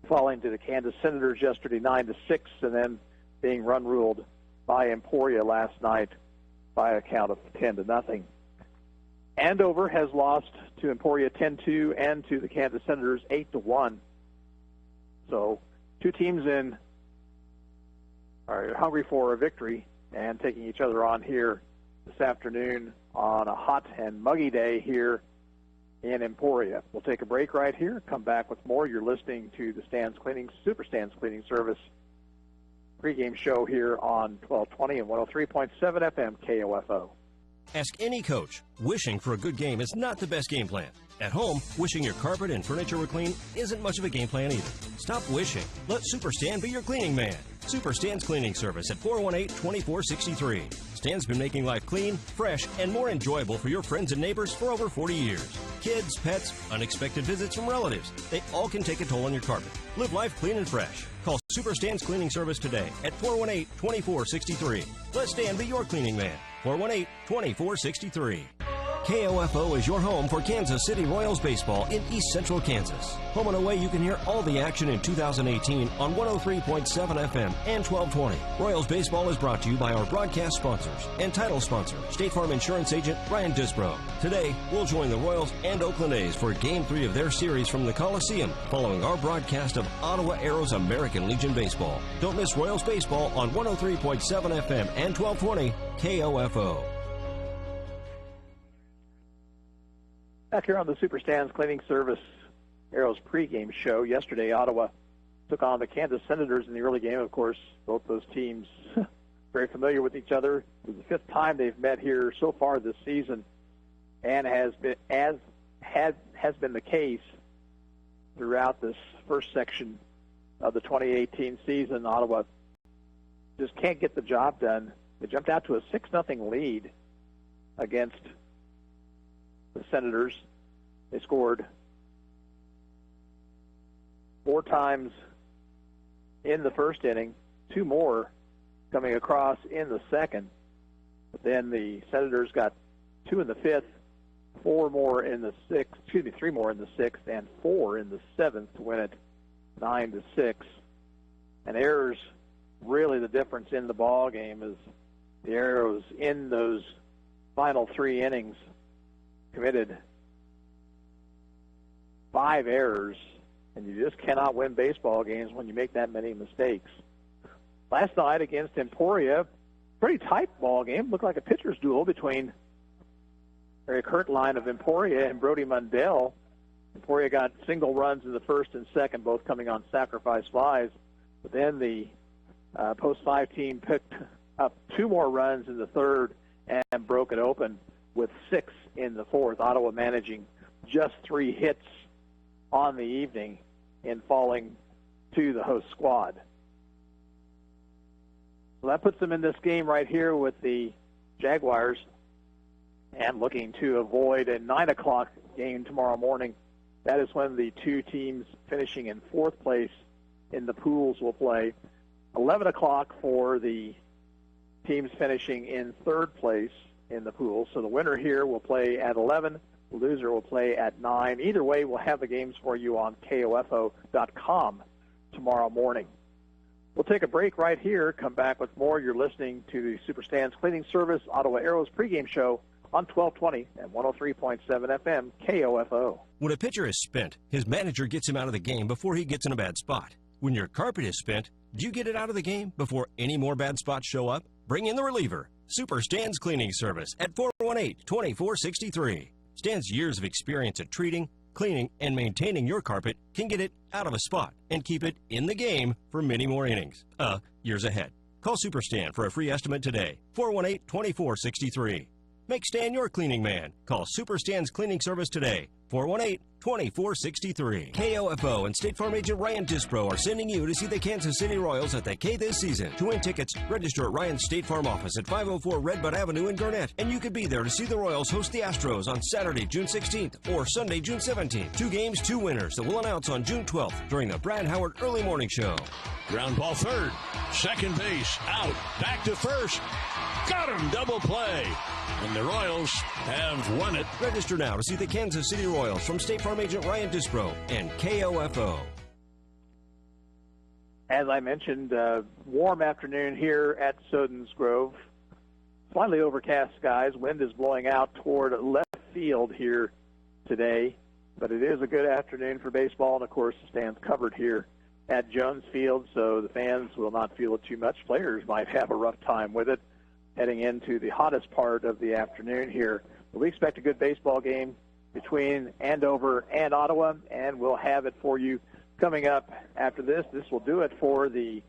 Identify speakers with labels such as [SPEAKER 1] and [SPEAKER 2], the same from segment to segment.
[SPEAKER 1] falling to the Kansas Senators yesterday 9-6, and then being run-ruled by Emporia last night by a count of 10-0. Andover has lost to Emporia 10-2 and to the Kansas Senators 8-1. So two teams are hungry for a victory and taking each other on here this afternoon on a hot and muggy day here in Emporia. We'll take a break right here, come back with more. You're listening to the Super Stands Cleaning Service pregame show here on 1220 and 103.7 FM KOFO.
[SPEAKER 2] Ask any coach. Wishing for a good game is not the best game plan. At home, wishing your carpet and furniture were clean isn't much of a game plan either. Stop wishing. Let Super Stan be your cleaning man. Super Stan's Cleaning Service at 418-2463. Stan's been making life clean, fresh, and more enjoyable for your friends and neighbors for over 40 years. Kids, pets, unexpected visits from relatives, they all can take a toll on your carpet. Live life clean and fresh. Call Super Stan's Cleaning Service today at 418-2463. Let Stan be your cleaning man. 418-2463. KOFO is your home for Kansas City Royals baseball in East Central Kansas. Home and away, you can hear all the action in 2018 on 103.7 FM and 1220. Royals baseball is brought to you by our broadcast sponsors and title sponsor, State Farm Insurance agent Ryan Disbrow. Today, we'll join the Royals and Oakland A's for Game 3 of their series from the Coliseum, following our broadcast of Ottawa Aeros American Legion Baseball. Don't miss Royals baseball on 103.7 FM and 1220 KOFO.
[SPEAKER 1] Back here on the Super Stands Cleaning Service Aeros pregame show. Yesterday, Ottawa took on the Kansas Senators in the early game. Of course, both those teams very familiar with each other. It was the fifth time they've met here so far this season, and has been the case throughout this first section of the 2018 season. Ottawa just can't get the job done. They jumped out to a 6-0 lead against the Senators. They scored 4 times in the first inning, 2 more coming across in the second. But then the Senators got 2 in the fifth, 3 more in the sixth, and 4 in the seventh to win it 9-6. And errors, really the difference in the ball game, is the Aeros in those final 3 innings committed 5 errors, and you just cannot win baseball games when you make that many mistakes. Last night against Emporia, pretty tight ball game. Looked like a pitcher's duel between Eric Hertline of Emporia and Brody Mundell. Emporia got single runs in the first and second, both coming on sacrifice flies. But then the Post 5 team picked up 2 more runs in the third and broke it open with 6 in the fourth. Ottawa managing just 3 hits on the evening in falling to the host squad. So that puts them in this game right here with the Jaguars, and looking to avoid a 9 o'clock game tomorrow morning. That is when the 2 teams finishing in 4th place in the pools will play. 11 o'clock for the teams finishing in 3rd place in the pool. So the winner here will play at 11. The loser will play at 9. Either way, we'll have the games for you on KOFO.com tomorrow morning. We'll take a break right here, come back with more. You're listening to the Super Stands Cleaning Service Ottawa Aeros pregame show on 1220 and 103.7 FM KOFO.
[SPEAKER 2] When a pitcher is spent, his manager gets him out of the game before he gets in a bad spot. When your carpet is spent, do you get it out of the game before any more bad spots show up? Bring in the reliever. Super Stands Cleaning Service at 418-2463. Stan's years of experience at treating, cleaning, and maintaining your carpet can get it out of a spot and keep it in the game for many more innings. Years ahead. Call Super Stan for a free estimate today. 418-2463. Make Stan your cleaning man. Call Super Stan's Cleaning Service today. 418-2463. KOFO and State Farm agent Ryan Dispro are sending you to see the Kansas City Royals at the K this season. To win tickets, register at Ryan's State Farm office at 504 Redbud Avenue in Garnett. And you could be there to see the Royals host the Astros on Saturday, June 16th or Sunday, June 17th. 2 games, 2 winners that we'll announce on June 12th during the Brad Howard Early Morning Show.
[SPEAKER 3] Ground ball third. Second base. Out. Back to first. Got him. Double play. And the Royals have won it.
[SPEAKER 2] Register now to see the Kansas City Royals from State Farm agent Ryan Dispro and KOFO.
[SPEAKER 1] As I mentioned, warm afternoon here at Sodens Grove. Slightly overcast skies. Wind is blowing out toward left field here today. But it is a good afternoon for baseball, and, of course, the stands covered here at Jones Field, so the fans will not feel it too much. Players might have a rough time with it heading into the hottest part of the afternoon here. But we expect a good baseball game between Andover and Ottawa, and we'll have it for you coming up after this. This will do it for the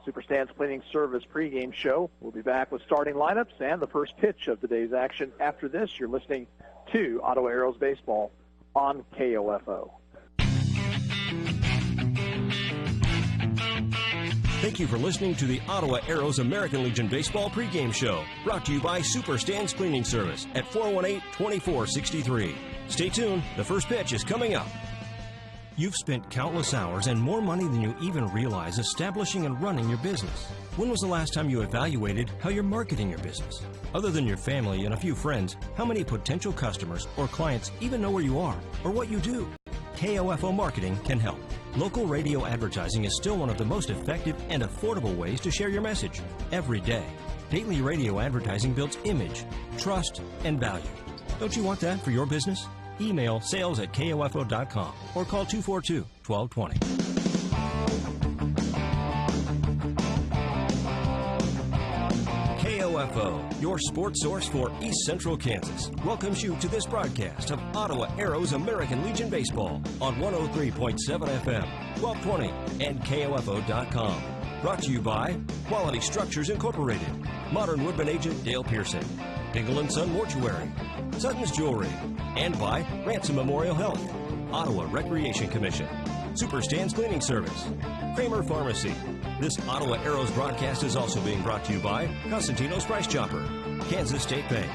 [SPEAKER 1] Superstands Cleaning Service pregame show. We'll be back with starting lineups and the first pitch of today's action. After this, you're listening to Ottawa Arrows Baseball on KOFO.
[SPEAKER 2] Thank you for listening to the Ottawa Arrows American Legion Baseball pregame show, brought to you by Superstands Cleaning Service at 418-2463. Stay tuned. The first pitch is coming up. You've spent countless hours and more money than you even realize establishing and running your business. When was the last time you evaluated how you're marketing your business? Other than your family and a few friends, how many potential customers or clients even know where you are or what you do? KOFO Marketing can help. Local radio advertising is still one of the most effective and affordable ways to share your message every day. Daily radio advertising builds image, trust, and value. Don't you want that for your business? Email sales@kofo.com or call 242-1220. KOFO, your sports source for East Central Kansas, welcomes you to this broadcast of Ottawa Arrows American Legion Baseball on 103.7 FM, 1220, and KOFO.com. Brought to you by Quality Structures Incorporated, Modern Woodman Agent Dale Pearson, Dingle & Son Mortuary, Sutton's Jewelry, and by Ransom Memorial Health, Ottawa Recreation Commission, Superstands Cleaning Service, Kramer Pharmacy. This Ottawa Arrows broadcast is also being brought to you by Costantino's Price Chopper, Kansas State Bank,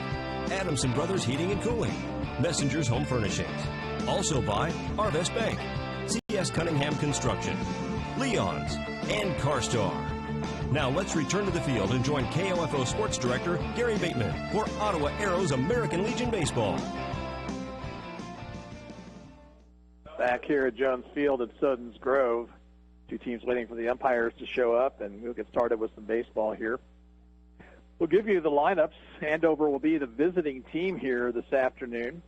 [SPEAKER 2] Adamson Brothers Heating and Cooling, Messenger's Home Furnishings. Also by Arvest Bank, C.S. Cunningham Construction, Leon's, and CarStar. Now let's return to the field and join KOFO Sports Director Gary Bateman for Ottawa Arrows American Legion Baseball.
[SPEAKER 1] Back here at Jones Field at Sodens Grove, two teams waiting for the umpires to show up, and we'll get started with some baseball here. We'll give you the lineups. Andover will be the visiting team here this afternoon.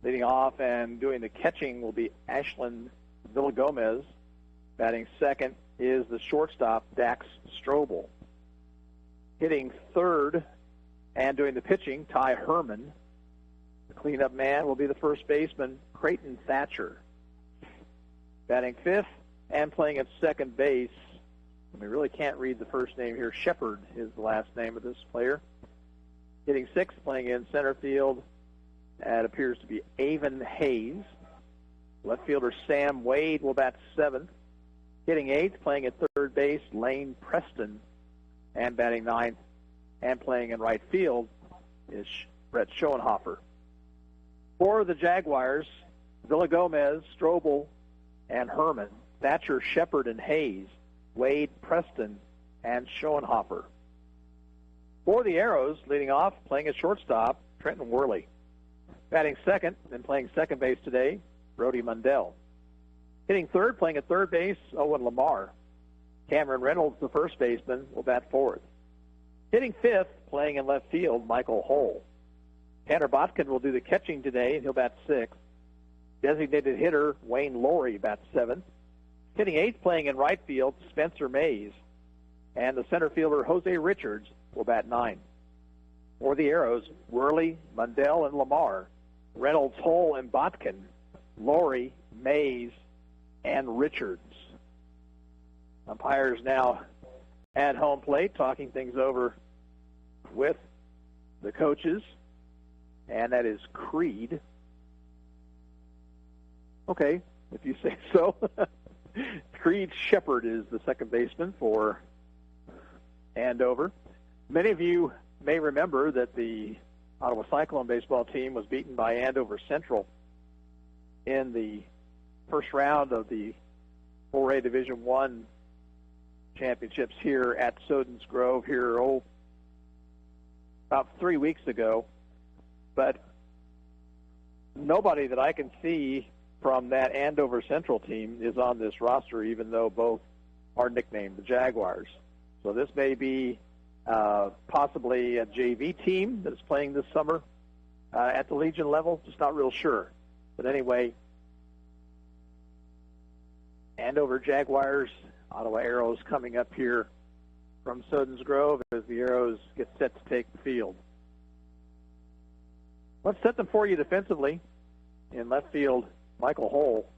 [SPEAKER 1] Leading off and doing the catching will be Ashlyn Villagomez. Batting second is the shortstop, Dax Strobel. Hitting third and doing the pitching, Ty Herman. The cleanup man will be the first baseman, Creighton Thatcher. Batting fifth and playing at second base, we really can't read the first name here, Shepard is the last name of this player. Hitting sixth, playing in center field, that appears to be Avon Hayes. Left fielder Sam Wade will bat seventh. Hitting eighth, playing at third base, Lane Preston. And batting ninth and playing in right field is Brett Schoenhofer. For the Jaguars, Villagomez, Strobel, and Herman. Thatcher, Shepard, and Hayes. Wade, Preston, and Schoenhofer. For the Arrows, leading off, playing at shortstop, Trenton Worley. Batting second and playing second base today, Brody Mundell. Hitting third, playing at third base, Owen Lamar. Cameron Reynolds, the first baseman, will bat fourth. Hitting fifth, playing in left field, Michael Hull. Tanner Botkin will do the catching today, and he'll bat sixth. Designated hitter, Wayne Laurie, bats seventh. Hitting eighth, playing in right field, Spencer Mays. And the center fielder, Jose Richards, will bat ninth. For the Arrows, Worley, Mundell, and Lamar. Reynolds, Hull, and Botkin. Laurie, Mays, and Richards. Umpires now at home plate, talking things over with the coaches, and that is Creed. Okay, if you say so. Creed Shepard is the second baseman for Andover. Many of you may remember that the Ottawa Cyclone baseball team was beaten by Andover Central in the first round of the 4A Division I championships here at Sodens Grove here about 3 weeks ago. But nobody that I can see from that Andover Central team is on this roster, even though both are nicknamed the Jaguars. So this may be possibly a JV team that's playing this summer at the Legion level. Just not real sure. But anyway, Andover Jaguars, Ottawa Arrows coming up here from Sodens Grove as the Arrows get set to take the field. Let's set them for you defensively. In left field, Michael Hull.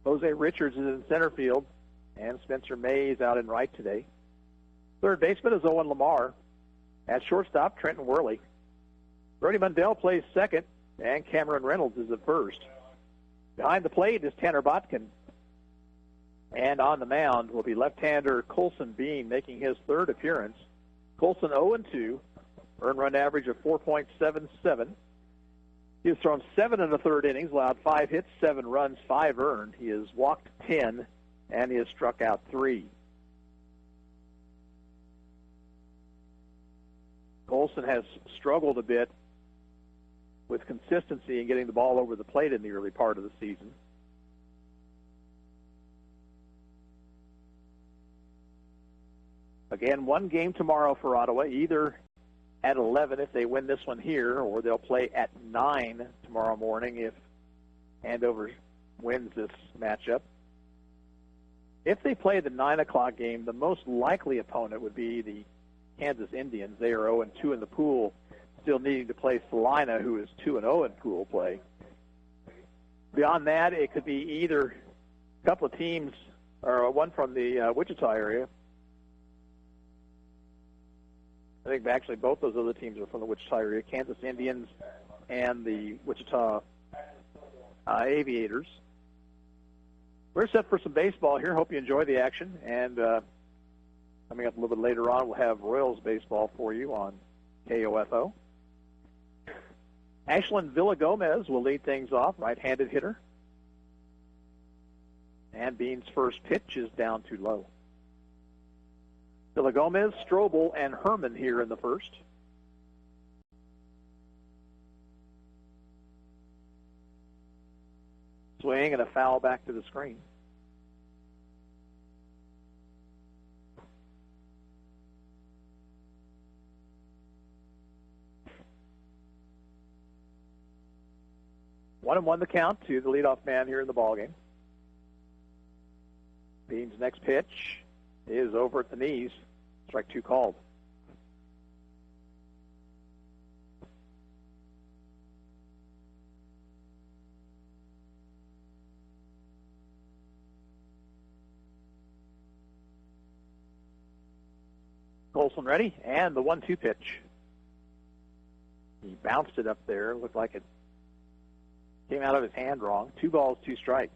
[SPEAKER 1] Jose Richards is in center field, and Spencer Mays out in right today. Third baseman is Owen Lamar. At shortstop, Trenton Worley. Brody Mundell plays second, and Cameron Reynolds is at first. Behind the plate is Tanner Botkin. And on the mound will be left-hander Colson Bean making his third appearance. Colson 0-2, earned run average of 4.77. He has thrown 7 in the third innings, allowed 5 hits, 7 runs, 5 earned. He has walked 10, and he has struck out 3. Colson has struggled a bit with consistency in getting the ball over the plate in the early part of the season. Again, one game tomorrow for Ottawa, either at 11 if they win this one here, or they'll play at 9 tomorrow morning if Andover wins this matchup. If they play the 9 o'clock game, the most likely opponent would be the Kansas Indians. They are 0-2 in the pool, still needing to play Salina, who is 2-0 in pool play. Beyond that, it could be either a couple of teams, or one from the Wichita area. I think actually both those other teams are from the Wichita area, Kansas Indians and the Wichita Aviators. We're set for some baseball here. Hope you enjoy the action. And coming up a little bit later on, we'll have Royals baseball for you on KOFO. Ashlyn Villagomez will lead things off, right-handed hitter. And Bean's first pitch is down too low. Villagomez, Strobel, and Herman here in the first. Swing and a foul back to the screen. One and one the count to the leadoff man here in the ballgame. Bean's next pitch is over at the knees. Strike 2 called. Colson ready, and the 1-2 pitch. He bounced it up there. Looked like it came out of his hand wrong. 2 balls, 2 strikes.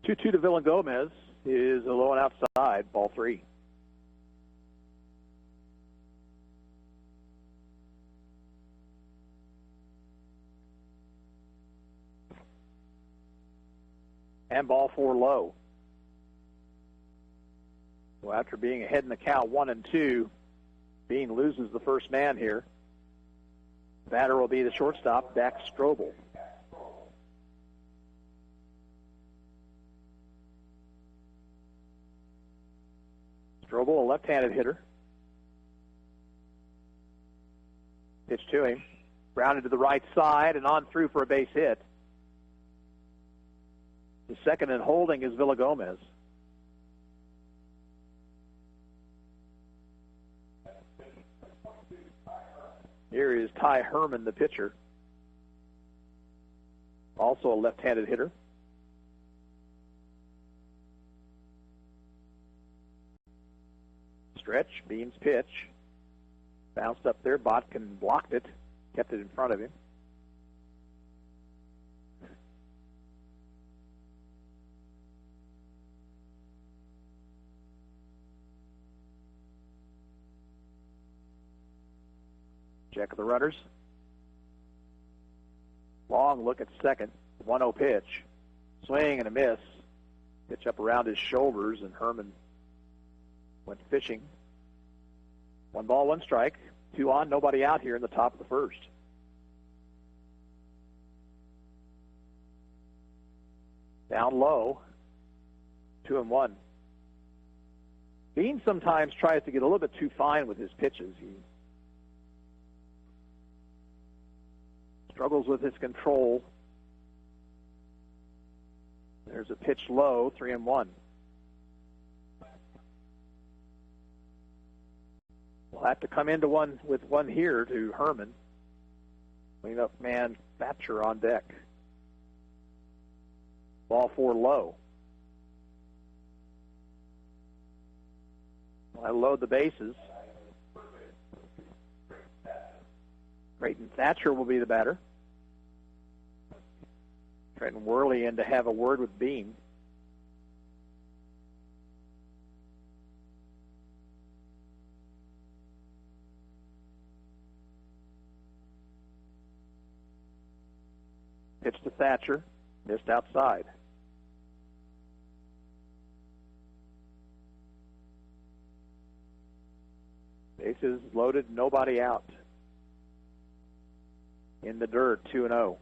[SPEAKER 1] Two to Villagomez is a low and outside, ball 3. And ball 4 low. So after being ahead in the count 1-2, Bean loses the first man here. Batter will be the shortstop, Dax Strobel. Strobel, a left-handed hitter. Pitch to him. Grounded to the right side and on through for a base hit. The second and holding is Villagomez. Here is Ty Herman, the pitcher. Also a left-handed hitter. Stretch, Bean's pitch. Bounced up there. Botkin blocked it. Kept it in front of him. Check of the runners. Long look at second. 1-0 pitch. Swing and a miss. Pitch up around his shoulders, and Herman went fishing. 1 ball, 1 strike. 2 on, nobody out here in the top of the first. Down low, 2-1. Bean sometimes tries to get a little bit too fine with his pitches. He struggles with his control. There's a pitch low, 3-1. We'll have to come into one with one here to Herman. Cleanup man Thatcher on deck. Ball 4 low. I load the bases. Creighton Thatcher will be the batter. Trenton Worley in to have a word with Bean. Pitch to Thatcher. Missed outside. Bases loaded, nobody out. In the dirt, 2-0.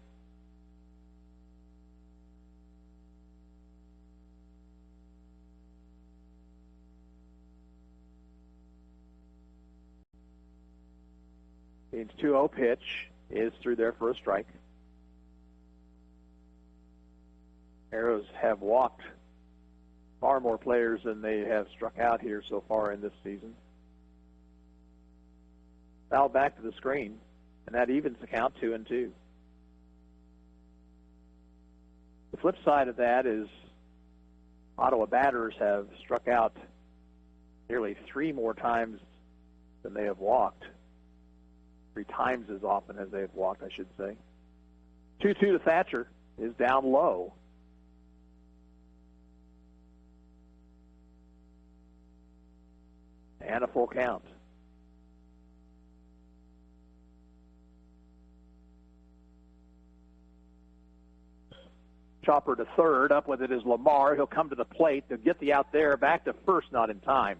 [SPEAKER 1] Bean's 2-0 pitch is through there for a strike. Arrows have walked far more players than they have struck out here so far in this season. Foul back to the screen, and that evens the count 2-2. The flip side of that is Ottawa batters have struck out nearly 3 more times than they have walked. 3 times as often as they have walked, I should say. 2-2 to Thatcher is down low. And a full count. Chopper to third. Up with it is Lamar. He'll come to the plate. They'll get the out there. Back to first, not in time.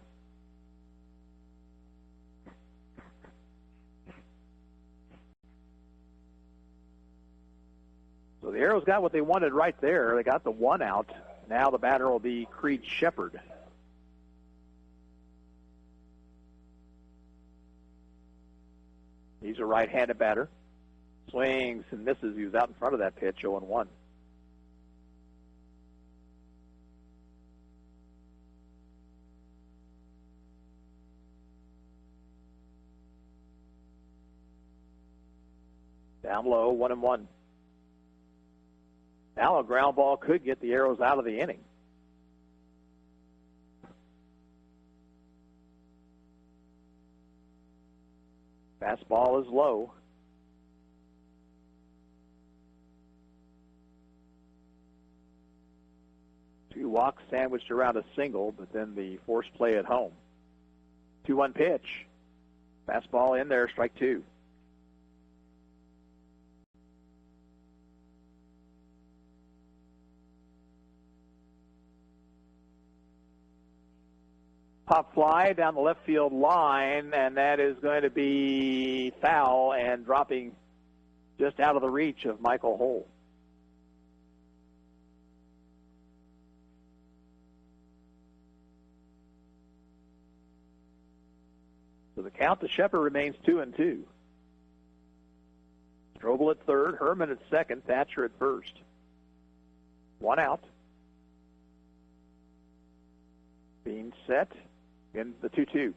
[SPEAKER 1] So the Arrows got what they wanted right there. They got the 1 out. Now the batter will be Creed Shepard. He's a right-handed batter. Swings and misses. He was out in front of that pitch, 0-1. Down low, 1-1. Now a ground ball could get the Arrows out of the inning. Fastball is low. Two walks sandwiched around a single, but then the forced play at home. 2-1 pitch. Fastball in there, strike 2. Pop fly down the left field line, and that is going to be foul and dropping just out of the reach of Michael Hull. So the count to Shepard remains 2-2. Strobel at third, Herman at second, Thatcher at first. 1 out. Being set. In the 2-2.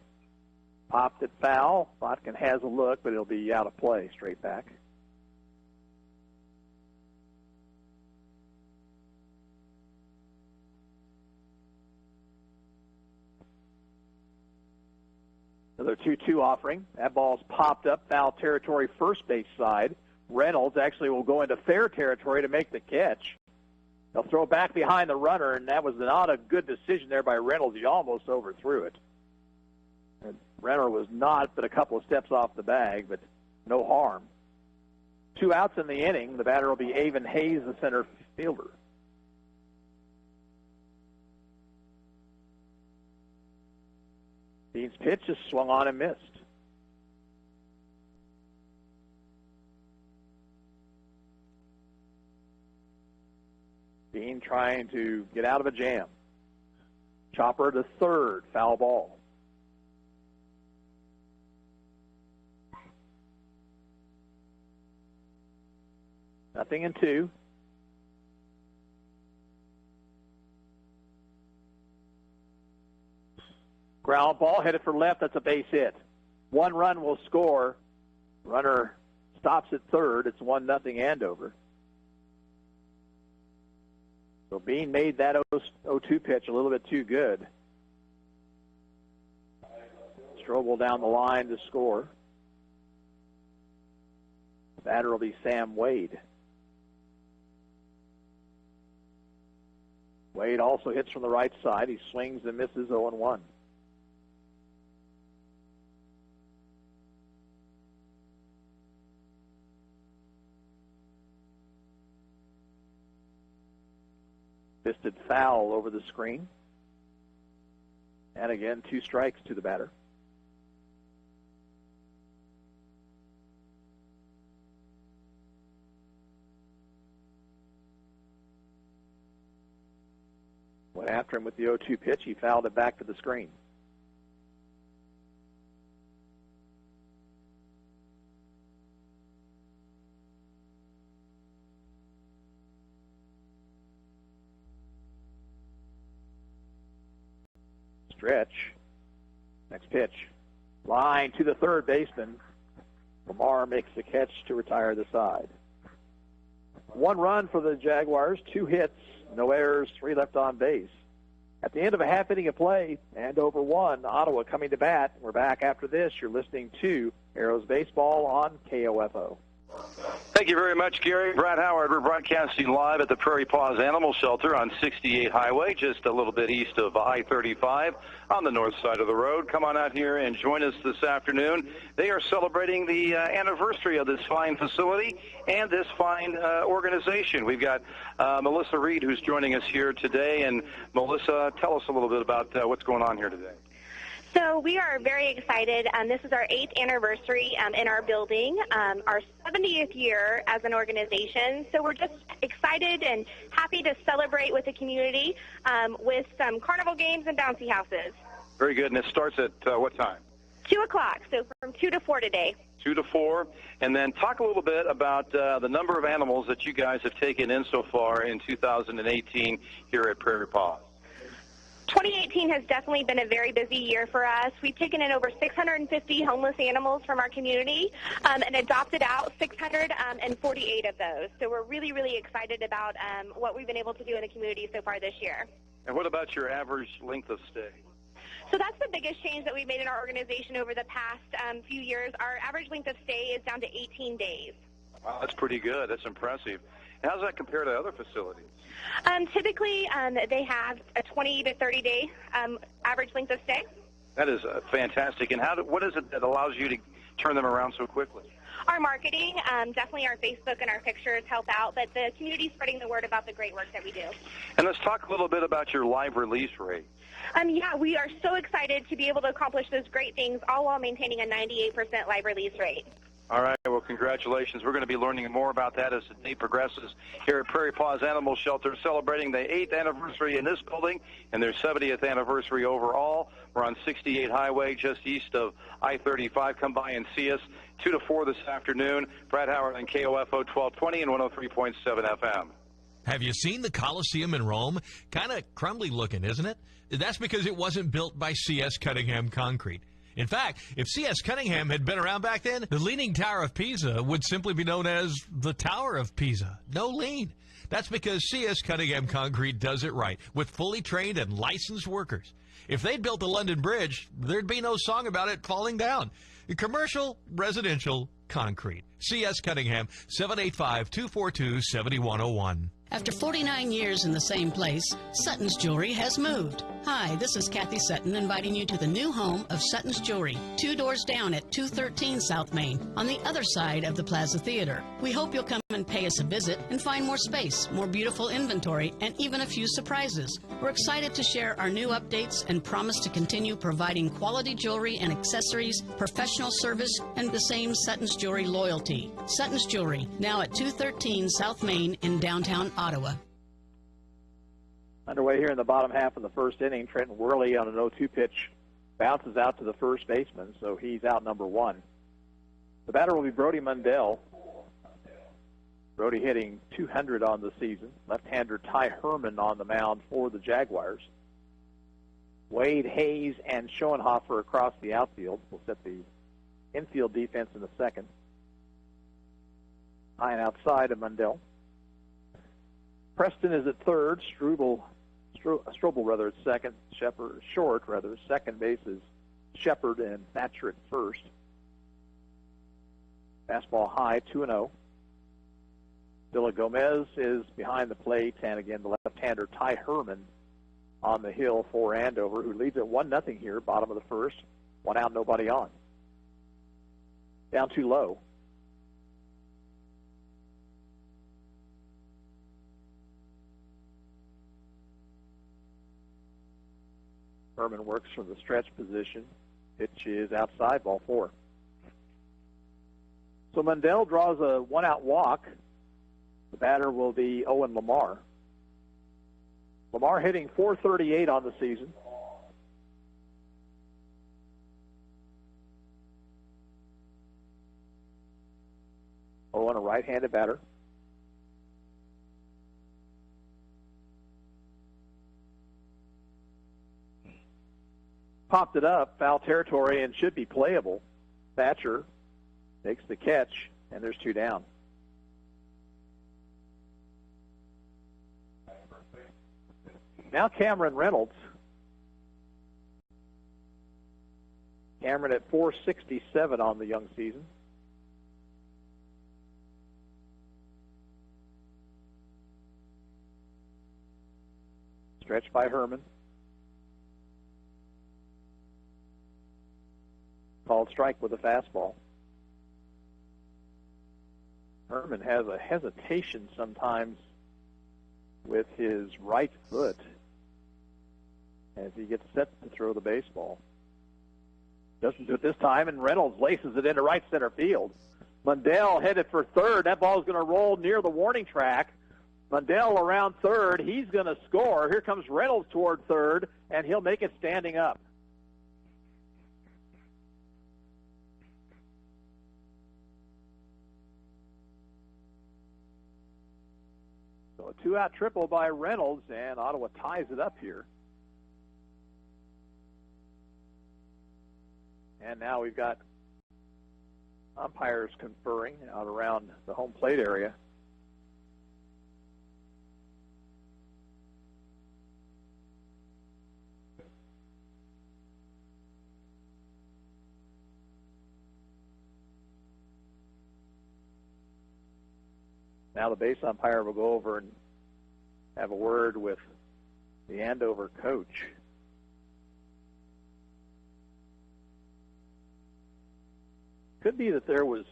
[SPEAKER 1] Popped it foul. Botkin has a look, but it'll be out of play, straight back. Another 2-2 offering. That ball's popped up, foul territory, first base side. Reynolds actually will go into fair territory to make the catch. They'll throw back behind the runner, and that was not a good decision there by Reynolds. He almost overthrew it. And Renner was not but a couple of steps off the bag, but no harm. 2 outs in the inning. The batter will be Avon Hayes, the center fielder. Bean's pitch is swung on and missed. Bean trying to get out of a jam. Chopper to third, foul ball. Nothing in two. Ground ball headed for left. That's a base hit. One run will score. Runner stops at third. It's 1-0 Andover. So Bean made that 0-2 pitch a little bit too good. Strobel down the line to score. Batter will be Sam Wade. Wade also hits from the right side. He swings and misses 0-1. Fisted foul over the screen. And again, 2 strikes to the batter. Went after him with the 0-2 pitch. He fouled it back to the screen. Stretch. Next pitch. Line to the third baseman. Lamar makes the catch to retire the side. 1 run for the Jaguars, 2 hits, no errors, 3 left on base. At the end of a half inning of play, Andover 1, Ottawa coming to bat. We're back after this. You're listening to Arrows Baseball on KOFO.
[SPEAKER 4] Thank you very much, Gary. Brad Howard, we're broadcasting live at the Prairie Paws Animal Shelter on 68 Highway, just a little bit east of I-35 on the north side of the road. Come on out here and join us this afternoon. They are celebrating the anniversary of this fine facility and this fine organization. We've got Melissa Reed, who's joining us here today. And Melissa, tell us a little bit about what's going on here today.
[SPEAKER 5] So we are very excited. This is our 8th anniversary in our building, our 70th year as an organization. So we're just excited and happy to celebrate with the community with some carnival games and bouncy houses.
[SPEAKER 4] Very good. And it starts at what time?
[SPEAKER 5] 2 o'clock, so from 2 to 4 today.
[SPEAKER 4] 2 to 4. And then talk a little bit about the number of animals that you guys have taken in so far in 2018 here at Prairie Paws.
[SPEAKER 5] 2018 has definitely been a very busy year for us. We've taken in over 650 homeless animals from our community and adopted out 648 of those. So we're really, really excited about what we've been able to do in the community so far this year.
[SPEAKER 4] And what about your average length of stay?
[SPEAKER 5] So that's the biggest change that we've made in our organization over the past few years. Our average length of stay is down to 18 days.
[SPEAKER 4] Wow, that's pretty good. That's impressive. How does that compare to other facilities?
[SPEAKER 5] Typically, they have a 20 to 30-day average length of stay.
[SPEAKER 4] That is fantastic. And what is it that allows you to turn them around so quickly?
[SPEAKER 5] Our marketing, definitely our Facebook and our pictures help out, but the community spreading the word about the great work that we do.
[SPEAKER 4] And let's talk a little bit about your live release rate.
[SPEAKER 5] Yeah, we are so excited to be able to accomplish those great things, all while maintaining a 98% live release rate.
[SPEAKER 4] All right, well, congratulations. We're going to be learning more about that as the day progresses here at Prairie Paws Animal Shelter, celebrating the 8th anniversary in this building and their 70th anniversary overall. We're on 68 Highway, just east of I-35. Come by and see us 2 to 4 this afternoon. Brad Howard on KOFO 1220 and 103.7 FM.
[SPEAKER 6] Have you seen the Coliseum in Rome? Kind of crumbly looking, isn't it? That's because it wasn't built by C.S. Cunningham Concrete. In fact, if C.S. Cunningham had been around back then, the Leaning Tower of Pisa would simply be known as the Tower of Pisa. No lean. That's because C.S. Cunningham Concrete does it right, with fully trained and licensed workers. If they'd built the London Bridge, there'd be no song about it falling down. Commercial, residential, concrete. C.S. Cunningham, 785-242-7101.
[SPEAKER 7] After 49 years in the same place, Sutton's Jewelry has moved. Hi, this is Kathy Sutton inviting you to the new home of Sutton's Jewelry, 2 doors down at 213 South Main, on the other side of the Plaza Theater. We hope you'll come and pay us a visit and find more space, more beautiful inventory, and even a few surprises. We're excited to share our new updates and promise to continue providing quality jewelry and accessories, professional service, and the same Sutton's Jewelry loyalty. Sutton's Jewelry, now at 213 South Main in downtown Ottawa.
[SPEAKER 1] Underway here in the bottom half of the first inning, Trenton Worley on an 0-2 pitch bounces out to the first baseman, so he's out number 1. The batter will be Brody Mundell. Brody hitting 200 on the season. Left-hander Ty Herman on the mound for the Jaguars. Wade, Hayes, and Schoenhofer across the outfield will set the infield defense in the second. High and outside of Mundell. Preston is at third. Strobel at second. Second base is Shepard, and Thatcher at first. Fastball high, 2-0. Villa Gomez is behind the plate, and again the left-hander Ty Herman on the hill for Andover, who leads at 1-0 here, bottom of the first. 1 out, nobody on. Down too low. Herman works from the stretch position. Pitch is outside, ball 4. So Mundell draws a 1-out walk. The batter will be Owen Lamar. Lamar hitting .438 on the season. Owen, a right-handed batter. Popped it up, foul territory, and should be playable. Thatcher takes the catch, and there's 2 down. Now Cameron Reynolds. Cameron at .467 on the young season. Stretched by Herman. Called strike with a fastball. Herman has a hesitation sometimes with his right foot as he gets set to throw the baseball. Doesn't do it this time, and Reynolds laces it into right center field. Mundell headed for third. That ball is going to roll near the warning track. Mundell around third. He's going to score. Here comes Reynolds toward third, and he'll make it standing up. So a 2-out triple by Reynolds, and Ottawa ties it up here. And now we've got umpires conferring out around the home plate area. Now the base umpire will go over and have a word with the Andover coach. Could be that there was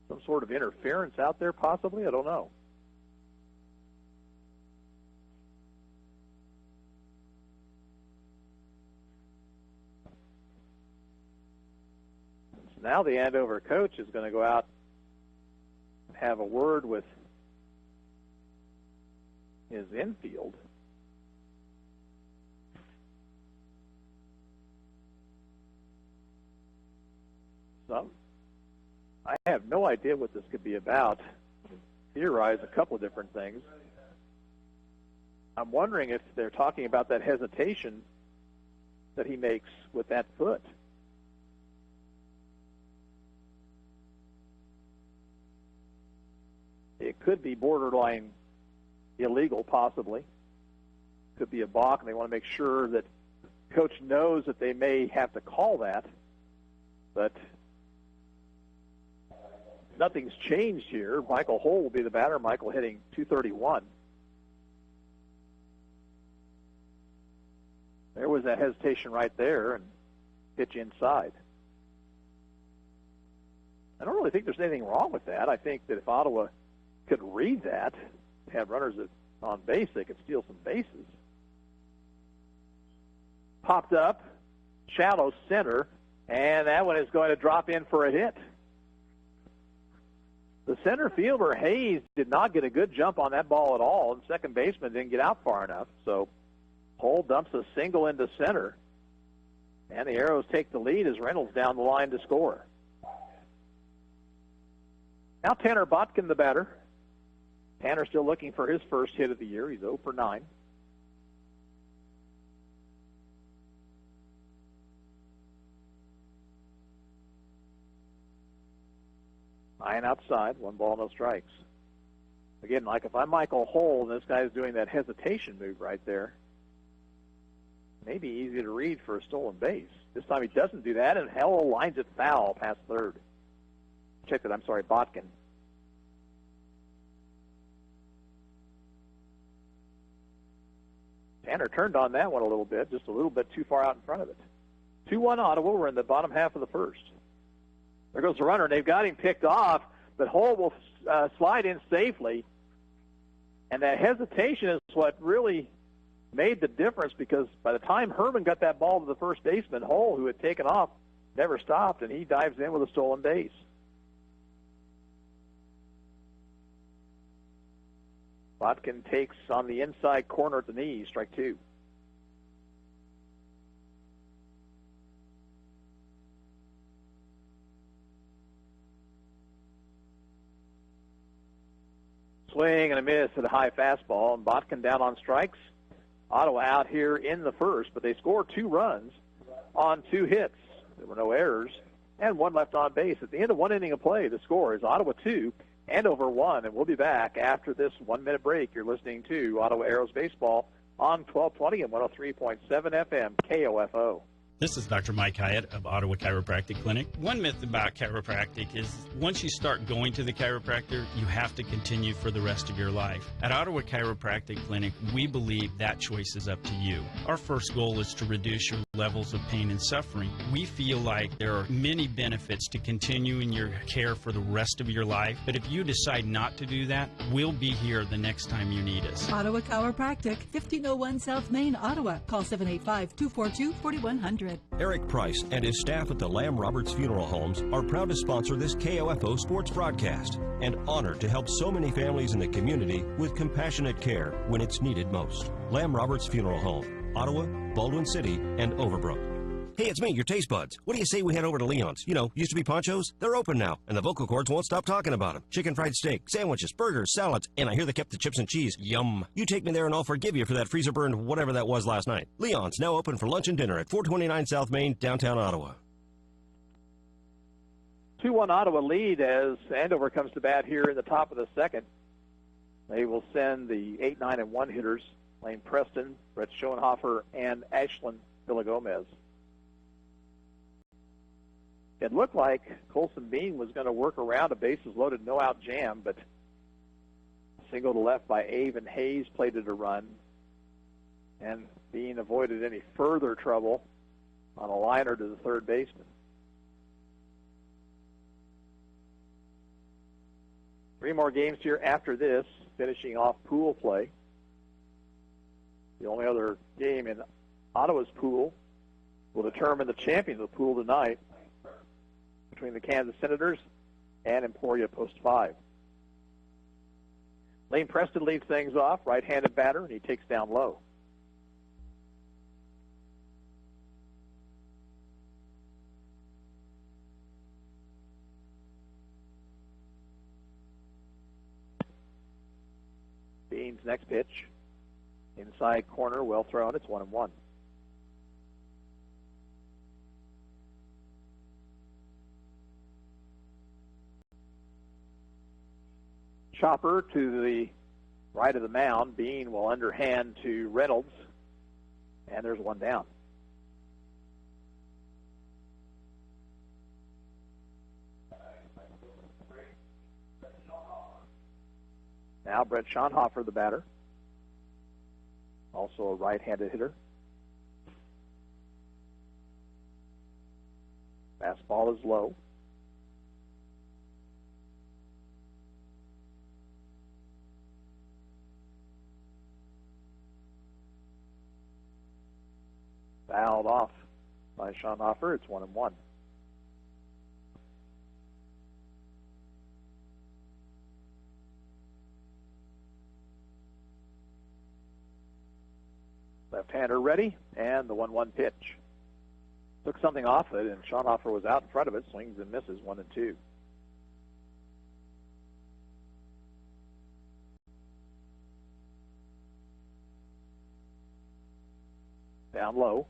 [SPEAKER 1] some sort of interference out there, possibly. I don't know. So now the Andover coach is going to go out and have a word with his infield. So I have no idea what this could be about. Theorize a couple of different things. I'm wondering if they're talking about that hesitation that he makes with that foot. It could be borderline illegal, possibly. Could be a balk, and they want to make sure that coach knows that they may have to call that. But nothing's changed here. Michael Hull will be the batter. Michael hitting .231. There was that hesitation right there, and pitch inside. I don't really think there's anything wrong with that. I think that if Ottawa could read that, have runners on base, they could steal some bases. Popped up, shallow center, and that one is going to drop in for a hit. The center fielder, Hayes, did not get a good jump on that ball at all, and second baseman didn't get out far enough. So Hull dumps a single into center, and the Arrows take the lead as Reynolds down the line to score. Now Tanner Botkin, the batter. Tanner still looking for his first hit of the year. He's 0 for 9. Nine outside, 1 ball, no strikes. Again, like if I'm Michael Hull and this guy's doing that hesitation move right there, maybe easy to read for a stolen base. This time he doesn't do that, and Hull lines it foul past third. Check that, I'm sorry, Botkin. Tanner turned on that one a little bit, just a little bit too far out in front of it. 2-1 Ottawa. We're in the bottom half of the first. There goes the runner, and they've got him picked off, but Hull will slide in safely. And that hesitation is what really made the difference, because by the time Herman got that ball to the first baseman, Hull, who had taken off, never stopped, and he dives in with a stolen base. Botkin takes on the inside corner at the knee, strike 2. Swing and a miss at a high fastball, and Botkin down on strikes. Ottawa out here in the first, but they score 2 runs on 2 hits. There were no errors, and 1 left on base. At the end of 1 inning of play, the score is Ottawa 2, Andover 1, and we'll be back after this 1-minute break. You're listening to Ottawa Arrows Baseball on 1220 and 103.7 FM KOFO.
[SPEAKER 8] This is Dr. Mike Hyatt of Ottawa Chiropractic Clinic. One myth about chiropractic is once you start going to the chiropractor, you have to continue for the rest of your life. At Ottawa Chiropractic Clinic, we believe that choice is up to you. Our first goal is to reduce your levels of pain and suffering. We feel like there are many benefits to continuing your care for the rest of your life, but if you decide not to do that, we'll be here the next time you need us.
[SPEAKER 9] Ottawa Chiropractic, 1501 South Main, Ottawa. Call 785-242-4100.
[SPEAKER 2] Eric Price and his staff at the Lamb Roberts Funeral Homes are proud to sponsor this KOFO sports broadcast and honored to help so many families in the community with compassionate care when it's needed most. Lamb Roberts Funeral Home, Ottawa, Baldwin City, and Overbrook. Hey, it's me, your taste buds. What do you say we head over to Leon's? You know, used to be Poncho's. They're open now, and the vocal cords won't stop talking about them. Chicken fried steak, sandwiches, burgers, salads, and I hear they kept the chips and cheese. Yum. You take me there and I'll forgive you for that freezer-burned whatever that was last night. Leon's, now open for lunch and dinner at 429 South Main, downtown Ottawa.
[SPEAKER 1] 2-1 Ottawa lead as Andover comes to bat here in the top of the second. They will send the 8, 9, and 1 hitters, Lane Preston, Brett Schoenhofer, and Ashlyn Villagomez. It looked like Colson Bean was going to work around a bases-loaded no-out jam, but single to left by Avon Hayes plated a run, and Bean avoided any further trouble on a liner to the third baseman. Three more games here after this, finishing off pool play. The only other game in Ottawa's pool will determine the champion of the pool tonight, between the Kansas Senators and Emporia Post 5. Lane Preston leads things off, right-handed batter, and he takes down low. Bean's next pitch, inside corner, well thrown. It's 1-1. Chopper to the right of the mound. Bean will underhand to Reynolds, and there's one down. Now Brett Schonhofer, the batter. Also a right-handed hitter. Fastball is low. Fouled off by Schonhofer. It's 1-1. Left-hander ready, and the 1-1 pitch. Took something off it, and Schonhofer was out in front of it. Swings and misses, 1-2. Down low.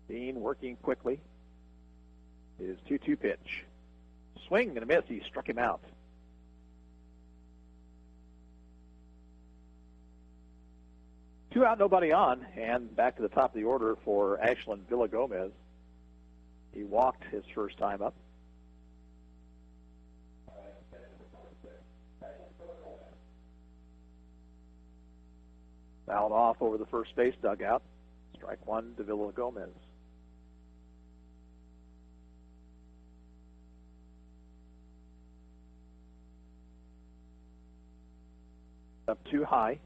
[SPEAKER 1] Dean working quickly. His 2-2 pitch. Swing and a miss. He struck him out. Two out, nobody on, and back to the top of the order for Ashland Villagomez. He walked his first time up. Fouled off over the first base dugout. Strike one to Villagomez. Up too high.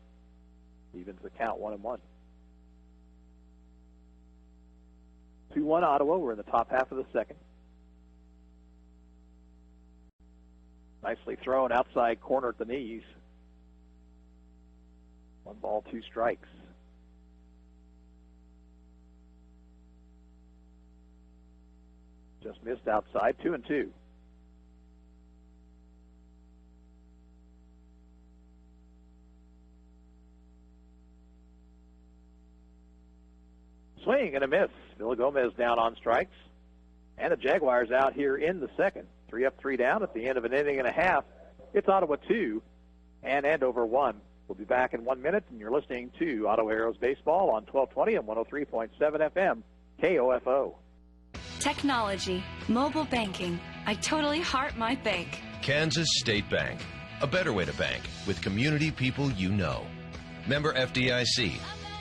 [SPEAKER 1] Evens the count, 1-1. 2-1 Ottawa. We're in the top half of the second. Nicely thrown outside corner at the knees. 1 ball, 2 strikes. Just missed outside, 2-2. Swing and a miss. Villagomez down on strikes. And the Jaguars out here in the second. 3 up, 3 down at the end of an inning and a half. It's Ottawa 2 and Andover 1. We'll be back in 1 minute, and you're listening to Ottawa Arrows Baseball on 1220 and 103.7 FM, KOFO.
[SPEAKER 10] Technology, mobile banking. I totally heart my bank.
[SPEAKER 2] Kansas State Bank. A better way to bank with community people you know. Member FDIC.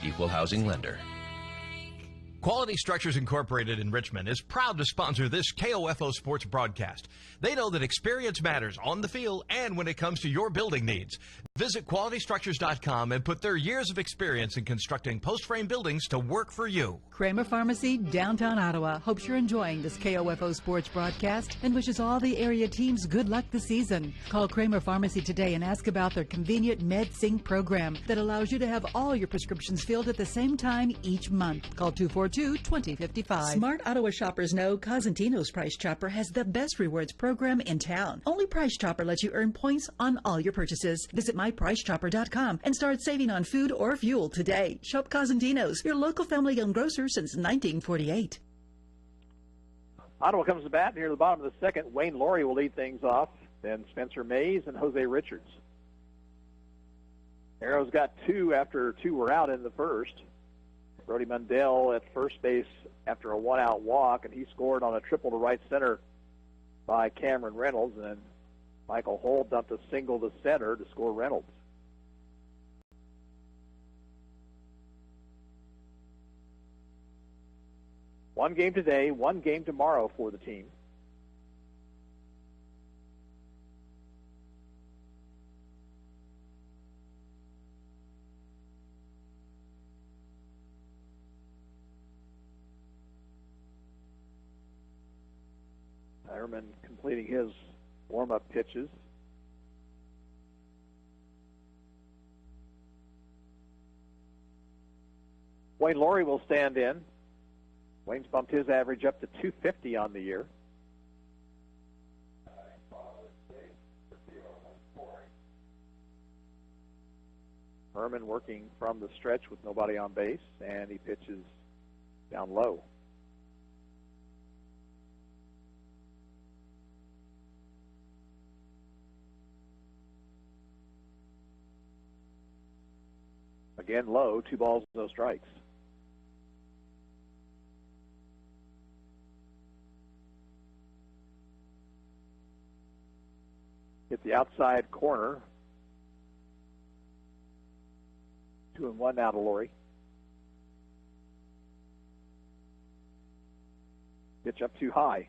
[SPEAKER 2] Equal housing lender.
[SPEAKER 6] Quality Structures Incorporated in Richmond is proud to sponsor this KOFO sports broadcast. They know that experience matters on the field and when it comes to your building needs. Visit QualityStructures.com and put their years of experience in constructing post-frame buildings to work for you.
[SPEAKER 9] Kramer Pharmacy, downtown Ottawa, hopes you're enjoying this KOFO sports broadcast and wishes all the area teams good luck this season. Call Kramer Pharmacy today and ask about their convenient MedSync program that allows you to have all your prescriptions filled at the same time each month. Call 242-2055.
[SPEAKER 11] Smart Ottawa shoppers know Cosentino's Price Chopper has the best rewards program in town. Only Price Chopper lets you earn points on all your purchases. Visit mypricechopper.com and start saving on food or fuel today. Shop Cosentino's, your local family-owned grocer since 1948.
[SPEAKER 1] Ottawa comes to bat near the bottom of the second. Wayne Laurie will lead things off. Then Spencer Mays and Jose Richards. Arrows got 2 after 2 were out in the first. Brody Mundell at first base after a 1-out walk, and he scored on a triple to right center by Cameron Reynolds, and then Michael Hull dumped a single to center to score Reynolds. One game today, 1 game tomorrow for the team. Ironman completing his warm-up pitches. Wayne Laurie will stand in. Wayne's bumped his average up to 250 on the year. Herman working from the stretch with nobody on base, and he pitches down low. Again, low, 2 balls, no strikes. hit the outside corner. 2-1 now to Laurie. Pitch up too high.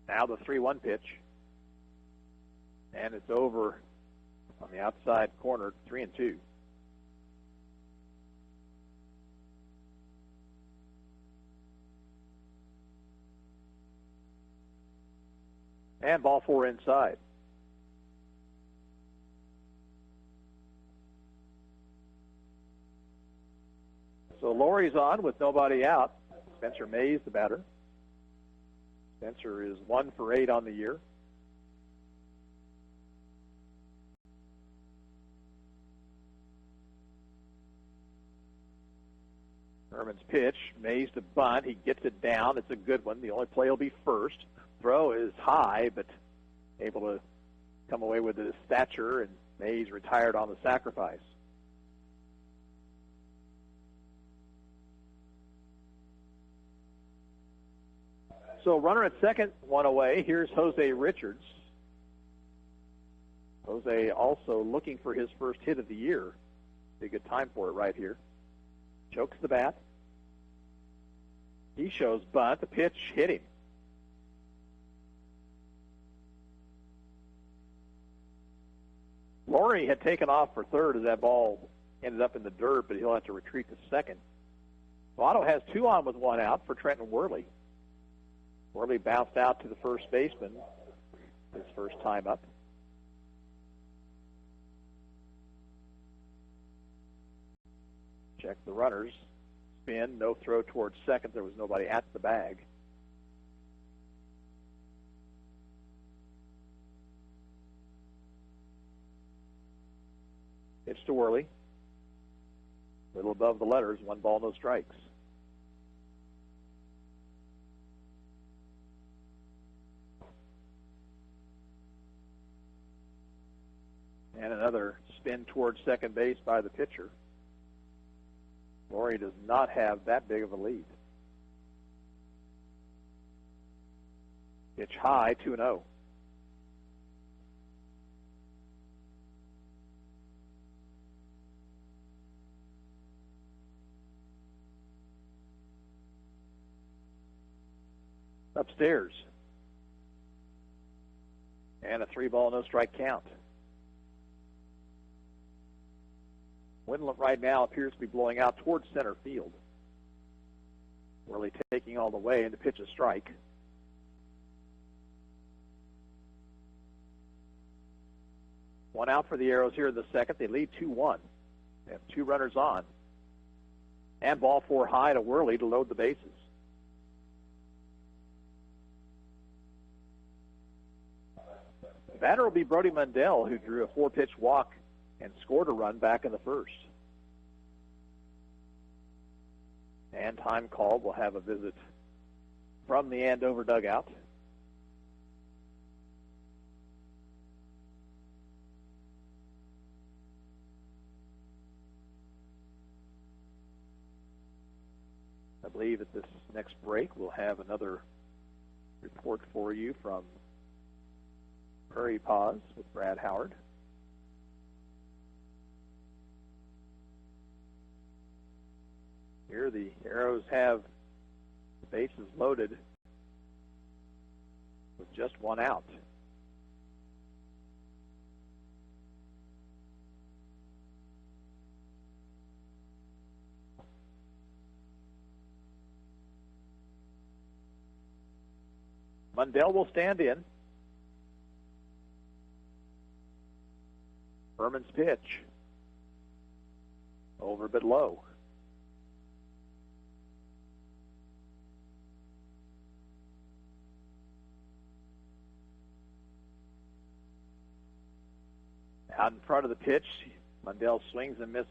[SPEAKER 1] Now the 3-1 pitch. And it's over on the outside corner, 3-2. And ball 4 inside. So Laurie's on with nobody out. Spencer Mays, the batter. Spencer is 1 for 8 on the year. Herman's pitch, Mays to bunt. He gets it down. It's a good one. The only play will be first. Throw is high, but able to come away with his stature, and Mays retired on the sacrifice. So runner at second, 1 away. Here's Jose Richards. Jose also looking for his first hit of the year. Be a good time for it right here. Chokes the bat. He shows bunt. The pitch hit him. Laurie had taken off for third as that ball ended up in the dirt, but he'll have to retreat to second. So Otto has 2 on with 1 out for Trenton Worley. Worley bounced out to the first baseman his first time up. Check the runners. Spin, no throw towards second. There was nobody at the bag. Pitch to Worley. A little above the letters, 1 ball, no strikes. And another spin towards second base by the pitcher. Laurie does not have that big of a lead. Pitch high, 2-0. Upstairs. And a 3-ball, no strike count. Wind right now appears to be blowing out towards center field. Worley taking all the way, and the pitch is strike. One out for the Arrows here in the second. They lead 2-1. They have 2 runners on. And ball 4 high to Worley to load the bases. The batter will be Brody Mundell, who drew a 4-pitch walk and scored a run back in the first. And time called. We'll have a visit from the Andover dugout. I believe at this next break we'll have another report for you from Prairie Paws with Brad Howard. Here the Arrows have the bases loaded with just 1 out. Mundell will stand in. Berman's pitch. Over but low. Out in front of the pitch, Mundell swings and misses.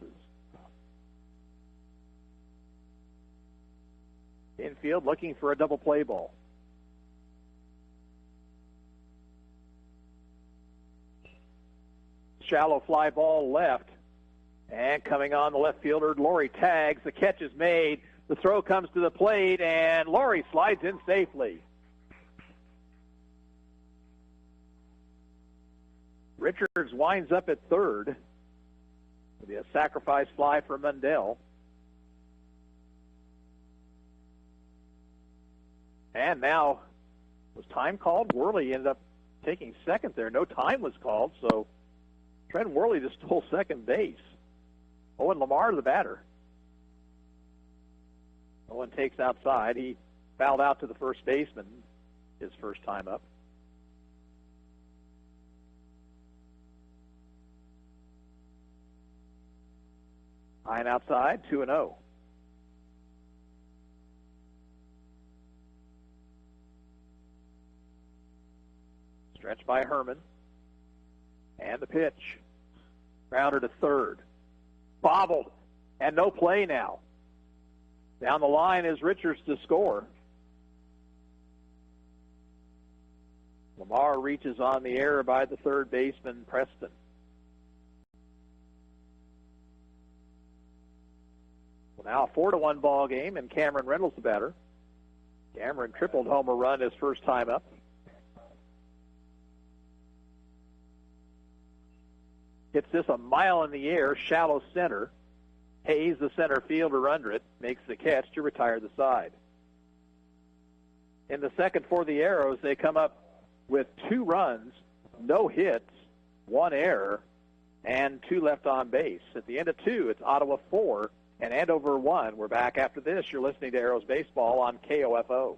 [SPEAKER 1] Infield looking for a double play ball. Shallow fly ball left. And coming on, the left fielder, Laurie tags. The catch is made. The throw comes to the plate, and Laurie slides in safely. Richards winds up at third. It'll be a sacrifice fly for Mundell. And now, was time called? Worley ended up taking second there. No time was called, so Trent Worley just stole second base. Owen Lamar, the batter. Owen takes outside. He fouled out to the first baseman his first time up. High and outside, 2-0. Stretch by Herman. And the pitch. Grounder to third. Bobbled. And no play now. Down the line is Richards to score. Lamar reaches on the error by the third baseman, Preston. Well, now a 4-1 ball game, and Cameron Reynolds the batter. Cameron tripled home a run his first time up. Hits this a mile in the air, shallow center. Hayes, the center fielder under it, makes the catch to retire the side. In the second for the Arrows, they come up with 2 runs, no hits, 1 error, and 2 left on base. At the end of 2, it's Ottawa 4 and Andover 1. We're back after this. You're listening to Arrows Baseball on KOFO.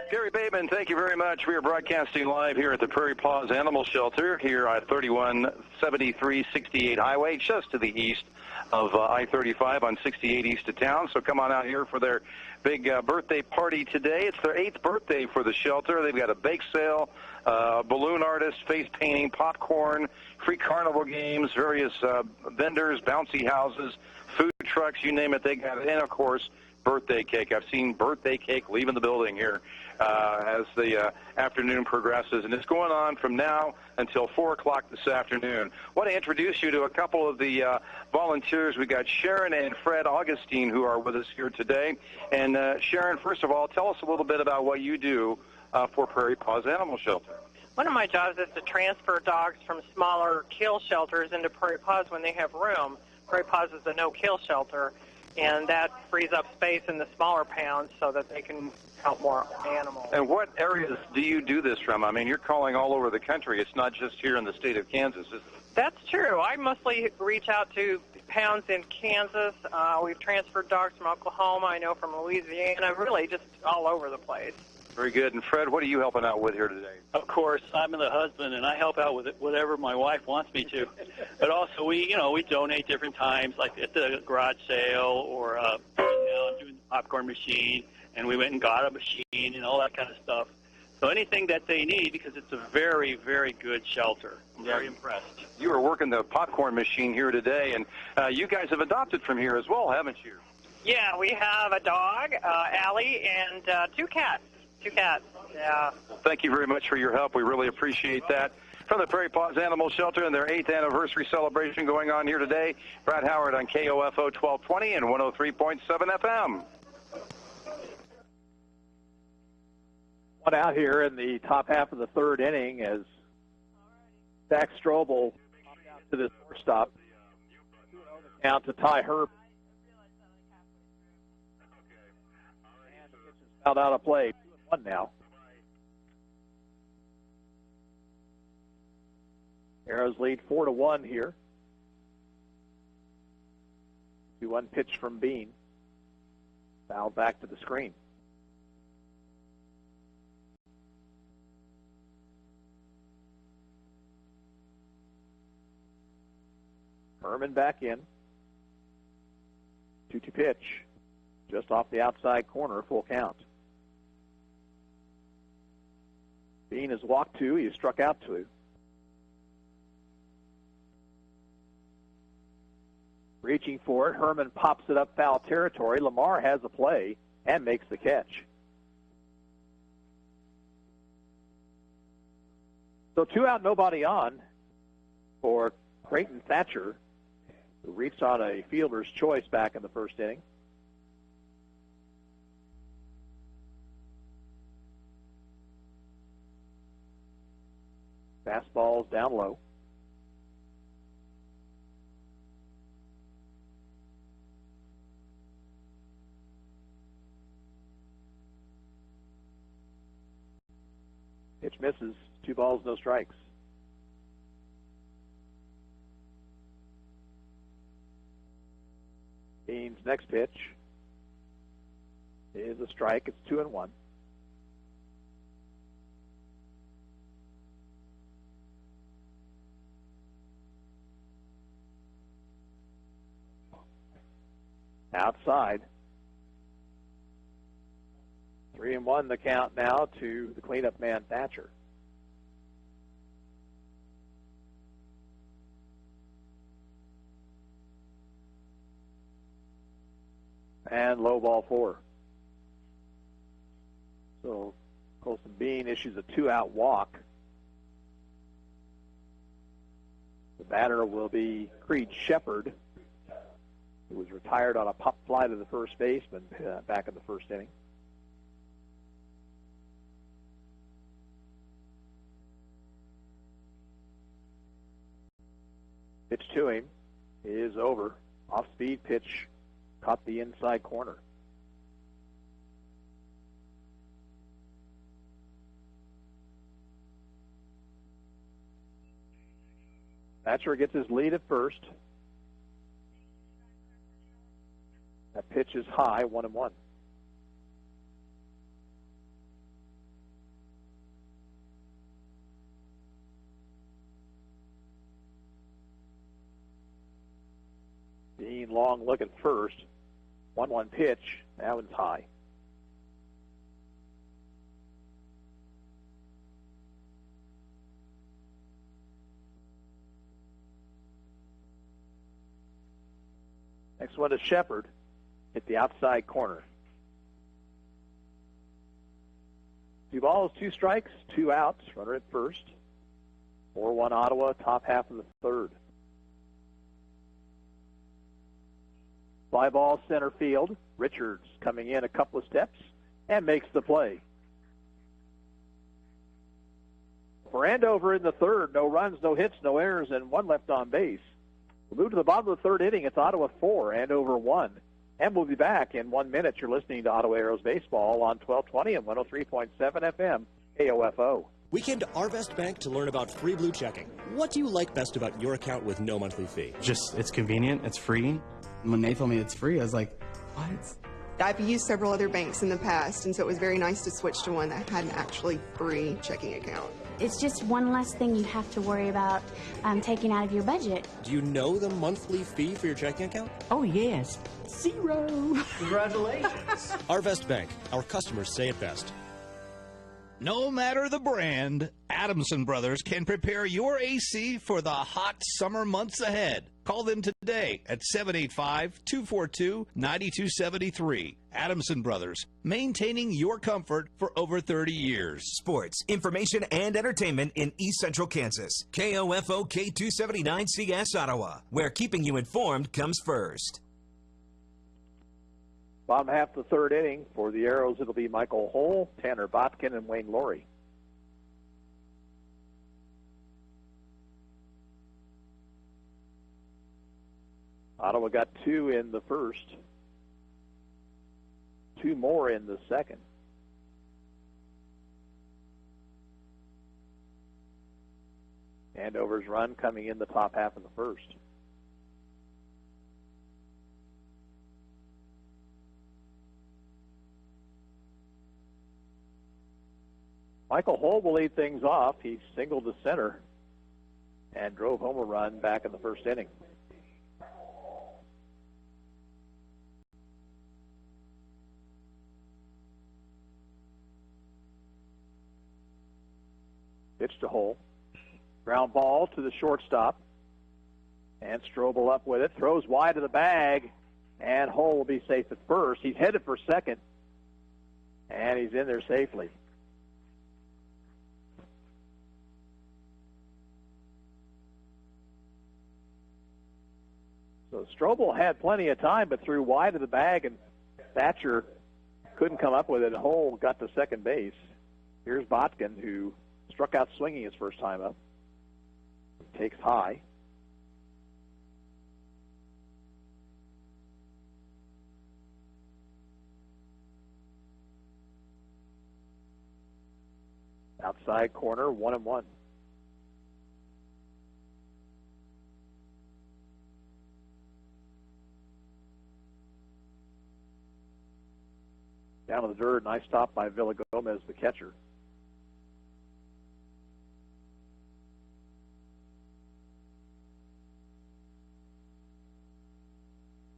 [SPEAKER 4] Gary Bateman, thank you very much. We are broadcasting live here at the Prairie Paws Animal Shelter here at 3173 68 Highway, just to the east of I-35 on 68 east of town. So come on out here for their big birthday party today. It's their 8th birthday for the shelter. They've got a bake sale, balloon artist, face painting, popcorn, free carnival games, various vendors, bouncy houses, food trucks, you name it, they got it. And, of course, birthday cake. I've seen birthday cake leaving the building here as the afternoon progresses, and it's going on from now until 4 o'clock this afternoon. I want to introduce you to a couple of the volunteers. We got Sharon and Fred Augustine who are with us here today. And Sharon, first of all, tell us a little bit about what you do for Prairie Paws Animal Shelter.
[SPEAKER 12] One of my jobs is to transfer dogs from smaller kill shelters into Prairie Paws when they have room. Prairie Paws is a no-kill shelter, and that frees up space in the smaller pounds so that they can help more animals.
[SPEAKER 4] And what areas do you do this from? I mean, you're calling all over the country. It's not just here in the state of Kansas, is it?
[SPEAKER 12] That's true. I mostly reach out to pounds in Kansas. We've transferred dogs from Oklahoma, I know from Louisiana, really just all over the place.
[SPEAKER 4] Very good. And Fred, what are you helping out with here today?
[SPEAKER 13] Of course, I'm the husband, and I help out with whatever my wife wants me to. But also, we donate different times, like at the garage sale, or I'm doing the popcorn machine, and we went and got a machine and all that kind of stuff. So anything that they need, because it's a very, very good shelter. I'm very impressed.
[SPEAKER 4] You were working the popcorn machine here today, and you guys have adopted from here as well, haven't you?
[SPEAKER 12] Yeah, we have a dog, Allie, and 2 cats. 2 cats, yeah.
[SPEAKER 4] Well, thank you very much for your help. We really appreciate that. From the Prairie Paws Animal Shelter and their 8th anniversary celebration going on here today, Brad Howard on KOFO 1220 and 103.7 FM.
[SPEAKER 1] One out here in the top half of the 3rd inning as Zach Strobel to the shortstop. Count to Ty Herb. And the pitch is fouled out of play. 2-1 now. Arrows lead 4-1 here. 2-1 pitch from Bean. Fouled back to the screen. Herman back in. 2-2 pitch. Just off the outside corner, full count. Bean has walked 2. He struck out 2. Reaching for it. Herman pops it up foul territory. Lamar has a play and makes the catch. So 2 out, nobody on for Creighton Thatcher, who reached on a fielder's choice back in the 1st inning. Fastball's down low. Pitch misses. 2 balls, no strikes. Bean's next pitch is a strike. It's 2-1. Outside. 3-1 the count now to the cleanup man, Thatcher. And low ball 4. So Colson Bean issues a 2-out walk. The batter will be Creed Shepard, who was retired on a pop fly to the first baseman back in the first inning. Pitch to him is over. Off-speed pitch caught the inside corner. Thatcher gets his lead at first. That pitch is high, 1-1. Dean long look at first. 1-1 pitch. That one's high. Next one is Shepard. Hit the outside corner. 2 balls, 2 strikes, 2 outs. Runner at first. 4-1 Ottawa, top half of the third. Fly ball center field. Richards coming in a couple of steps and makes the play. For Andover in the third, no runs, no hits, no errors, and 1 left on base. We'll move to the bottom of the third inning. It's Ottawa 4, Andover 1. And we'll be back in 1 minute. You're listening to Ottawa Aeros Baseball on 1220 and 103.7 FM, KOFO.
[SPEAKER 14] We came to Our Best Bank to learn about free blue checking. What do you like best about your account with no monthly fee?
[SPEAKER 15] Just, it's convenient, it's free. When they told me it's free, I was like, what?
[SPEAKER 16] I've used several other banks in the past, and so it was very nice to switch to one that had an actually free checking account.
[SPEAKER 17] It's just one less thing you have to worry about taking out of your budget.
[SPEAKER 14] Do you know the monthly fee for your checking account?
[SPEAKER 18] Oh, yes. 0.
[SPEAKER 14] Congratulations. Arvest Bank. Our customers say it best.
[SPEAKER 19] No matter the brand, Adamson Brothers can prepare your AC for the hot summer months ahead. Call them today at 785-242-9273. Adamson Brothers, maintaining your comfort for over 30 years.
[SPEAKER 20] Sports, information, and entertainment in East Central Kansas. KOFO K279CS Ottawa, where keeping you informed comes first.
[SPEAKER 1] Bottom half of the third inning for the Arrows, it'll be Michael Hull, Tanner Botkin, and Wayne Laurie. Ottawa got 2 in the first, 2 more in the second. Andover's run coming in the top half of the first. Michael Hull will lead things off. He singled to center and drove home a run back in the first inning. Pitch to Hull. Ground ball to the shortstop. And Strobel up with it. Throws wide of the bag. And Hull will be safe at first. He's headed for second. And he's in there safely. So Strobel had plenty of time, but threw wide of the bag, and Thatcher couldn't come up with it. Hull got to second base. Here's Botkin, who struck out swinging his first time up. takes high. Outside corner, 1-1. Down to the dirt, nice stop by Villagomez, the catcher.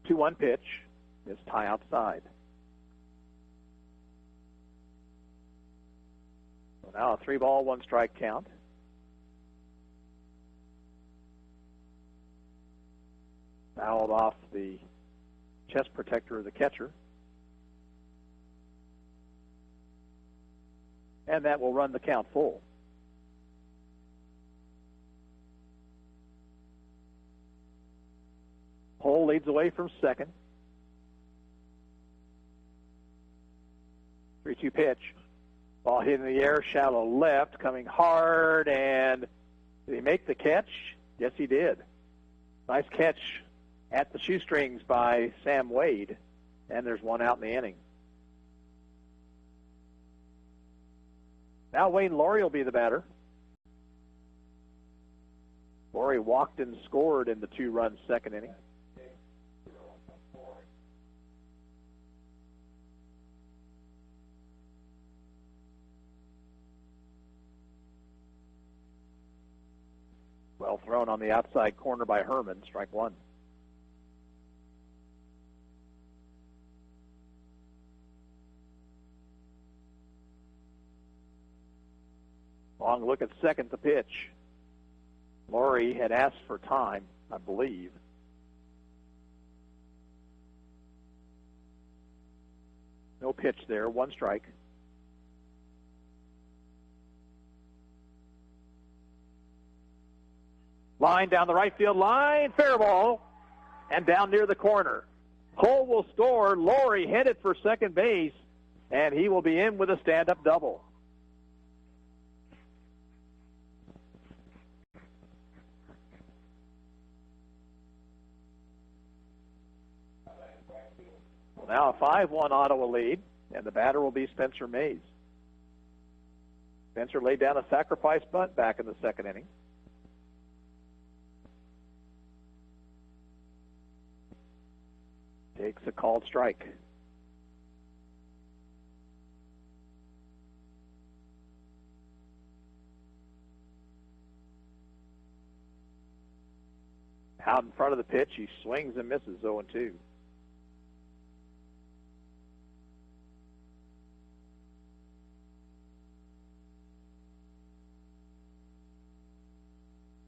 [SPEAKER 1] Two-one pitch is tie outside. So now a 3-ball, 1-strike count. Fouled off the chest protector of the catcher. And that will run the count full. Hole leads away from second. 3-2 pitch. Ball hit in the air, shallow left, coming hard, and did he make the catch? Yes, he did. Nice catch at the shoestrings by Sam Wade, and there's one out in the inning. Now Wayne Laurie will be the batter. Laurie walked and scored in the 2-run second inning. Well thrown on the outside corner by Herman, strike one. Long look at second, the pitch. Laurie had asked for time, I believe. No pitch there, 1 strike. Line down the right field line, fair ball, and down near the corner. Cole will score. Laurie headed for second base, and he will be in with a stand-up double. Now a 5-1 Ottawa lead, and the batter will be Spencer Mays. Spencer laid down a sacrifice bunt back in the second inning. Takes a called strike. Out in front of the pitch, he swings and misses, 0-2.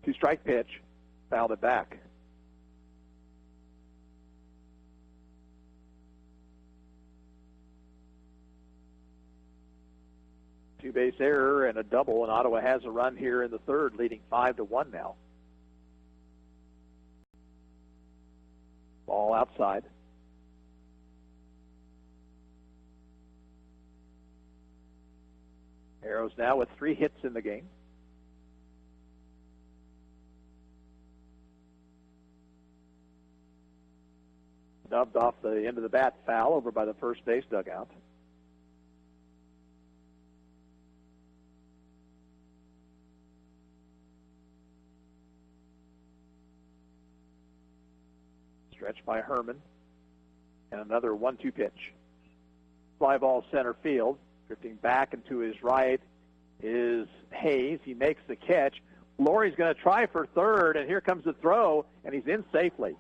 [SPEAKER 1] Two-strike pitch, fouled it back. Two-base error and a double, and Ottawa has a run here in the third, leading 5-1 now. Ball outside. Arrows now with 3 hits in the game. Dubbed off the end of the bat, foul over by the first base dugout. Stretch by Herman. And another 1-2 pitch. Fly ball center field. Drifting back and to his right is Hayes. He makes the catch. Laurie's going to try for third, and here comes the throw, and he's in safely.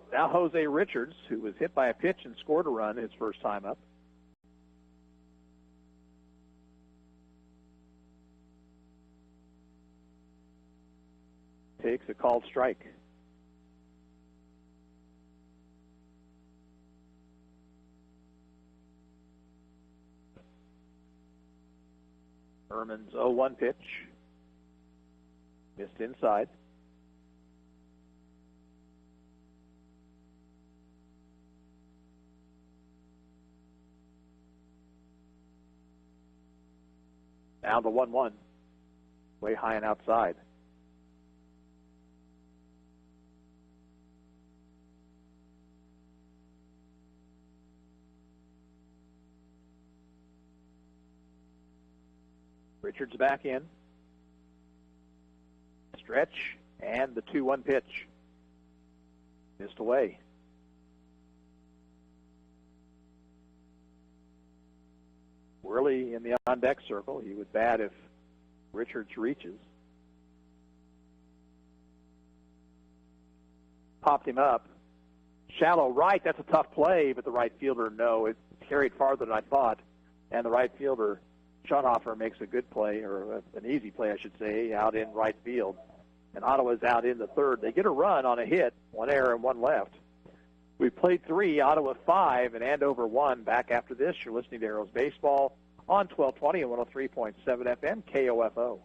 [SPEAKER 1] Now Jose Richards, who was hit by a pitch and scored a run his first time up. Takes a called strike. Herman's 0-1 pitch. Missed inside. Now the 1-1. Way high and outside. Richards back in. Stretch, and the 2-1 pitch. Missed away. Worley in the on-deck circle. He would bat if Richards reaches. Popped him up. Shallow right, that's a tough play, but the right fielder, no. It carried farther than I thought. And the right fielder, Schonhofer, makes a good play, or an easy play, I should say, out in right field. And Ottawa's out in the third. They get a run on a hit, 1 error and 1 left. We played 3, Ottawa 5, and Andover 1. Back after this, you're listening to Arrows Baseball on 1220 and 103.7 FM, KOFO.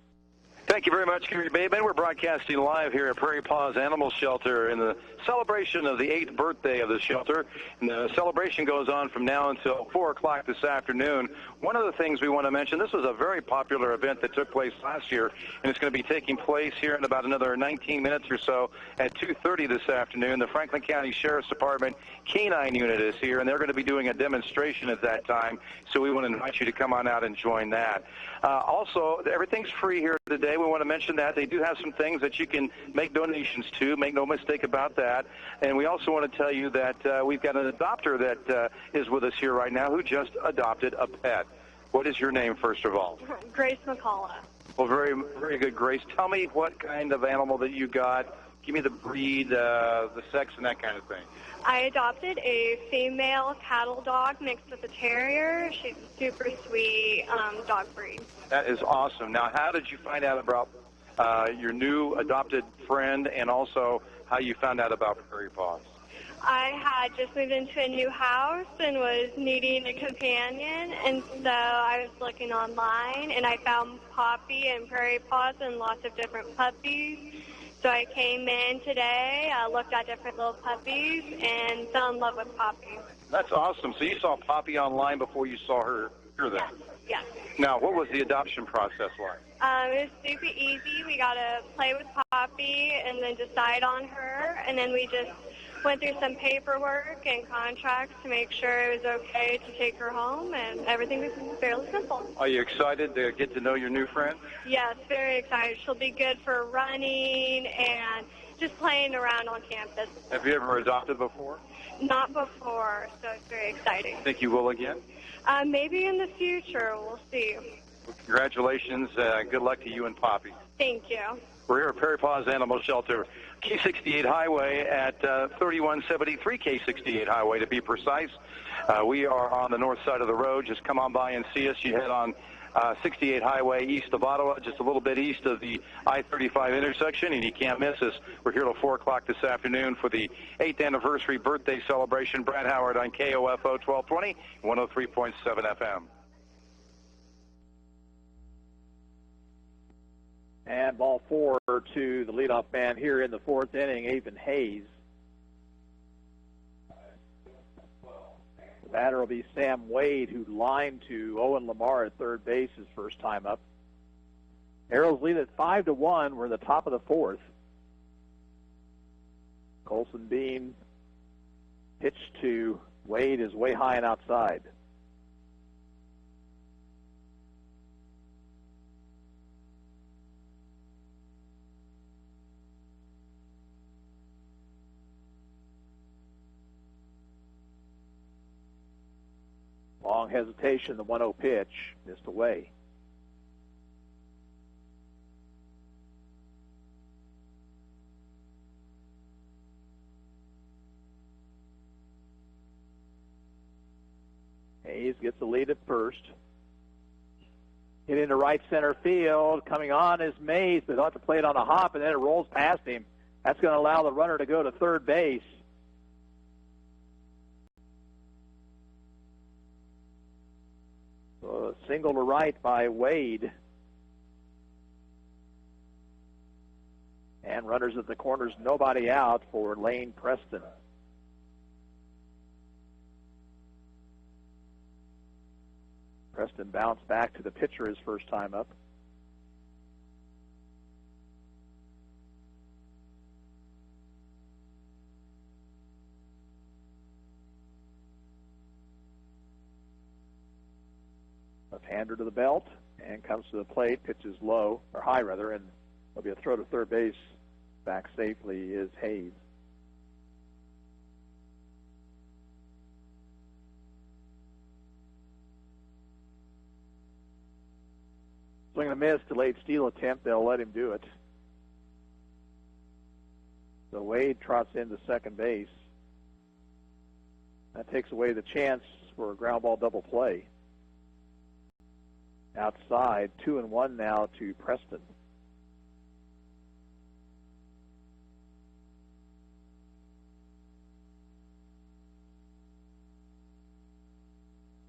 [SPEAKER 4] Thank you very much, Gary Bateman. We're broadcasting live here at Prairie Paws Animal Shelter in the celebration of the 8th birthday of the shelter. And the celebration goes on from now until 4 o'clock this afternoon. One of the things we want to mention, this was a very popular event that took place last year, and it's going to be taking place here in about another 19 minutes or so at 2:30 this afternoon. The Franklin County Sheriff's Department K-9 unit is here, and they're going to be doing a demonstration at that time, so we want to invite you to come on out and join that. Also, everything's free here today. We want to mention that they do have some things that you can make donations to. Make no mistake about that. And we also want to tell you that we've got an adopter that is with us here right now who just adopted a pet. What is your name, first of all?
[SPEAKER 5] Grace McCullough.
[SPEAKER 4] Well, very, very good, Grace. Tell me what kind of animal that you got. Give me the breed, the sex, and that kind of thing.
[SPEAKER 5] I adopted a female cattle dog mixed with a terrier. She's a super sweet dog breed.
[SPEAKER 4] That is awesome. Now, how did you find out about your new adopted friend, and also how you found out about Prairie Paws?
[SPEAKER 5] I had just moved into a new house and was needing a companion, and so I was looking online, and I found Poppy and Prairie Paws and lots of different puppies. So I came in today, looked at different little puppies, and fell in love with Poppy.
[SPEAKER 4] That's awesome. So you saw Poppy online before you saw her here then?
[SPEAKER 5] Yes.
[SPEAKER 4] Now, what was the adoption process like?
[SPEAKER 5] It was super easy. We got to play with Poppy and then decide on her, and then we just went through some paperwork and contracts to make sure it was okay to take her home, and everything was fairly simple.
[SPEAKER 4] Are you excited to get to know your new friend?
[SPEAKER 5] Yes, very excited. She'll be good for running and just playing around on campus.
[SPEAKER 4] Have you ever adopted before?
[SPEAKER 5] Not before, so it's very exciting.
[SPEAKER 4] Think you will again?
[SPEAKER 5] Maybe in the future. We'll see.
[SPEAKER 4] Well, congratulations. Good luck to you and Poppy.
[SPEAKER 5] Thank you.
[SPEAKER 4] We're here at Prairie Paws Animal Shelter, K68 Highway at 3173 K68 Highway to be precise. We are on the north side of the road. Just come on by and see us. You head on 68 Highway east of Ottawa, just a little bit east of the I-35 intersection, and you can't miss us. We're here till 4 o'clock this afternoon for the 8th anniversary birthday celebration. Brad Howard on KOFO 1220, 103.7 FM.
[SPEAKER 1] And ball 4 to the leadoff man here in the 4th inning, Avon Hayes. The batter will be Sam Wade, who lined to Owen Lamar at third base his first time up. Arrows lead at 5-1. We're in the top of the 4th. Colson Bean pitched to Wade is way high and outside. Long hesitation, the 1-0 pitch, missed away. Hayes gets the lead at first. Hit into right center field. Coming on is Mays, but they'll have to play it on a hop, and then it rolls past him. That's going to allow the runner to go to third base. So a single to right by Wade. And runners at the corners, nobody out for Lane Preston. Preston bounced back to the pitcher his first time up. Left-hander to the belt and comes to the plate, pitches low, or high rather, and there'll be a throw to third base. Back safely is Hayes. Swing and a miss, delayed steal attempt. They'll let him do it. So Wade trots into second base. That takes away the chance for a ground ball double play. Outside, 2-1 now to Preston.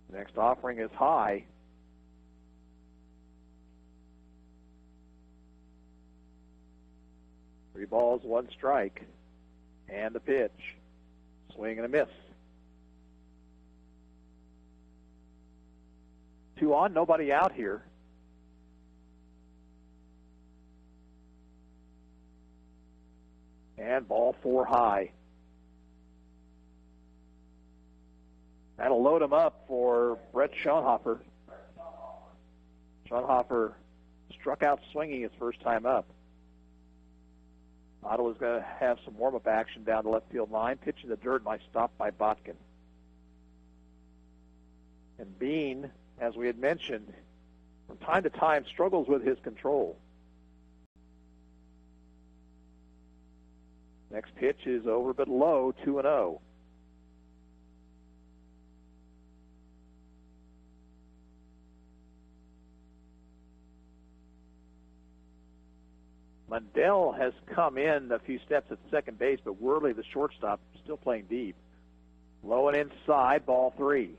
[SPEAKER 1] Next offering is high. Three balls, one strike, and a pitch. Swing and a miss. 2 on, nobody out here. And ball 4 high. That'll load him up for Brett Schoenhofer. Schoenhofer struck out swinging his first time up. Ottawa's going to have some warm-up action down the left field line. Pitch in the dirt, nice stop by Botkin. And Bean, as we had mentioned, from time to time struggles with his control. Next pitch is over but low, 2-0. Mundell has come in a few steps at second base, but Worley, the shortstop, still playing deep. Low and inside, ball 3.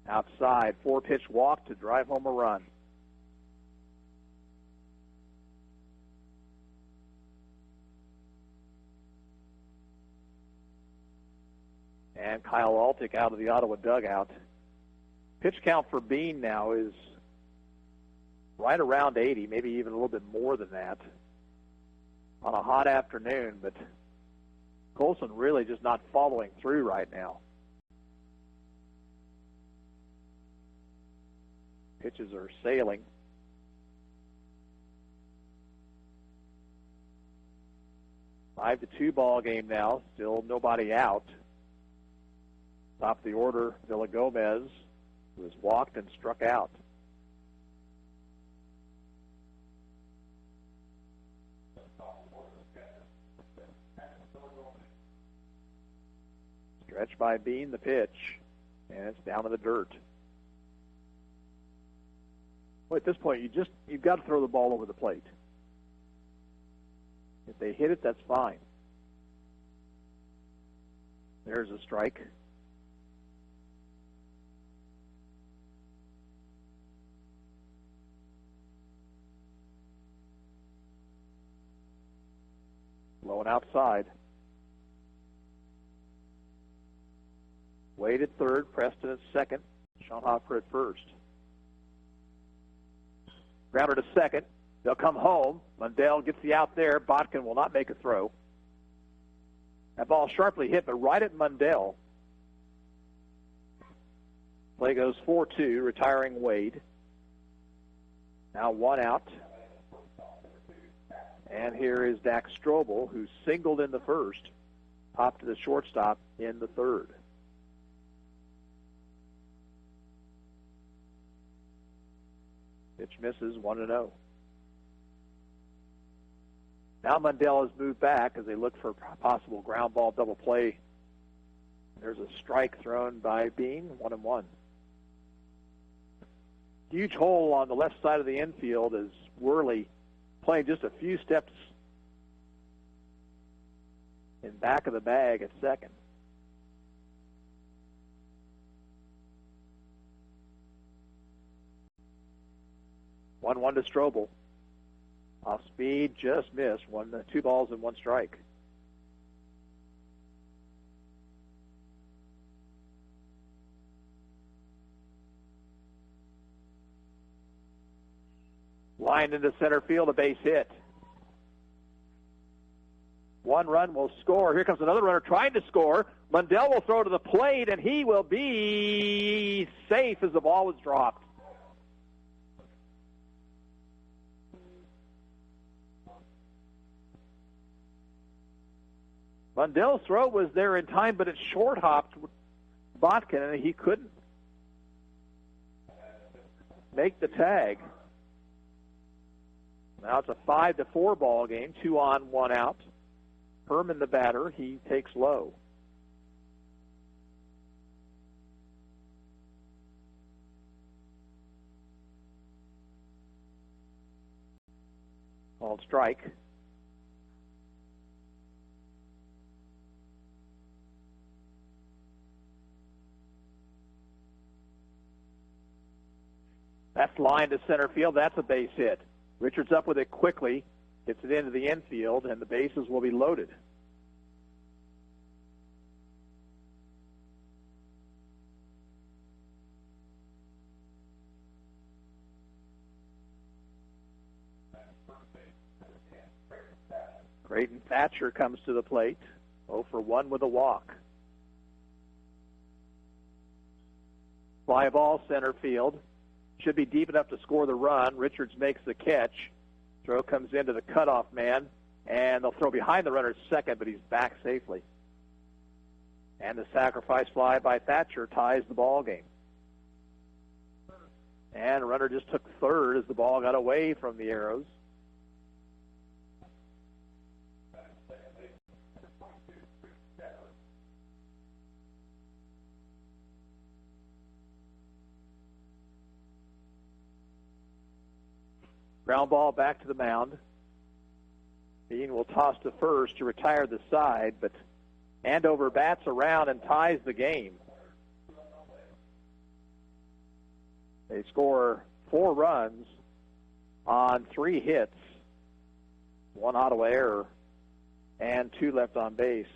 [SPEAKER 1] Outside, 4-pitch walk to drive home a run. And Kyle Altick out of the Ottawa dugout. Pitch count for Bean now is right around 80, maybe even a little bit more than that on a hot afternoon, but Colson really just not following through right now. Pitches are sailing. Five to 2 ball game now. Still nobody out. Top of the order, Villagomez, who was walked and struck out. Stretch by Bean, the pitch, and it's down to the dirt. Well, at this point, you've got to throw the ball over the plate. If they hit it, that's fine. There's a strike. Low and outside. Wade at third, Preston at second, Schoenhofer at first. Grounder to second. They'll come home. Mundell gets the out there. Botkin will not make a throw. That ball sharply hit, but right at Mundell. Play goes 4-2, retiring Wade. Now 1 out. And here is Dax Strobel, who singled in the first, popped to the shortstop in the third. Pitch misses, 1-0. Now Mundell has moved back as they look for a possible ground ball double play. There's a strike thrown by Bean, 1-1. Huge hole on the left side of the infield as Worley playing just a few steps in back of the bag at second. One to Strobel. Off speed, just missed. 2 balls and 1 strike. Lined into center field, a base hit. 1 run will score. Here comes another runner trying to score. Mundell will throw to the plate, and he will be safe as the ball was dropped. Mundell's throw was there in time, but it short-hopped Botkin, and he couldn't make the tag. Now it's a 5-4 ball game, 2 on, 1 out. Herman, the batter, he takes low. Called strike. That's line to center field. That's a base hit. Richards up with it quickly, gets it into the infield, and the bases will be loaded. Creighton Thatcher comes to the plate, 0 for 1 with a walk. Fly ball center field. Should be deep enough to score the run. Richards makes the catch. Throw comes into the cutoff man, and they'll throw behind the runner second, but he's back safely. And the sacrifice fly by Thatcher ties the ball game. And the runner just took third as the ball got away from the Arrows. Ground ball back to the mound. Bean will toss to first to retire the side, but Andover bats around and ties the game. They score 4 runs on 3 hits, 1 Ottawa error, and 2 left on base.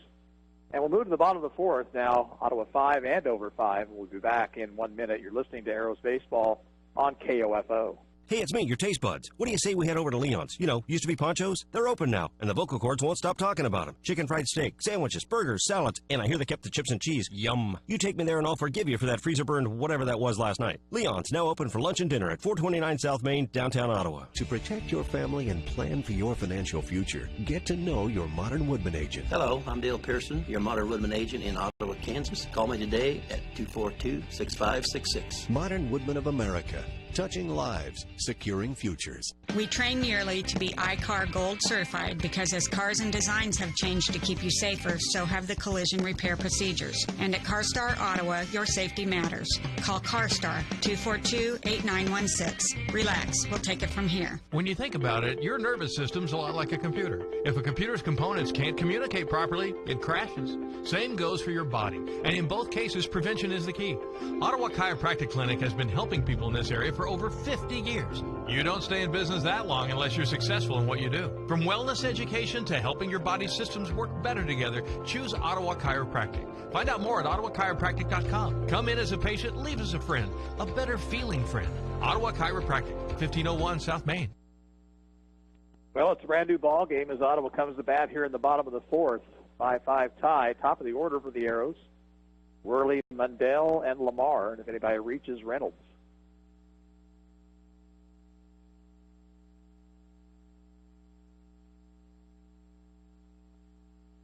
[SPEAKER 1] And we'll move to the bottom of the 4th now. Ottawa 5, Andover 5. We'll be back in 1 minute. You're listening to Arrows Baseball on KOFO.
[SPEAKER 2] Hey, it's me, your taste buds. What do you say we head over to Leon's? You know, used to be Poncho's. They're open now, and the vocal cords won't stop talking about them. Chicken fried steak, sandwiches, burgers, salads, and I hear they kept the chips and cheese. Yum. You take me there and I'll forgive you for that freezer-burned whatever that was last night. Leon's, now open for lunch and dinner at 429 South Main, downtown Ottawa.
[SPEAKER 21] To protect your family and plan for your financial future, get to know your Modern Woodman agent.
[SPEAKER 22] Hello, I'm Dale Pearson, your Modern Woodman agent in Ottawa, Kansas. Call me today at 242-6566.
[SPEAKER 21] Modern Woodman of America. Touching lives, securing futures.
[SPEAKER 23] We train yearly to be iCar Gold certified because as cars and designs have changed to keep you safer, so have the collision repair procedures. And at CarStar Ottawa, your safety matters. Call CarStar 242-8916. Relax, we'll take it from here.
[SPEAKER 6] When you think about it, your nervous system's a lot like a computer. If a computer's components can't communicate properly, it crashes. Same goes for your body. And in both cases, prevention is the key. Ottawa Chiropractic Clinic has been helping people in this area for over 50 years. You don't stay in business that long unless you're successful in what you do. From wellness education to helping your body's systems work better together, choose Ottawa Chiropractic. Find out more at ottawachiropractic.com. Come in as a patient, leave as a friend, a better feeling friend. Ottawa Chiropractic, 1501 South Main.
[SPEAKER 1] Well, it's a brand new ball game as Ottawa comes to bat here in the bottom of the 4th. 5-5 tie, top of the order for the Arrows. Worley, Mundell, and Lamar, and if anybody reaches, Reynolds.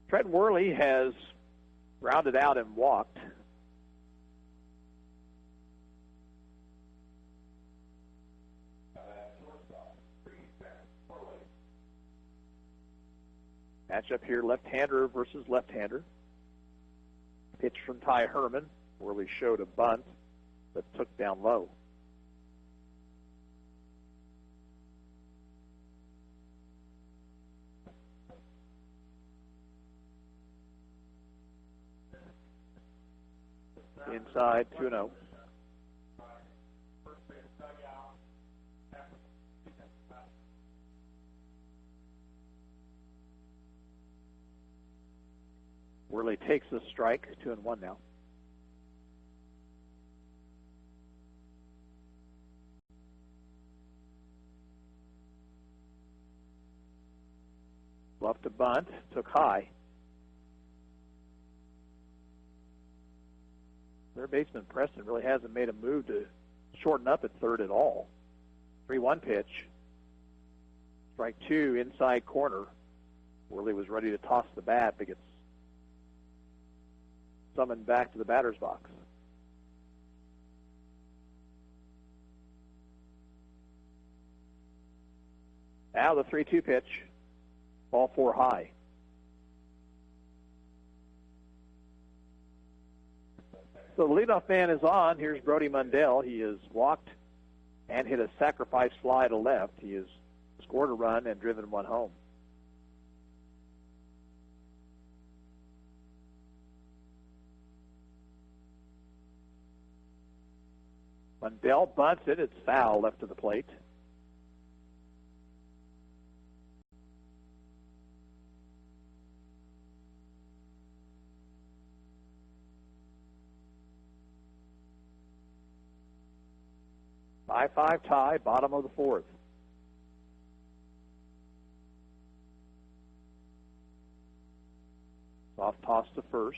[SPEAKER 1] Trent Worley has grounded out and walked. Matchup here, left-hander versus left-hander. Pitch from Ty Herman. Worley showed a bunt, but took down low. Inside, 2-0. Worley takes the strike, 2-1 now. Left to bunt, took high. Third baseman Preston really hasn't made a move to shorten up at third at all. 3-1 pitch. Strike 2, inside corner. Worley was ready to toss the bat, but gets summoned back to the batter's box. Now the 3-2 pitch. Ball 4 high. So the leadoff man is on. Here's Brody Mundell. He has walked and hit a sacrifice fly to left. He has scored a run and driven one home. Mundell bunts it. It's foul left to the plate. By 5 tie, bottom of the fourth. Soft toss to first.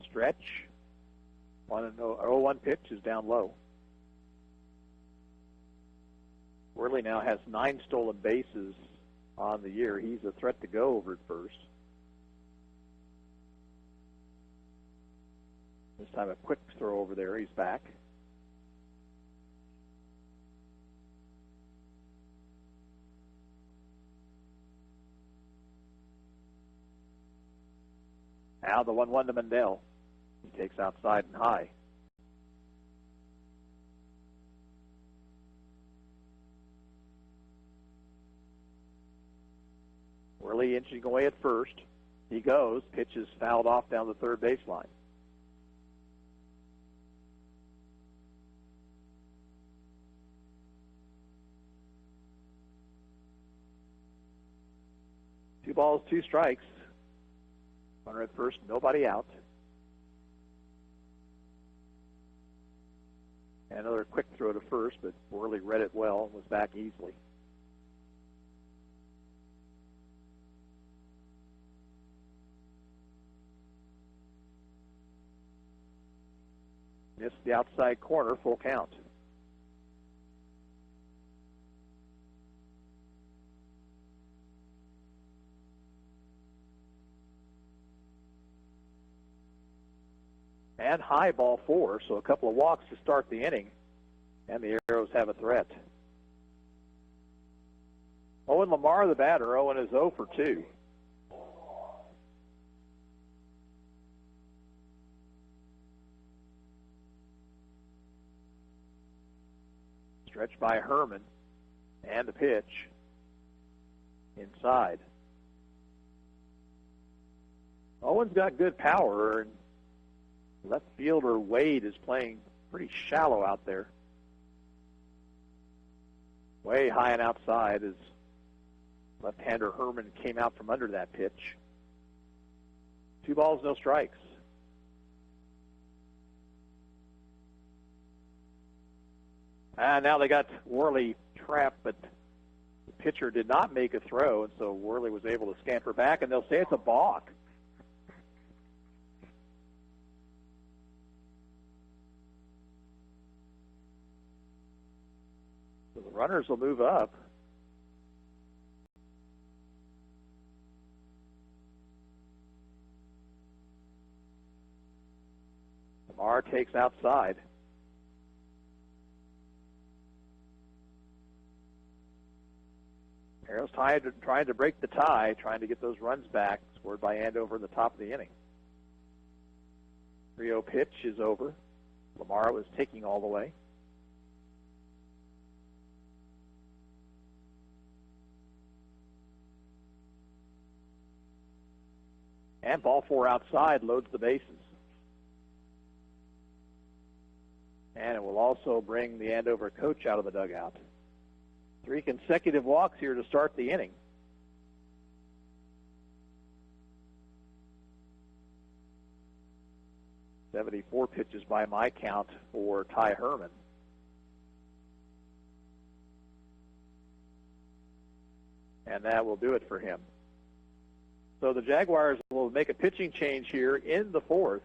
[SPEAKER 1] Stretch. 1-0-1 pitch is down low. Worley now has 9 stolen bases on the year. He's a threat to go over at first. This time a quick throw over there. He's back. Now the 1-1 to Mundell. He takes outside and high. Worley inching away at first. He goes. Pitch is fouled off down the third baseline. Two balls, 2 strikes. Runner at first, nobody out. And another quick throw to first, but Worley read it well and was back easily. Missed the outside corner, full count. And high, ball 4, so a couple of walks to start the inning, and the Arrows have a threat. Owen Lamar, the batter. Owen is 0 for 2. Stretched by Herman, and the pitch inside. Owen's got good power, and left fielder Wade is playing pretty shallow out there. Way high and outside as left-hander Herman came out from under that pitch. 2 balls, no strikes. And now they got Worley trapped, but the pitcher did not make a throw, and so Worley was able to scamper back, and they'll say it's a balk. So the runners will move up. Lamar takes outside. Arrows trying to break the tie, trying to get those runs back, scored by Andover in the top of the inning. 3-0 pitch is over. Lamar was taking all the way. And ball 4 outside loads the bases. And it will also bring the Andover coach out of the dugout. 3 consecutive walks here to start the inning. "74 pitches by my count for Ty Herman. And that will do it for him. So the Jaguars will make a pitching change here in the 4th.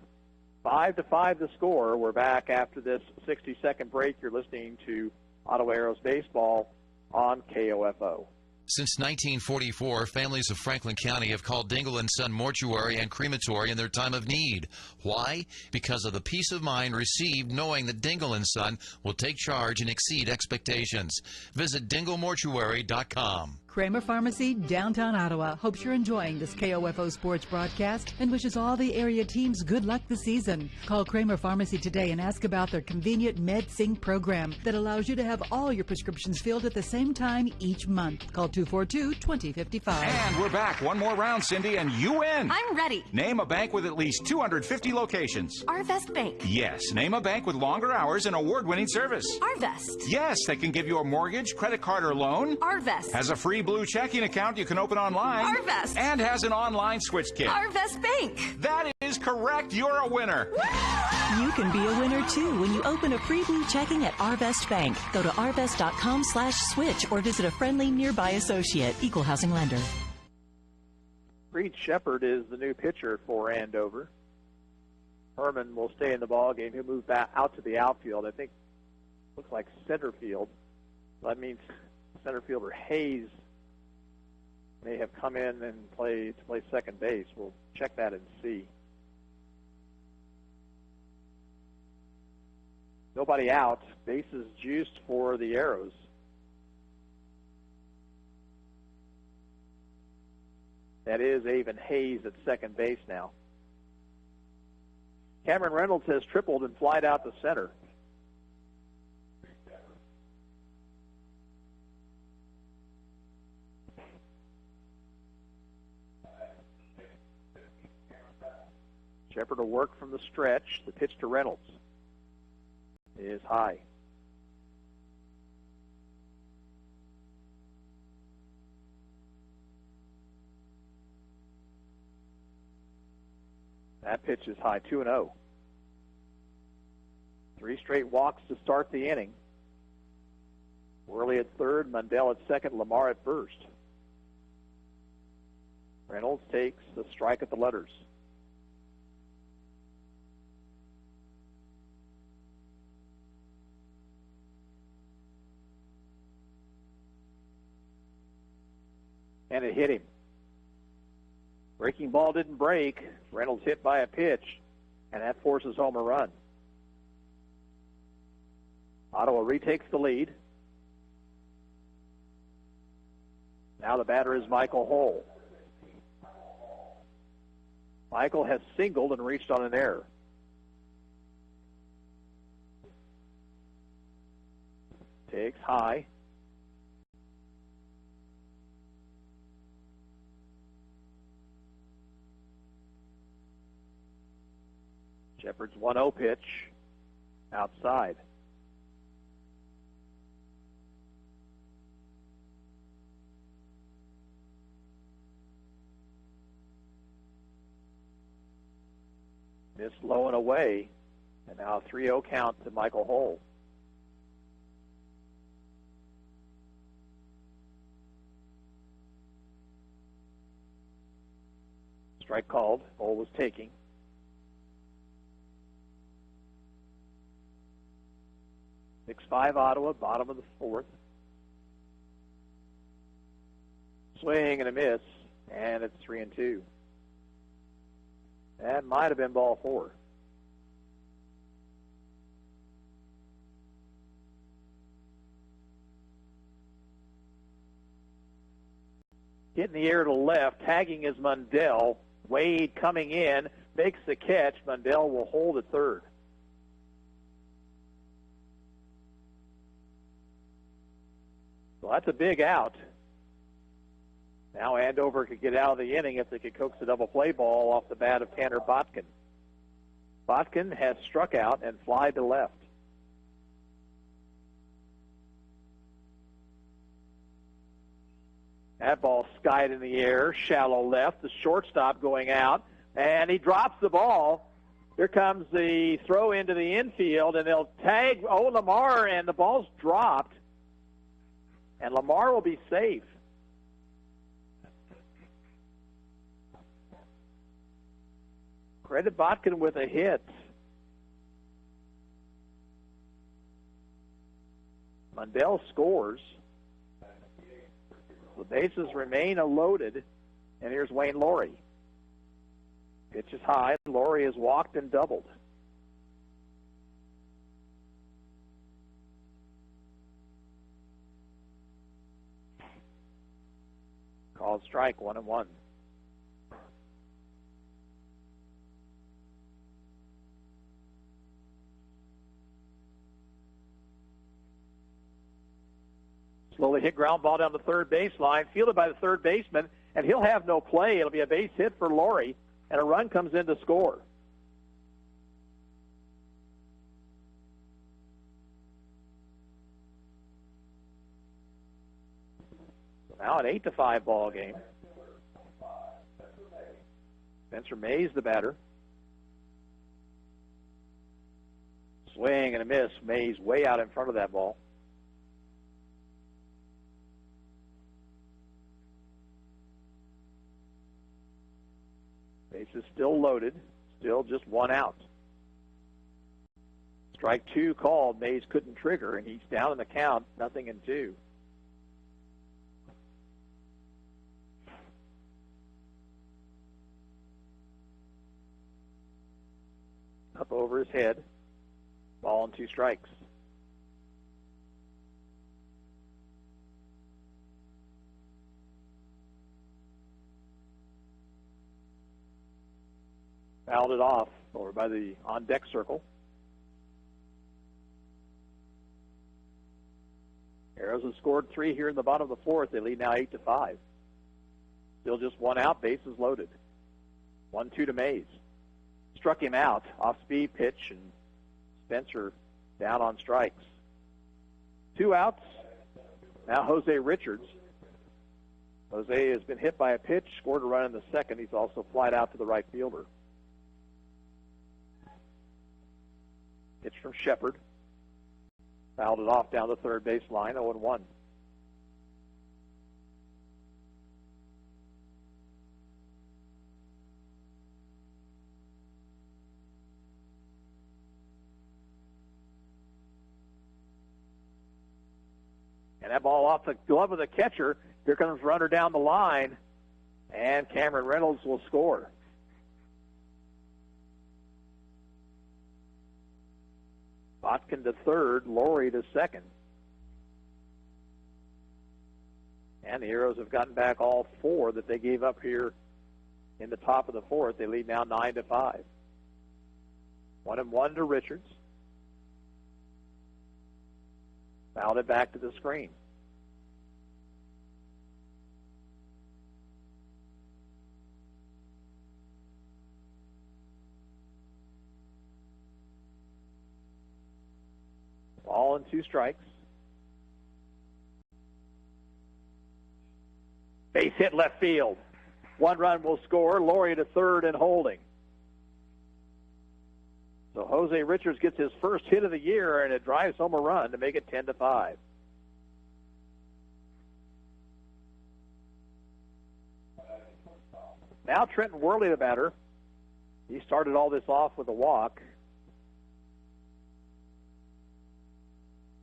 [SPEAKER 1] 5-5 the score. We're back after this 60-second break. You're listening to Ottawa Aeros Baseball on KOFO.
[SPEAKER 3] Since 1944, families of Franklin County have called Dingle & Son Mortuary and Crematory in their time of need. Why? Because of the peace of mind received knowing that Dingle & Son will take charge and exceed expectations. Visit dinglemortuary.com.
[SPEAKER 9] Kramer Pharmacy, downtown Ottawa, hopes you're enjoying this KOFO sports broadcast and wishes all the area teams good luck this season. Call Kramer Pharmacy today and ask about their convenient MedSync program that allows you to have all your prescriptions filled at the same time each month. Call 242-2055.
[SPEAKER 7] And we're back. One more round, Cindy, and you win.
[SPEAKER 8] I'm ready.
[SPEAKER 7] Name a bank with at least 250 locations.
[SPEAKER 8] Arvest Bank.
[SPEAKER 7] Yes. Name a bank with longer hours and award-winning service.
[SPEAKER 8] Arvest.
[SPEAKER 7] Yes, they can give you a mortgage, credit card, or loan.
[SPEAKER 8] Arvest.
[SPEAKER 7] Has a free blue checking account you can open online.
[SPEAKER 8] Arvest.
[SPEAKER 7] And has an online switch kit.
[SPEAKER 8] Arvest Bank.
[SPEAKER 7] That is correct. You're a winner.
[SPEAKER 24] You can be a winner, too, when you open a free blue checking at Arvest Bank. Go to arvest.com/switch or visit a friendly nearby associate. Equal housing lender.
[SPEAKER 1] Reed Shepard is the new pitcher for Andover. Herman will stay in the ball game. He'll move back out to the outfield. I think looks like center field. That means center fielder Hayes may have come in and play second base. We'll check that and see. Nobody out. Bases juiced for the Arrows. That is Avon Hayes at second base now. Cameron Reynolds has tripled and flied out to center. Shepard will work from the stretch. The pitch to Reynolds is high. That pitch is high, 2-0. 3 straight walks to start the inning. Worley at third, Mundell at second, Lamar at first. Reynolds takes the strike at the letters. And it hit him. Breaking ball didn't break. Reynolds hit by a pitch, and that forces home a run. Ottawa retakes the lead. Now the batter is Michael Hull. Michael has singled and reached on an error. Takes high. Shepard's 1-0 pitch outside. Missed low and away, and now a 3-0 count to Michael Hull. Strike called. Hull was taking. Six-5 Ottawa, bottom of the 4th. Swing and a miss, and it's 3-2. That might have been ball 4. Hitting the air to left, tagging is Mundell. Wade coming in, makes the catch. Mundell will hold at third. So that's a big out. Now Andover could get out of the inning if they could coax a double play ball off the bat of Tanner Botkin. Botkin has struck out and fly to left. That ball skied in the air, shallow left, the shortstop going out, and he drops the ball. Here comes the throw into the infield, and they'll tag Lamar, and the ball's dropped, and Lamar will be safe. Credit Botkin with a hit. Mundell scores. The bases remain loaded, and here's Wayne Laurie. Pitch is high. Laurie has walked and doubled. Called strike, 1-1. Slowly hit ground ball down the third baseline, fielded by the third baseman, and he'll have no play. It'll be a base hit for Laurie, and a run comes in to score. So now an 8-5 ball game. Spencer Mays, the batter. Swing and a miss. Mays way out in front of that ball. Bases still loaded, still just one out. Strike two called. Mays couldn't trigger, and he's down in the count, 0-2. Up over his head. Ball and 2 strikes. Fouled it off over by the on-deck circle. Arrows have scored 3 here in the bottom of the fourth. They lead now 8-5. Still just one out, bases loaded. 1-2 to Mays. Struck him out, off-speed pitch, and Spencer down on strikes. 2 outs. Now Jose Richards. Jose has been hit by a pitch, scored a run in the second. He's also flied out to the right fielder. Pitch from Shepard. Fouled it off down the third baseline, 0-1. And that ball off the glove of the catcher. Here comes runner down the line, and Cameron Reynolds will score. Botkin to third, Laurie to second. And the Arrows have gotten back all 4 that they gave up here in the top of the fourth. They lead now 9-5. 1-1 to Richards. Fouled it back to the screen. Ball and 2 strikes. Base hit left field. 1 run will score. Laurie to third and holding. So Jose Richards gets his first hit of the year, and it drives home a run to make it 10-5. Now Trenton Worley, the batter. He started all this off with a walk.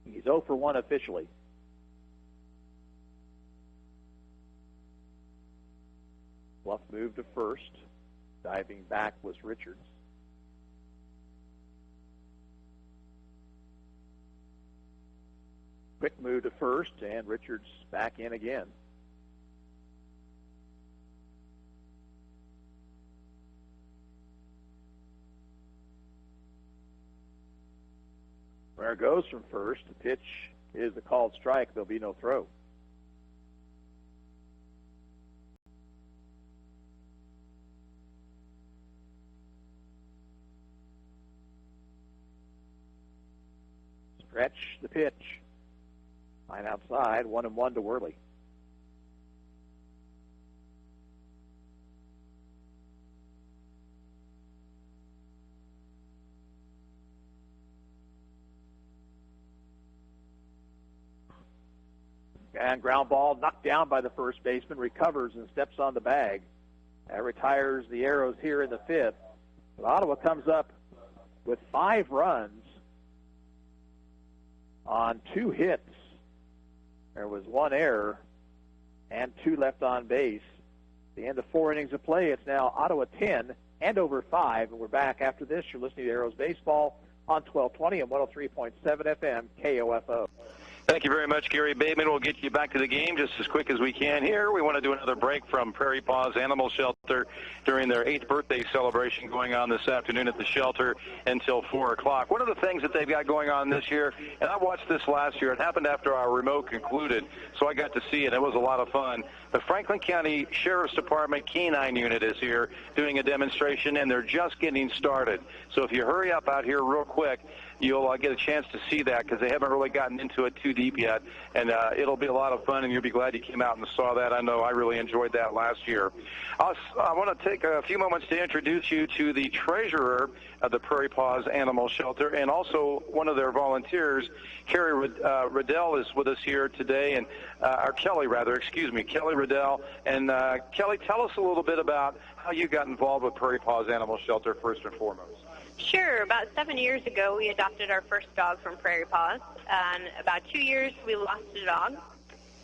[SPEAKER 1] He's 0 for 1 officially. Bluff move to first. Diving back was Richards. Quick move to first, and Richards back in again. Runner goes from first. The pitch is a called strike. There'll be no throw. Stretch the pitch. Line outside, 1-1 to Worley. And ground ball knocked down by the first baseman, recovers and steps on the bag. That retires the Arrows here in the fifth. But Ottawa comes up with 5 runs on 2 hits. There was 1 error and 2 left on base. At the end of 4 innings of play, it's now Ottawa 10, Andover 5. And we're back after this. You're listening to Arrows Baseball on 1220 and 103.7 FM KOFO.
[SPEAKER 4] Thank you very much, Gary Bateman. We'll get you back to the game just as quick as we can here. We want to do another break from Prairie Paws Animal Shelter during their 8th birthday celebration going on this afternoon at the shelter until 4 o'clock. One of the things that they've got going on this year, and I watched this last year, it happened after our remote concluded, so I got to see it. It was a lot of fun. The Franklin County Sheriff's Department Canine Unit is here doing a demonstration, and they're just getting started. So if you hurry up out here real quick, you'll get a chance to see that because they haven't really gotten into it too deep yet. And it'll be a lot of fun, and you'll be glad you came out and saw that. I know I really enjoyed that last year. I want to take a few moments to introduce you to the treasurer of the Prairie Paws Animal Shelter and also one of their volunteers. Kelly Riddell is with us here today, and Kelly Riddell. And Kelly, tell us a little bit about how you got involved with Prairie Paws Animal Shelter first and foremost.
[SPEAKER 10] Sure. About 7 years ago, we adopted our first dog from Prairie Paws. And about 2 years, we lost a dog.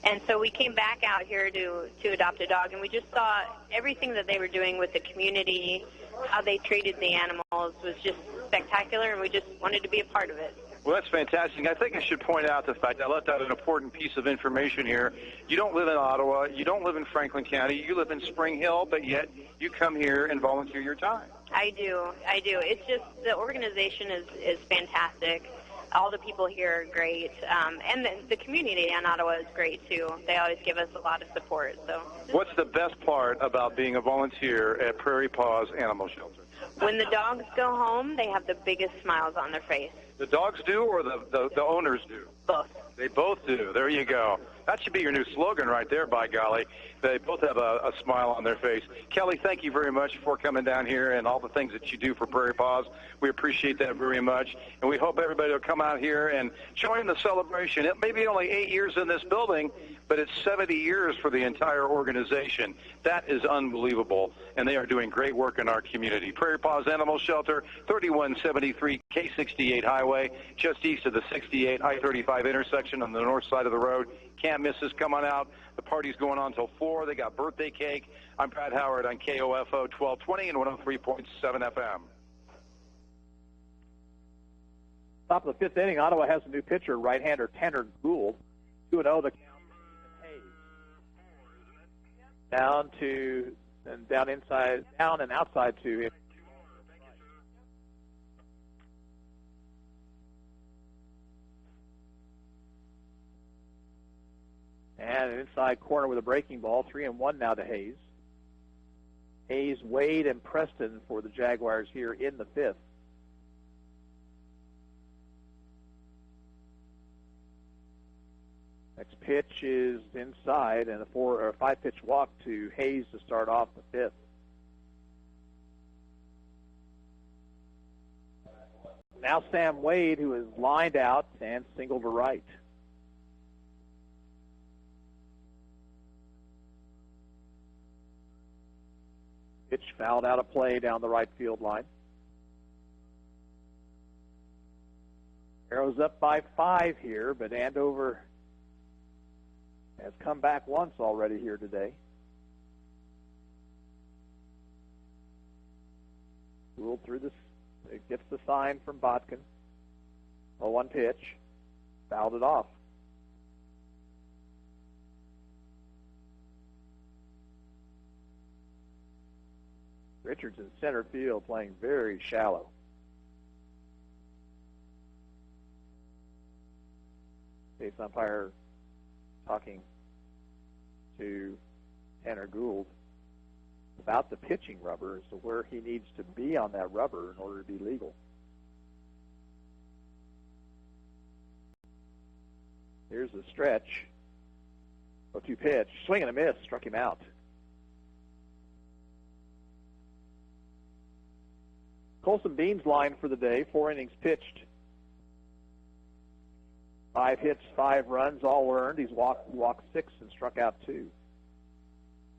[SPEAKER 10] And so we came back out here to adopt a dog, and we just saw everything that they were doing with the community, how they treated the animals was just spectacular, and we just wanted to be a part of it.
[SPEAKER 4] Well, that's fantastic. I think I should point out the fact I left out an important piece of information here. You don't live in Ottawa. You don't live in Franklin County. You live in Spring Hill, but yet you come here and volunteer your time.
[SPEAKER 10] I do. It's just the organization is fantastic. All the people here are great, and the community in Ottawa is great, too. They always give us a lot of support. So,
[SPEAKER 4] what's the best part about being a volunteer at Prairie Paws Animal Shelter?
[SPEAKER 10] When the dogs go home, they have the biggest smiles on their face.
[SPEAKER 4] The dogs do, or the owners do?
[SPEAKER 10] Both.
[SPEAKER 4] They both do. There you go. That should be your new slogan right there, by golly. They both have a smile on their face. Kelly, thank you very much for coming down here and all the things that you do for Prairie Paws. We appreciate that very much, and we hope everybody will come out here and join the celebration. It may be only 8 years in this building, but it's 70 years for the entire organization. That is unbelievable, and they are doing great work in our community. Prairie Paws Animal Shelter, 3173 K68 Highway, just east of the 68 I-35 intersection on the north side of the road. Can't miss us. Come on out. The party's going on until 4. They got birthday cake. I'm Brad Howard on KOFO 1220 and 103.7 FM.
[SPEAKER 1] Top of the 5th inning, Ottawa has a new pitcher, right-hander Tanner Gould. 2-0 the count. Down and outside to him. And an inside corner with a breaking ball. 3-1 now to Hayes. Hayes, Wade, and Preston for the Jaguars here in the 5th. Next pitch is inside, and a 4 or 5-pitch walk to Hayes to start off the 5th. Now Sam Wade, who is lined out and singled to right. Pitch fouled out of play down the right field line. Arrows up by 5 here, but Andover has come back once already here today. Ruled through this. It gets the sign from Botkin. 0-1 pitch. Fouled it off. Richards in center field playing very shallow. Case umpire talking to Tanner Gould about the pitching rubber as to where he needs to be on that rubber in order to be legal. Here's the stretch. 0-2 pitch. Swing and a miss. Struck him out. Colson Bean's line for the day. 4 innings pitched. 5 hits, 5 runs, all earned. He walked 6 and struck out 2.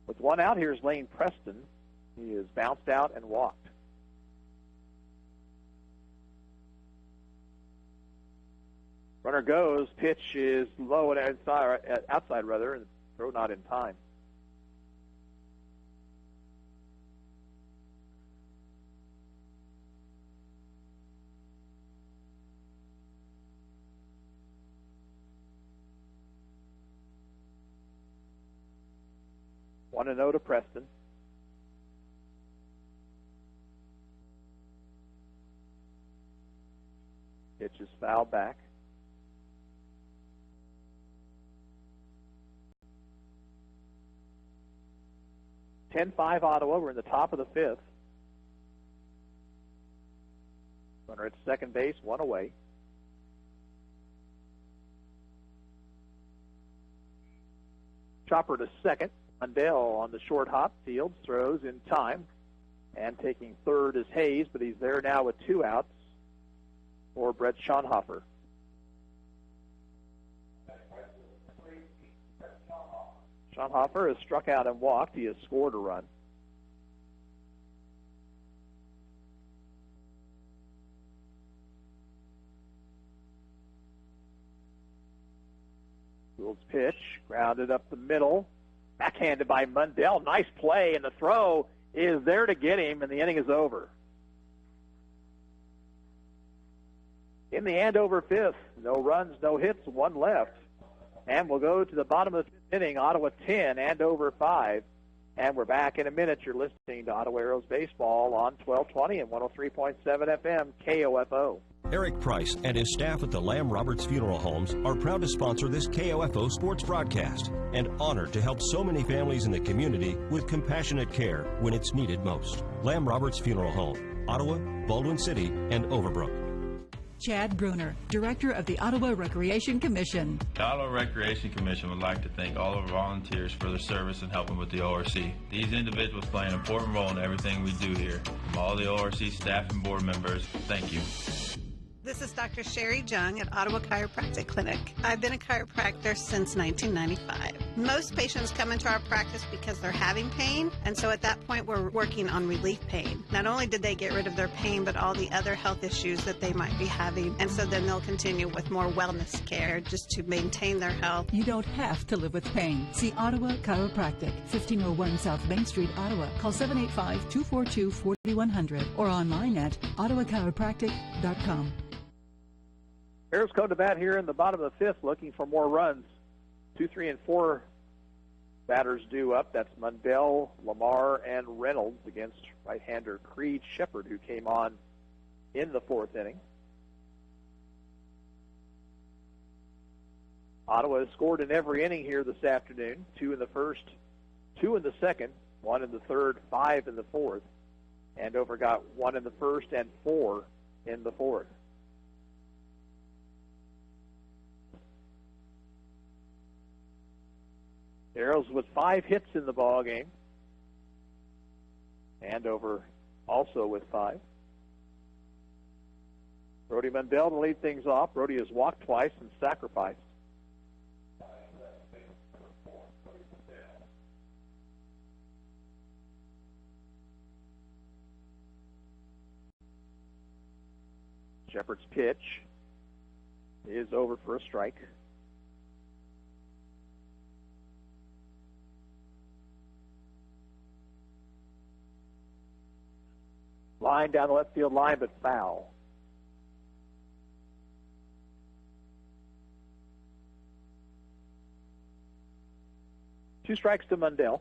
[SPEAKER 1] With 1 out, here's Lane Preston. He is bounced out and walked. Runner goes. Pitch is low and outside, and throw not in time. One and 0 to Preston. Pitch is fouled back. 10-5 Ottawa. We're in the top of the 5th. Runner at second base, 1 away. Chopper to second. Mundell on the short hop. Fields throws in time. And taking third is Hayes, but he's there now with 2 outs for Brett Schonhofer. Schonhofer has struck out and walked. He has scored a run. Gould's pitch, grounded up the middle. Backhanded by Mundell. Nice play, and the throw is there to get him, and the inning is over. In the Andover 5th, no runs, no hits, 1 left. And we'll go to the bottom of the 5th inning, Ottawa 10, Andover 5. And we're back in a minute. You're listening to Ottawa Arrows Baseball on 1220 and 103.7 FM KOFO.
[SPEAKER 2] Eric Price and his staff at the Lamb Roberts Funeral Homes are proud to sponsor this KOFO sports broadcast and honored to help so many families in the community with compassionate care when it's needed most. Lamb Roberts Funeral Home, Ottawa, Baldwin City, and Overbrook.
[SPEAKER 9] Chad Bruner, Director of the Ottawa Recreation Commission.
[SPEAKER 11] The Ottawa Recreation Commission would like to thank all of our volunteers for their service in helping with the ORC. These individuals play an important role in everything we do here. From all the ORC staff and board members, thank you.
[SPEAKER 12] This is Dr. Sherry Jung at Ottawa Chiropractic Clinic. I've been a chiropractor since 1995. Most patients come into our practice because they're having pain, and so at that point we're working on relief pain. Not only did they get rid of their pain, but all the other health issues that they might be having, and so then they'll continue with more wellness care just to maintain their health.
[SPEAKER 9] You don't have to live with pain. See Ottawa Chiropractic, 1501 South Main Street, Ottawa. Call 785-242-4100 or online at ottawachiropractic.com.
[SPEAKER 1] Arrows come to bat here in the bottom of the 5th, looking for more runs. 2, 3, and 4 batters due up. That's Mundell, Lamar, and Reynolds against right-hander Creed Shepard, who came on in the 4th inning. Ottawa has scored in every inning here this afternoon. 2 in the first, 2 in the second, 1 in the third, 5 in the 4th. Andover got 1 in the first and 4 in the 4th. Arrows with 5 hits in the ball game. Andover also with 5. Brody Mundell to lead things off. Brody has walked twice and sacrificed. Shepard's pitch is over for a strike. Line down the left field line, but foul. Two strikes to Mundell.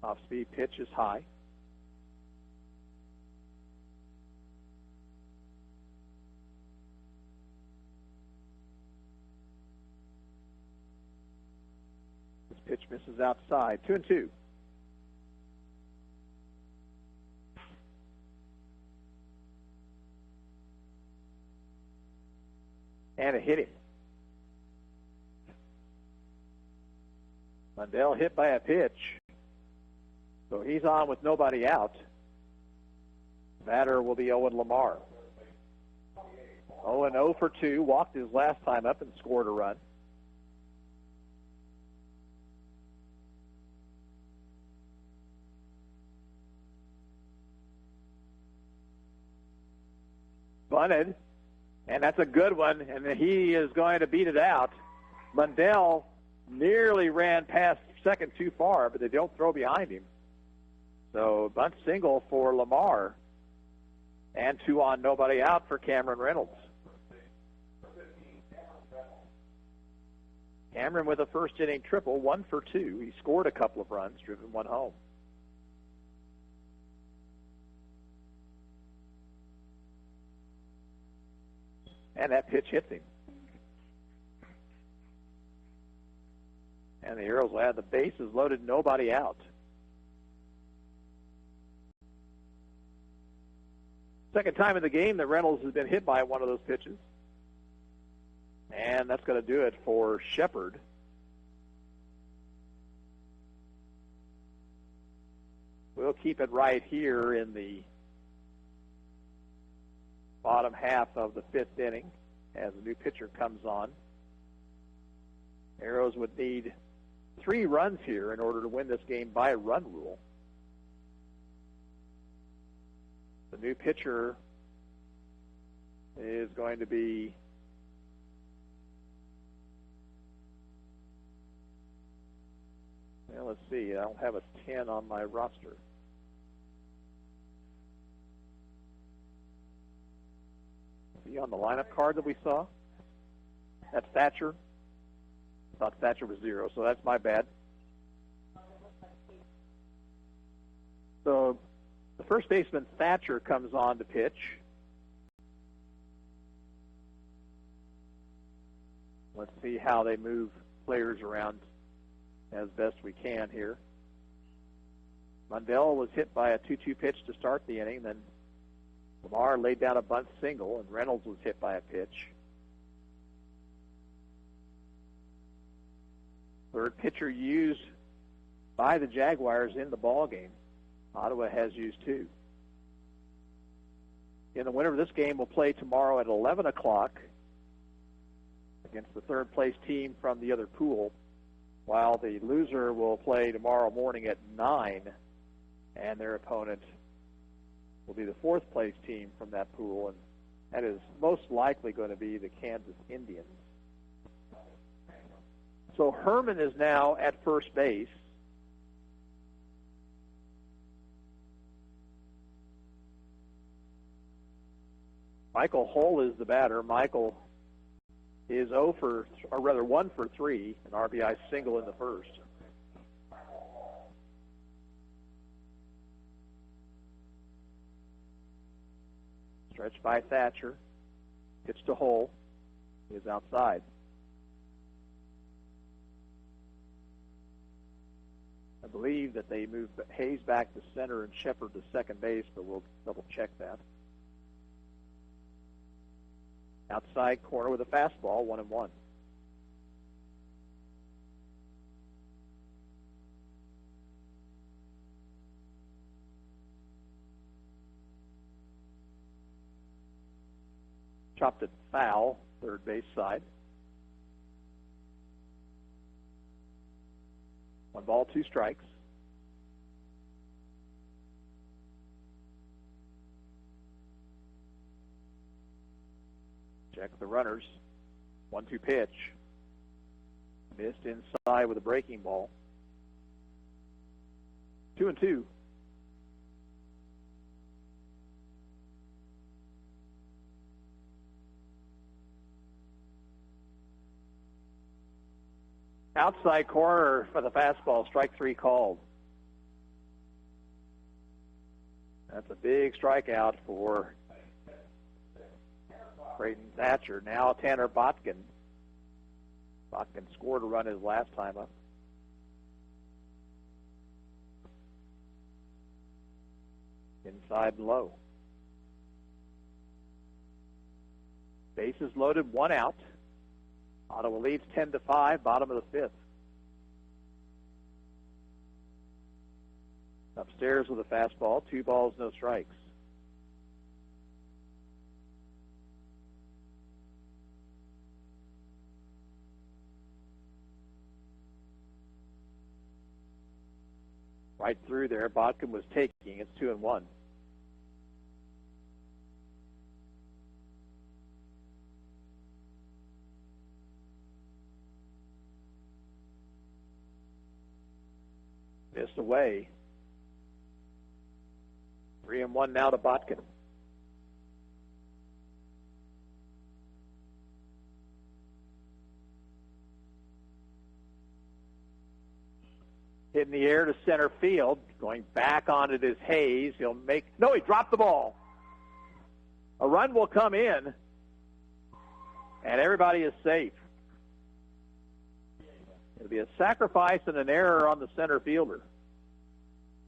[SPEAKER 1] Off-speed pitch is high. Pitch misses outside. 2-2. And a hit it. Mundell hit by a pitch. So he's on with nobody out. Batter will be Owen Lamar. Owen 0 for 2, walked his last time up and scored a run. Bunted, and that's a good one, and he is going to beat it out. Mundell nearly ran past second too far, but they don't throw behind him. So bunt single for Lamar, and 2 on, nobody out for Cameron Reynolds. Cameron with a first inning triple, 1 for 2. He scored a couple of runs, driven 1 home. And that pitch hits him. And the Arrows will have the bases loaded, nobody out. Second time in the game that Reynolds has been hit by one of those pitches. And that's going to do it for Shepard. We'll keep it right here in the bottom half of the 5th inning as a new pitcher comes on. Arrows would need 3 runs here in order to win this game by a run rule. The new pitcher is going to be let's see, I don't have a 10 on my roster. Is he on the lineup card that we saw? That's Thatcher. I thought Thatcher was 0, so that's my bad. So the first baseman, Thatcher, comes on to pitch. Let's see how they move players around as best we can here. Mundell was hit by a 2-2 pitch to start the inning. Then Lamar laid down a bunt single, and Reynolds was hit by a pitch. Third pitcher used by the Jaguars in the ball game. Ottawa has used 2. And the winner of this game will play tomorrow at 11 o'clock against the third-place team from the other pool, while the loser will play tomorrow morning at 9, and their opponent will be the fourth-place team from that pool, and that is most likely going to be the Kansas Indians. So Herman is now at first base. Michael Hull is the batter. Michael is 1 for 3, an RBI single in the first. Stretch by Thatcher. Pitch to Hull. He is outside. I believe that they moved Hayes back to center and Shepard to second base, but we'll double check that. Outside corner with a fastball, 1-1. Chopped it foul, third base side. 1 ball, 2 strikes. Check the runners. 1-2 pitch. Missed inside with a breaking ball. 2-2. Outside corner for the fastball, strike 3 called. That's a big strikeout for Creighton Thatcher. Now Tanner Botkin. Botkin scored a run his last time up. Inside and low. Bases loaded, 1 out. Ottawa leads 10-5, bottom of the 5th. Upstairs with a fastball, 2 balls, no strikes. right through there. Bodkin was taking. It's 2-1. Missed away. 3-1 now to Bodkin. Hit in the air to center field. Going back onto this Hayes. He'll make... No, he dropped the ball. A run will come in. And everybody is safe. It'll be a sacrifice and an error on the center fielder.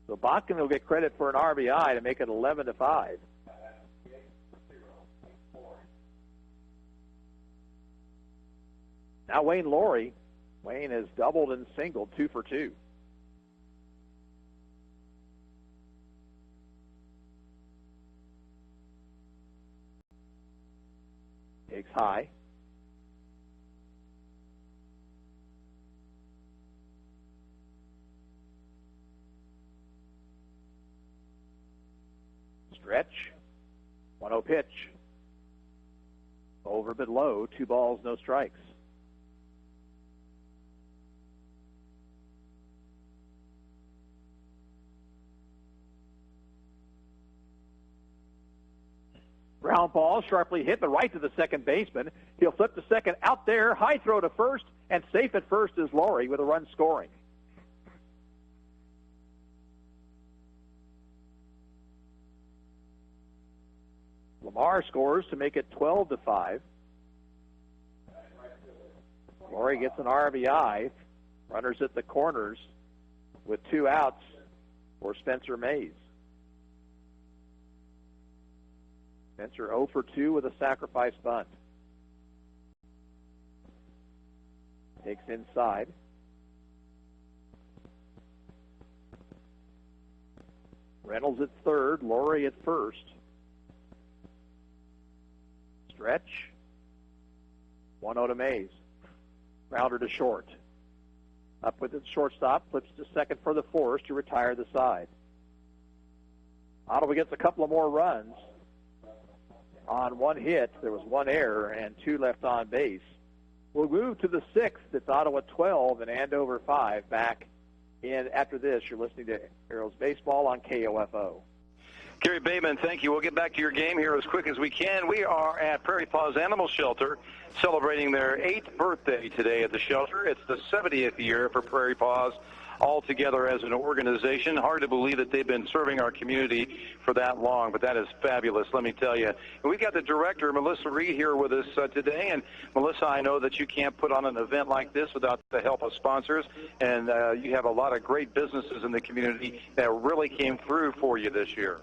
[SPEAKER 1] So Bodkin will get credit for an RBI to make it 11-5. Now Wayne Laurie. Wayne has doubled and singled, 2 for 2. Takes high. Stretch. 1-0 pitch. Over but low. 2 balls, no strikes. Ground ball sharply hit the right to the second baseman. He'll flip to second out there. High throw to first, and safe at first is Laurie with a run scoring. Lamar scores to make it 12-5. Laurie gets an RBI. Runners at the corners with 2 outs for Spencer Mays. Spencer 0 for 2 with a sacrifice bunt. Takes inside. Reynolds at third, Laurie at first. Stretch. 1-0 to Mays. Grounder to short. Up with the shortstop, flips to second for the Force to retire the side. Ottawa gets a couple of more runs. On 1 hit, there was 1 error and 2 left on base. We'll move to the 6th. It's Ottawa 12 and Andover 5. Back in after this. You're listening to Arrows Baseball on KOFO.
[SPEAKER 4] Gary Bateman, thank you. We'll get back to your game here as quick as we can. We are at Prairie Paws Animal Shelter celebrating their 8th birthday today at the shelter. It's the 70th year for Prairie Paws all together as an organization. Hard to believe that they've been serving our community for that long, but that is fabulous, let me tell you. And we've got the director, Melissa Reed, here with us today. And Melissa, I know that you can't put on an event like this without the help of sponsors, and you have a lot of great businesses in the community that really came through for you this year.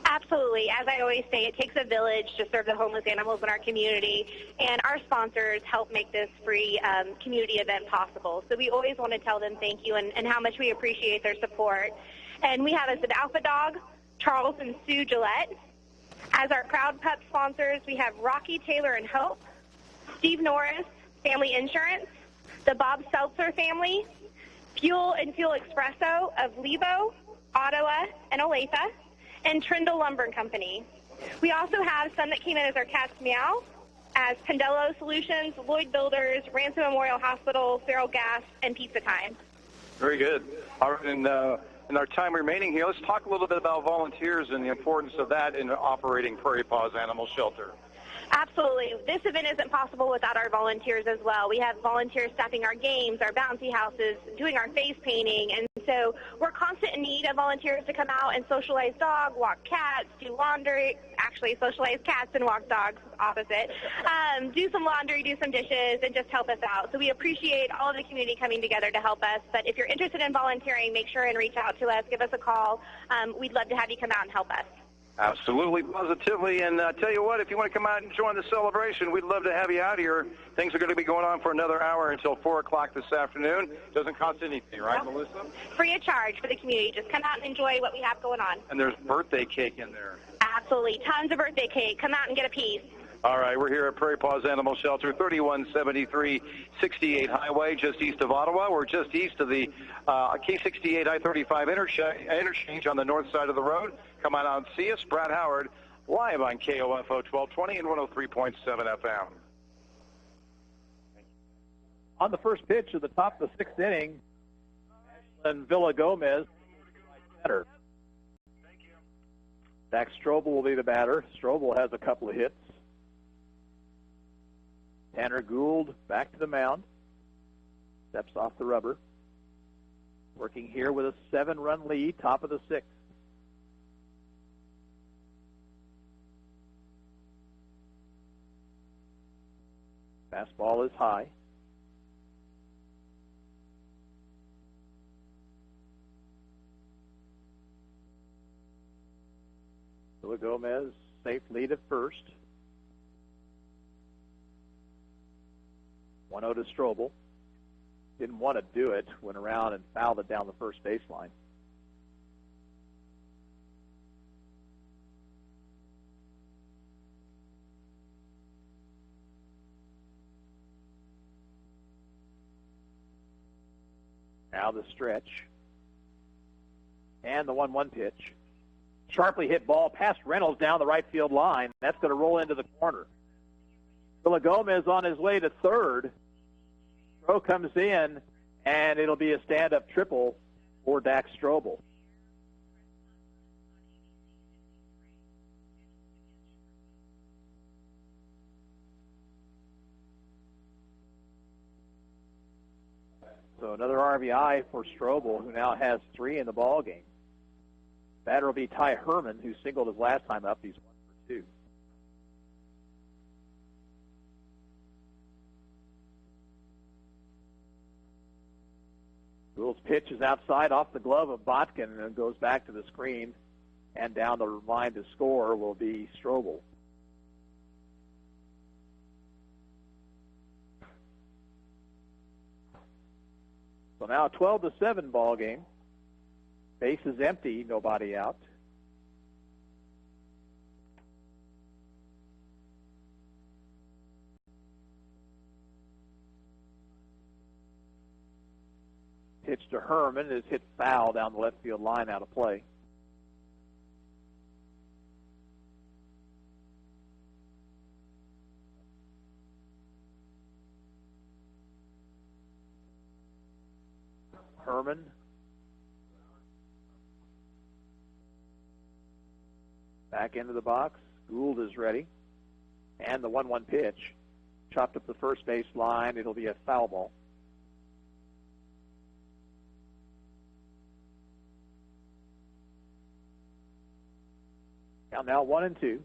[SPEAKER 5] Absolutely. As I always say, it takes a village to serve the homeless animals in our community, and our sponsors help make this free community event possible. So we always want to tell them thank you and how much we appreciate their support. And we have as an Alpha Dog, Charles and Sue Gillette. As our Proud Pup sponsors, we have Rocky, Taylor, and Hope, Steve Norris, Family Insurance, the Bob Seltzer family, Fuel and Fuel Espresso of Lebo, Ottawa, and Olathe, and Trindle Lumber Company. We also have some that came in as our Cat's Meow, as Pendello Solutions, Lloyd Builders, Ransom Memorial Hospital, Feral Gas, and Pizza Time.
[SPEAKER 4] Very good. All right, and in our time remaining here, let's talk a little bit about volunteers and the importance of that in operating Prairie Paws Animal Shelter.
[SPEAKER 5] Absolutely. This event isn't possible without our volunteers as well. We have volunteers staffing our games, our bouncy houses, doing our face painting, and so we're constant in need of volunteers to come out and socialize dogs, walk cats, do laundry, actually socialize cats and walk dogs, opposite, do some laundry, do some dishes, and just help us out. So we appreciate all of the community coming together to help us, but if you're interested in volunteering, make sure and reach out to us, give us a call. We'd love to have you come out and help us.
[SPEAKER 4] Absolutely, positively, and tell you what, if you want to come out and join the celebration, we'd love to have you out here. Things are going to be going on for another hour until 4 o'clock this afternoon. Doesn't cost anything, right, Melissa?
[SPEAKER 5] Free of charge for the community. Just come out and enjoy what we have going on.
[SPEAKER 4] And there's birthday cake in there.
[SPEAKER 5] Absolutely. Tons of birthday cake. Come out and get a piece.
[SPEAKER 4] All right, we're here at Prairie Paws Animal Shelter, 3173 68 Highway, just east of Ottawa. We're just east of the K68 I-35 interchange on the north side of the road. Come on out and see us. Brad Howard, live on KOFO 1220 and 103.7 FM.
[SPEAKER 1] On the first pitch of the top of the sixth inning, and Villa Gomez better. Dax Strobel will be the batter. Strobel has a couple of hits. Tanner Gould back to the mound. Steps off the rubber. Working here with a 7-run lead, top of the sixth. Fastball is high. Villa Gomez, safe lead at first. 1-0 to Strobel. Didn't want to do it. Went around and fouled it down the first baseline. Now the stretch. And the 1-1 pitch. Sharply hit ball past Reynolds down the right field line. That's going to roll into the corner. Villa Gomez on his way to third. Throw comes in, and it'll be a stand-up triple for Dax Strobel. So another RBI for Strobel, who now has 3 in the ball game. Batter will be Ty Herman, who singled his last time up. He's 1 for 2. Gould's pitch is outside off the glove of Botkin and goes back to the screen. And down the line to score will be Strobel. So now a 12-7 ball game. Base is empty, nobody out. Pitch to Herman is hit foul down the left field line, out of play. Herman. Back into the box. Gould is ready. And the 1-1 pitch. Chopped up the first base line. It'll be a foul ball. Now 1-2.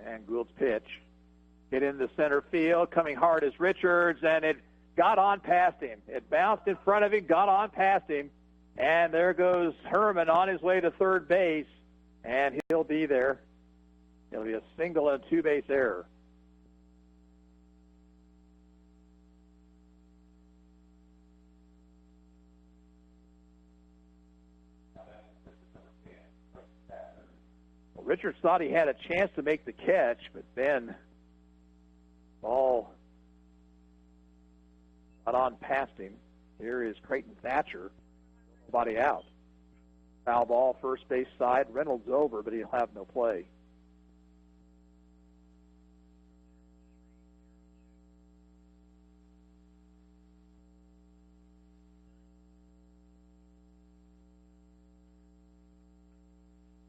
[SPEAKER 1] And Gould's pitch. Hit into center field. Coming hard is Richards, and it got on past him. It bounced in front of him, got on past him. And there goes Herman on his way to third base, and he'll be there. It'll be a single and 2-base error. Richards thought he had a chance to make the catch, but then ball got on past him. Here is Creighton Thatcher. Nobody out. Foul ball, first base side. Reynolds over, but he'll have no play.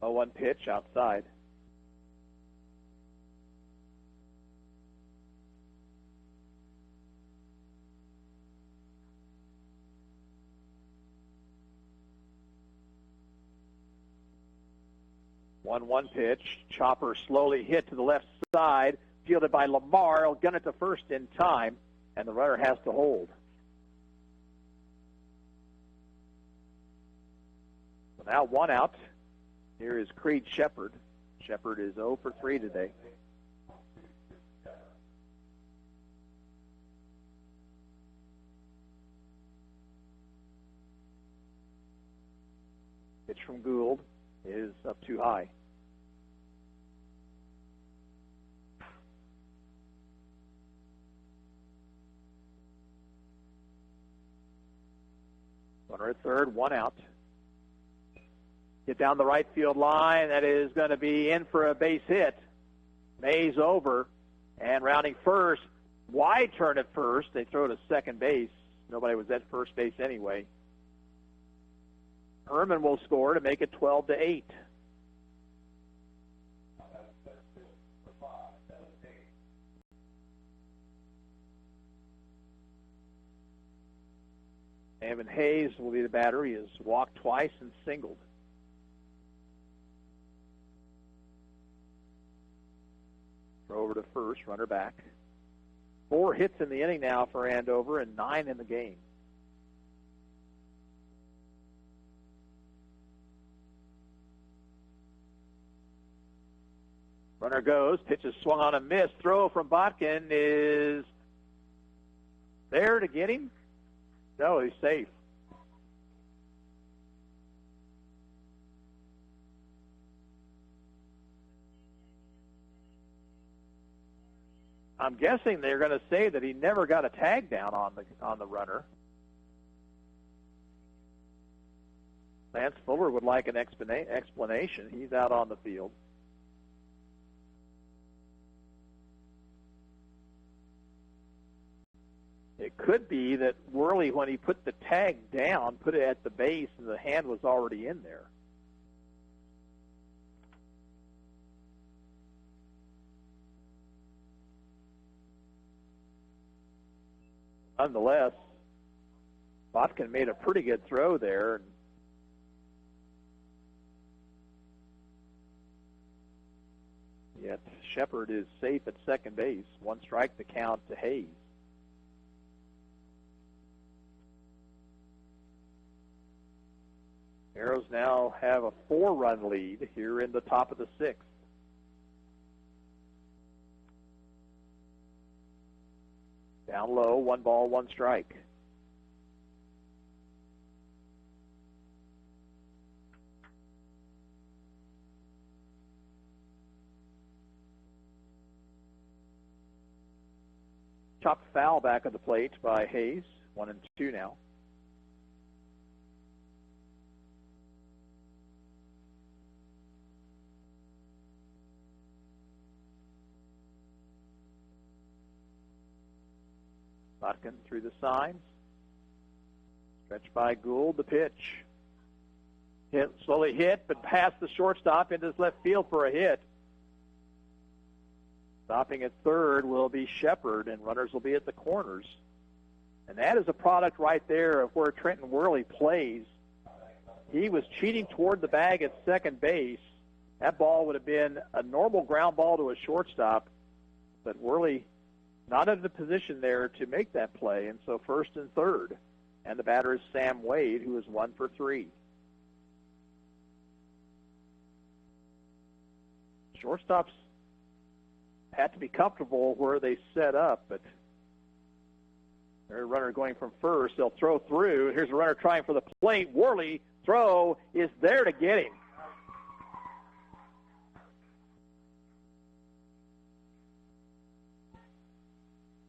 [SPEAKER 1] A 1 pitch outside. One pitch. Chopper slowly hit to the left side. Fielded by Lamar. He'll gun it to first in time, and the runner has to hold. So now 1 out. Here is Creed Shepard. Shepard is 0 for 3 today. Pitch from Gould is up too high. Runner at third, one out. Get down the right field line. That is going to be in for a base hit. Mays over and rounding first. Wide turn at first. They throw to second base. Nobody was at first base anyway. Herman will score to make it 12-8. Evan Hayes will be the batter. He has walked twice and singled. Throw over to first, runner back. 4 hits in the inning now for Andover and 9 in the game. Runner goes, pitch is swung on a miss. Throw from Botkin is there to get him. No, he's safe. I'm guessing they're going to say that he never got a tag down on the runner. Lance Fuller would like an explanation. He's out on the field. It could be that Worley, when he put the tag down, put it at the base and the hand was already in there. Nonetheless, Botkin made a pretty good throw there. Yet Shepard is safe at second base. 1 strike to count to Hayes. Arrows now have a 4-run lead here in the top of the 6th. Down low, 1 ball, 1 strike. Chopped foul back at the plate by Hayes. 1-2 now. Botkin through the signs. Stretched by Gould, the pitch. Slowly hit, but past the shortstop into his left field for a hit. Stopping at third will be Shepard, and runners will be at the corners. And that is a product right there of where Trenton Worley plays. He was cheating toward the bag at second base. That ball would have been a normal ground ball to a shortstop, but Worley not in the position there to make that play, and so first and third. And the batter is Sam Wade, who is 1 for 3. Shortstops had to be comfortable where they set up, but there's a runner going from first. They'll throw through. Here's a runner trying for the plate. Worley, throw is there to get him.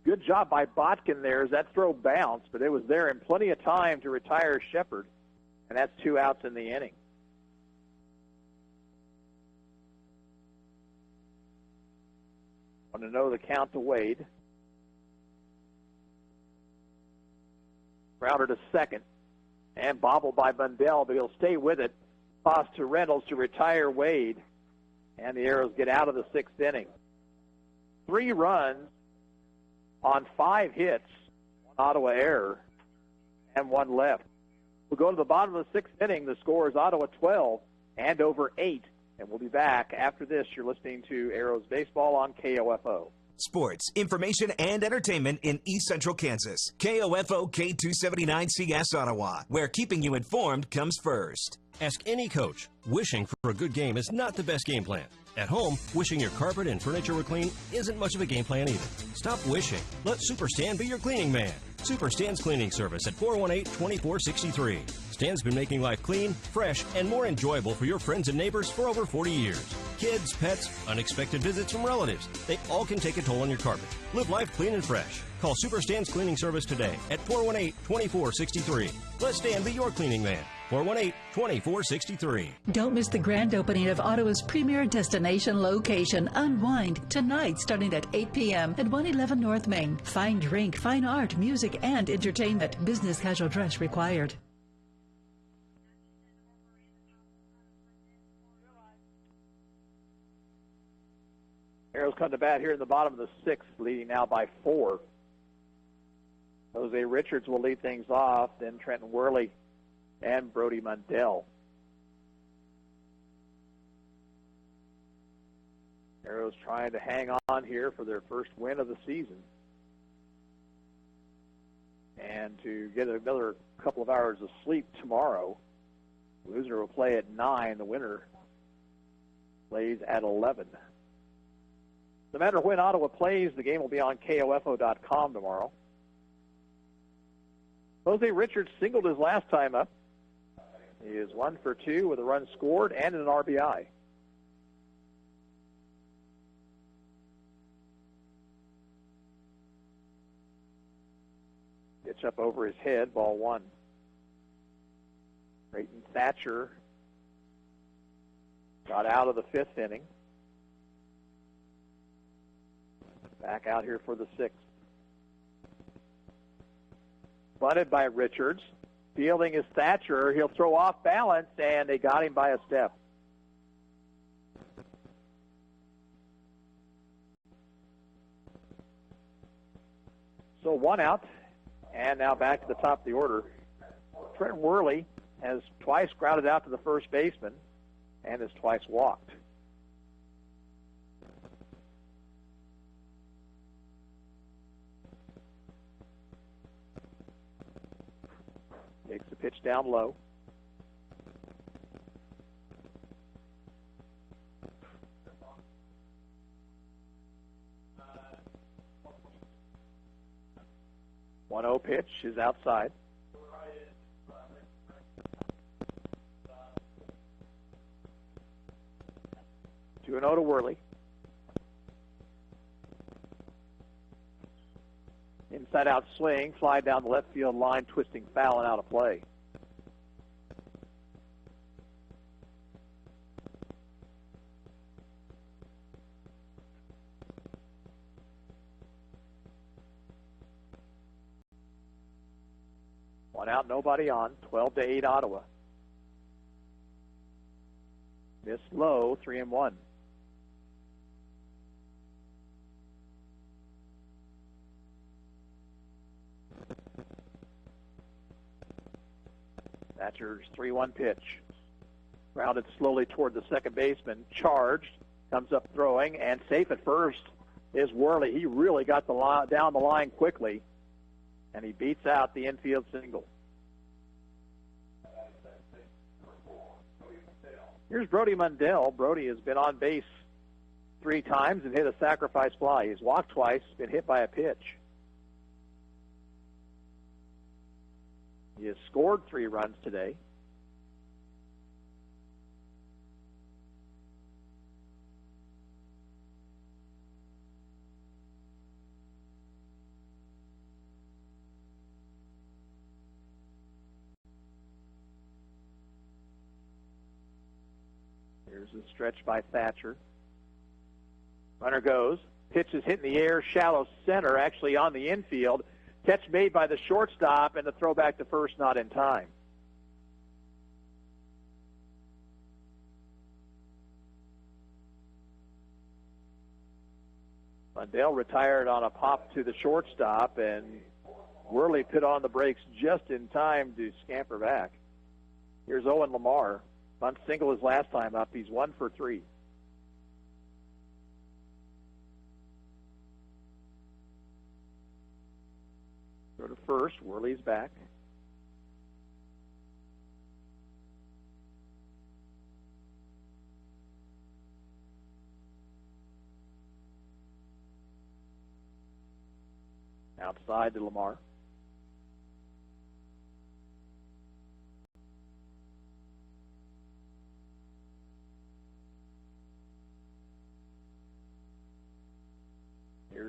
[SPEAKER 1] Good job by Botkin there as that throw bounced, but it was there in plenty of time to retire Shepard, and that's 2 outs in the inning. Want to know the count to Wade. Grounder to second, and bobbled by Bundell, but he'll stay with it. Toss to Reynolds to retire Wade, and the Arrows get out of the 6th inning. 3 runs on 5 hits, 1 Ottawa error, and 1 left. We'll go to the bottom of the 6th inning. The score is Ottawa 12, Andover 8, and we'll be back after this. You're listening to Arrows Baseball on KOFO.
[SPEAKER 20] Sports, information, and entertainment in East Central Kansas. KOFO K279CS Ottawa, where keeping you informed comes first.
[SPEAKER 2] Ask any coach. Wishing for a good game is not the best game plan. At home, wishing your carpet and furniture were clean isn't much of a game plan either. Stop wishing. Let Superstand be your cleaning man. Superstand's cleaning service at 418-2463. Stan's been making life clean, fresh, and more enjoyable for your friends and neighbors for over 40 years. Kids, pets, unexpected visits from relatives, they all can take a toll on your carpet. Live life clean and fresh. Call Super Stan's Cleaning Service today at 418-2463. Let Stan be your cleaning man. 418-2463.
[SPEAKER 9] Don't miss the grand opening of Ottawa's premier destination location, Unwind, tonight starting at 8 p.m. at 111 North Main. Fine drink, fine art, music, and entertainment. Business casual dress required.
[SPEAKER 1] Arrows come to bat here in the bottom of the sixth, leading now by 4. Jose Richards will lead things off, then Trenton Worley and Brody Mundell. Arrows trying to hang on here for their first win of the season. And to get another couple of hours of sleep tomorrow. Loser will play at 9. The winner plays at 11. No matter when Ottawa plays, the game will be on KOFO.com tomorrow. Jose Richards singled his last time up. He is 1 for 2 with a run scored and an RBI. Pitch up over his head, ball 1. Creighton Thatcher got out of the 5th inning. Back out here for the 6th. Bunted by Richards. Fielding is Thatcher. He'll throw off balance, and they got him by a step. So 1 out, and now back to the top of the order. Trent Worley has twice grounded out to the first baseman and has twice walked. Takes the pitch down low. One 0 pitch is outside. Two 0 to Worley. Inside out swing, fly down the left field line, twisting foul and out of play. One out, nobody on. 12-8 Ottawa. Missed low, 3-1. Thatcher's 3-1 pitch. Grounded slowly toward the second baseman. Charged. Comes up throwing. And safe at first is Worley. He really got down the line quickly. And he beats out the infield single. Here's Brody Mundell. Brody has been on base 3 times and hit a sacrifice fly. He's walked twice, been hit by a pitch. He has scored 3 runs today. Here's a stretch by Thatcher. Runner goes. Pitch is hit in the air, shallow center, actually on the infield. Catch made by the shortstop, and the throw back to first not in time. Mundell retired on a pop to the shortstop, and Worley put on the brakes just in time to scamper back. Here's Owen Lamar. Bunt single his last time up. He's 1 for 3. Go to first. Worley's back. Outside to Lamar.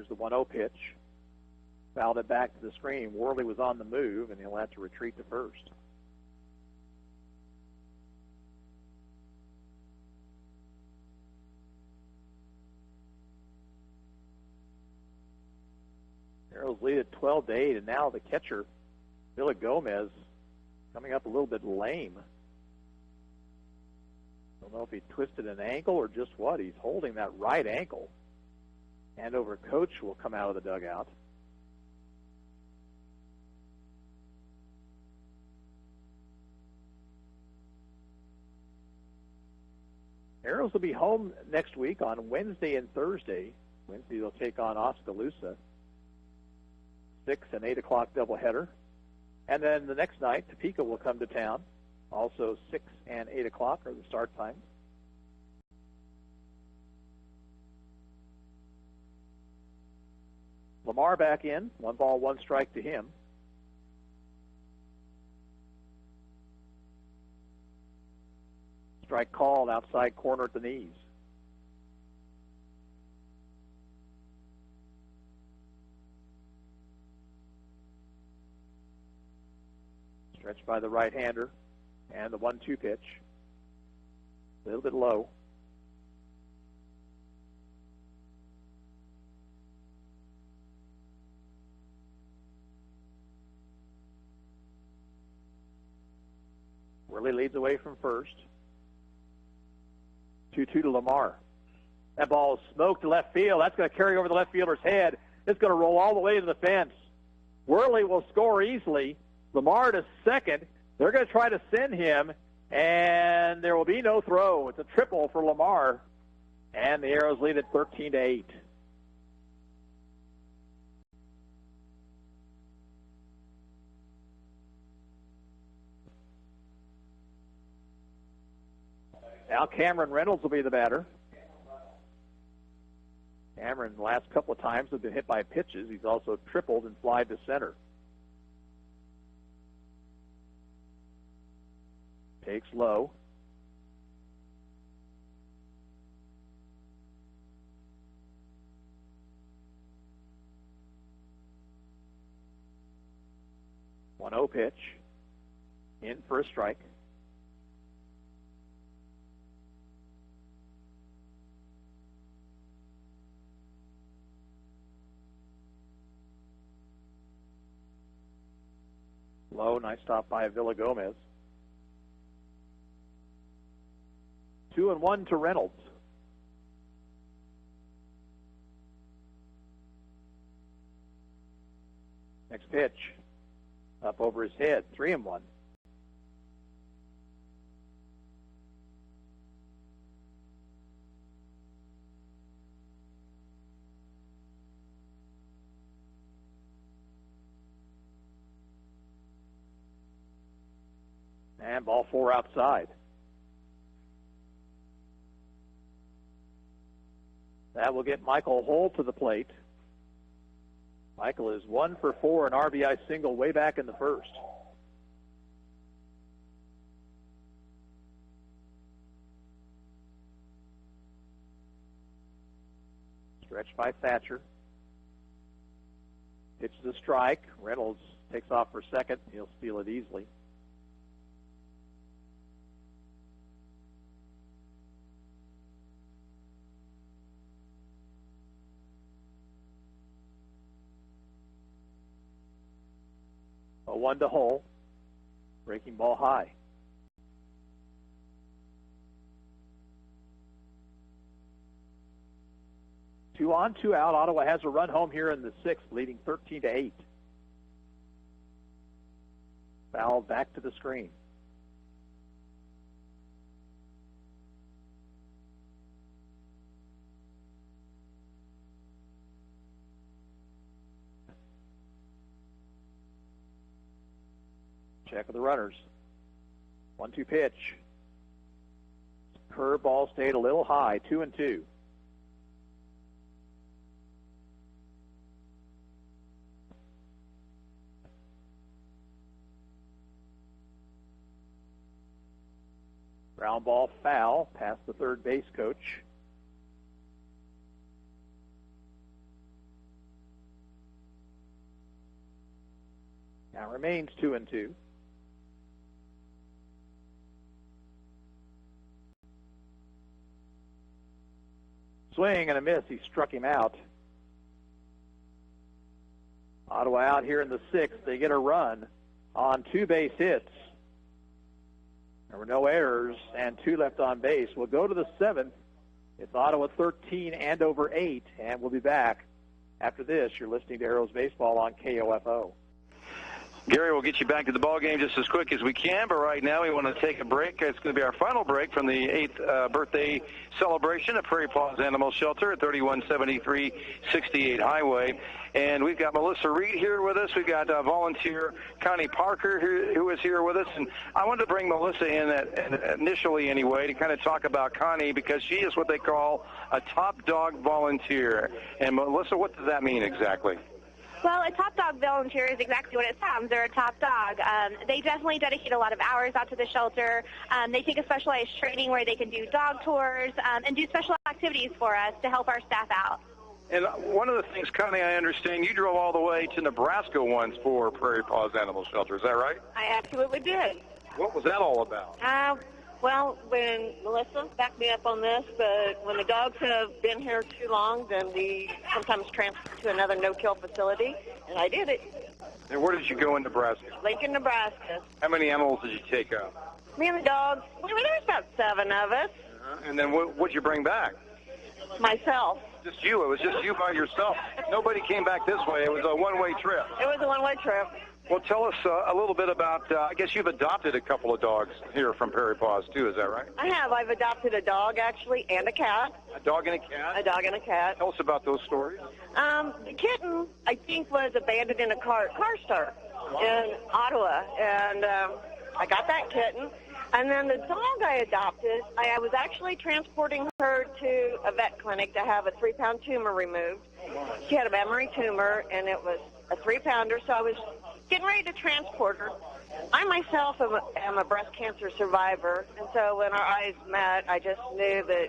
[SPEAKER 1] the 1-0 pitch. Fouled it back to the screen. Worley was on the move, and he'll have to retreat to first. Arrows lead at 12-8, and now the catcher, Villa Gomez, coming up a little bit lame. Don't know if he twisted an ankle or just what. He's holding that right ankle. Andover coach will come out of the dugout. Arrows will be home next week on Wednesday and Thursday. Wednesday they'll take on Oskaloosa. 6 and 8 o'clock doubleheader. And then the next night, Topeka will come to town. Also 6 and 8 o'clock are the start times. Lamar back in. 1 ball, 1 strike to him. Strike called outside corner at the knees. Stretched by the right-hander, and the 1-2 pitch. A little bit low. Worley leads away from first. 2-2 to Lamar. That ball is smoked to left field. That's going to carry over the left fielder's head. It's going to roll all the way to the fence. Worley will score easily. Lamar to second. They're going to try to send him, and there will be no throw. It's a triple for Lamar, and the Arrows lead at 13-8. Now Cameron Reynolds will be the batter. Cameron, the last couple of times, has been hit by pitches. He's also tripled and flied to center. Takes low. One 0 pitch. In for a strike. Low, nice stop by Villa Gomez. 2-1 to Reynolds. Next pitch, up over his head, 3-1. And ball 4 outside. That will get Michael Hull to the plate. Michael is 1 for 4, an RBI single way back in the first. Stretched by Thatcher. Pitches a strike. Reynolds takes off for second. He'll steal it easily. A 1 to Hull. Breaking ball high. Two on, 2 out. Ottawa has a run home here in the 6th, leading 13-8. Foul back to the screen. Check of the runners. 1-2 pitch. Curveball stayed a little high. 2-2. Ground ball foul past the third base coach. remains 2-2. Swing and a miss. He struck him out. Ottawa out here in the 6th. They get a run on 2 base hits. There were no errors and 2 left on base. We'll go to the 7th. It's Ottawa 13, Andover 8, and we'll be back after this. You're listening to Arrows Baseball on KOFO.
[SPEAKER 4] Gary, we'll get you back to the ball game just as quick as we can, but right now we want to take a break. It's going to be our final break from the 8th birthday celebration at Prairie Paws Animal Shelter at 3173 68 Highway. And we've got Melissa Reed here with us. We've got volunteer Connie Parker who is here with us. And I wanted to bring Melissa in initially anyway to kind of talk about Connie because she is what they call a top dog volunteer. And Melissa, what does that mean exactly?
[SPEAKER 5] Well, a top dog volunteer is exactly what it sounds. They're a top dog. They definitely dedicate a lot of hours out to the shelter. They take a specialized training where they can do dog tours and do special activities for us to help our staff out.
[SPEAKER 4] And one of the things, Connie, I understand you drove all the way to Nebraska once for Prairie Paws Animal Shelter. Is that right?
[SPEAKER 13] I absolutely did.
[SPEAKER 4] What was that all about?
[SPEAKER 13] Well, when Melissa backed me up on this, but when the dogs have been here too long, then we sometimes transfer to another no-kill facility, and I did it.
[SPEAKER 4] And where did you go in Nebraska?
[SPEAKER 13] Lincoln, Nebraska.
[SPEAKER 4] How many animals did you take up?
[SPEAKER 13] Me and the dogs, there was about 7 of us.
[SPEAKER 4] And then what'd you bring back?
[SPEAKER 13] Myself.
[SPEAKER 4] Just you. It was just you by yourself. Nobody came back this way. It was a one-way trip.
[SPEAKER 13] It was a one-way trip.
[SPEAKER 4] Well, tell us a little bit about, I guess you've adopted a couple of dogs here from Prairie Paws, too. Is that right?
[SPEAKER 13] I have. I've adopted a dog, actually, and a cat.
[SPEAKER 4] A dog and a cat?
[SPEAKER 13] A dog and a cat.
[SPEAKER 4] Tell us about those stories.
[SPEAKER 13] The kitten, I think, was abandoned in a car store in Ottawa, and I got that kitten. And then the dog I adopted, I was actually transporting her to a vet clinic to have a 3-pound tumor removed. She had a memory tumor, and it was a 3-pounder, so I was getting ready to transport her. I myself am a breast cancer survivor, and so when our eyes met, I just knew that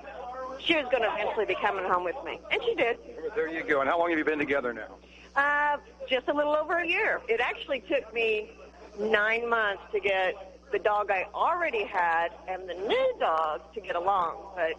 [SPEAKER 13] she was going to eventually be coming home with me. And she did.
[SPEAKER 4] There you go. And how long have you been together now?
[SPEAKER 13] Just a little over a year. It actually took me 9 months to get the dog I already had and the new dog to get along, but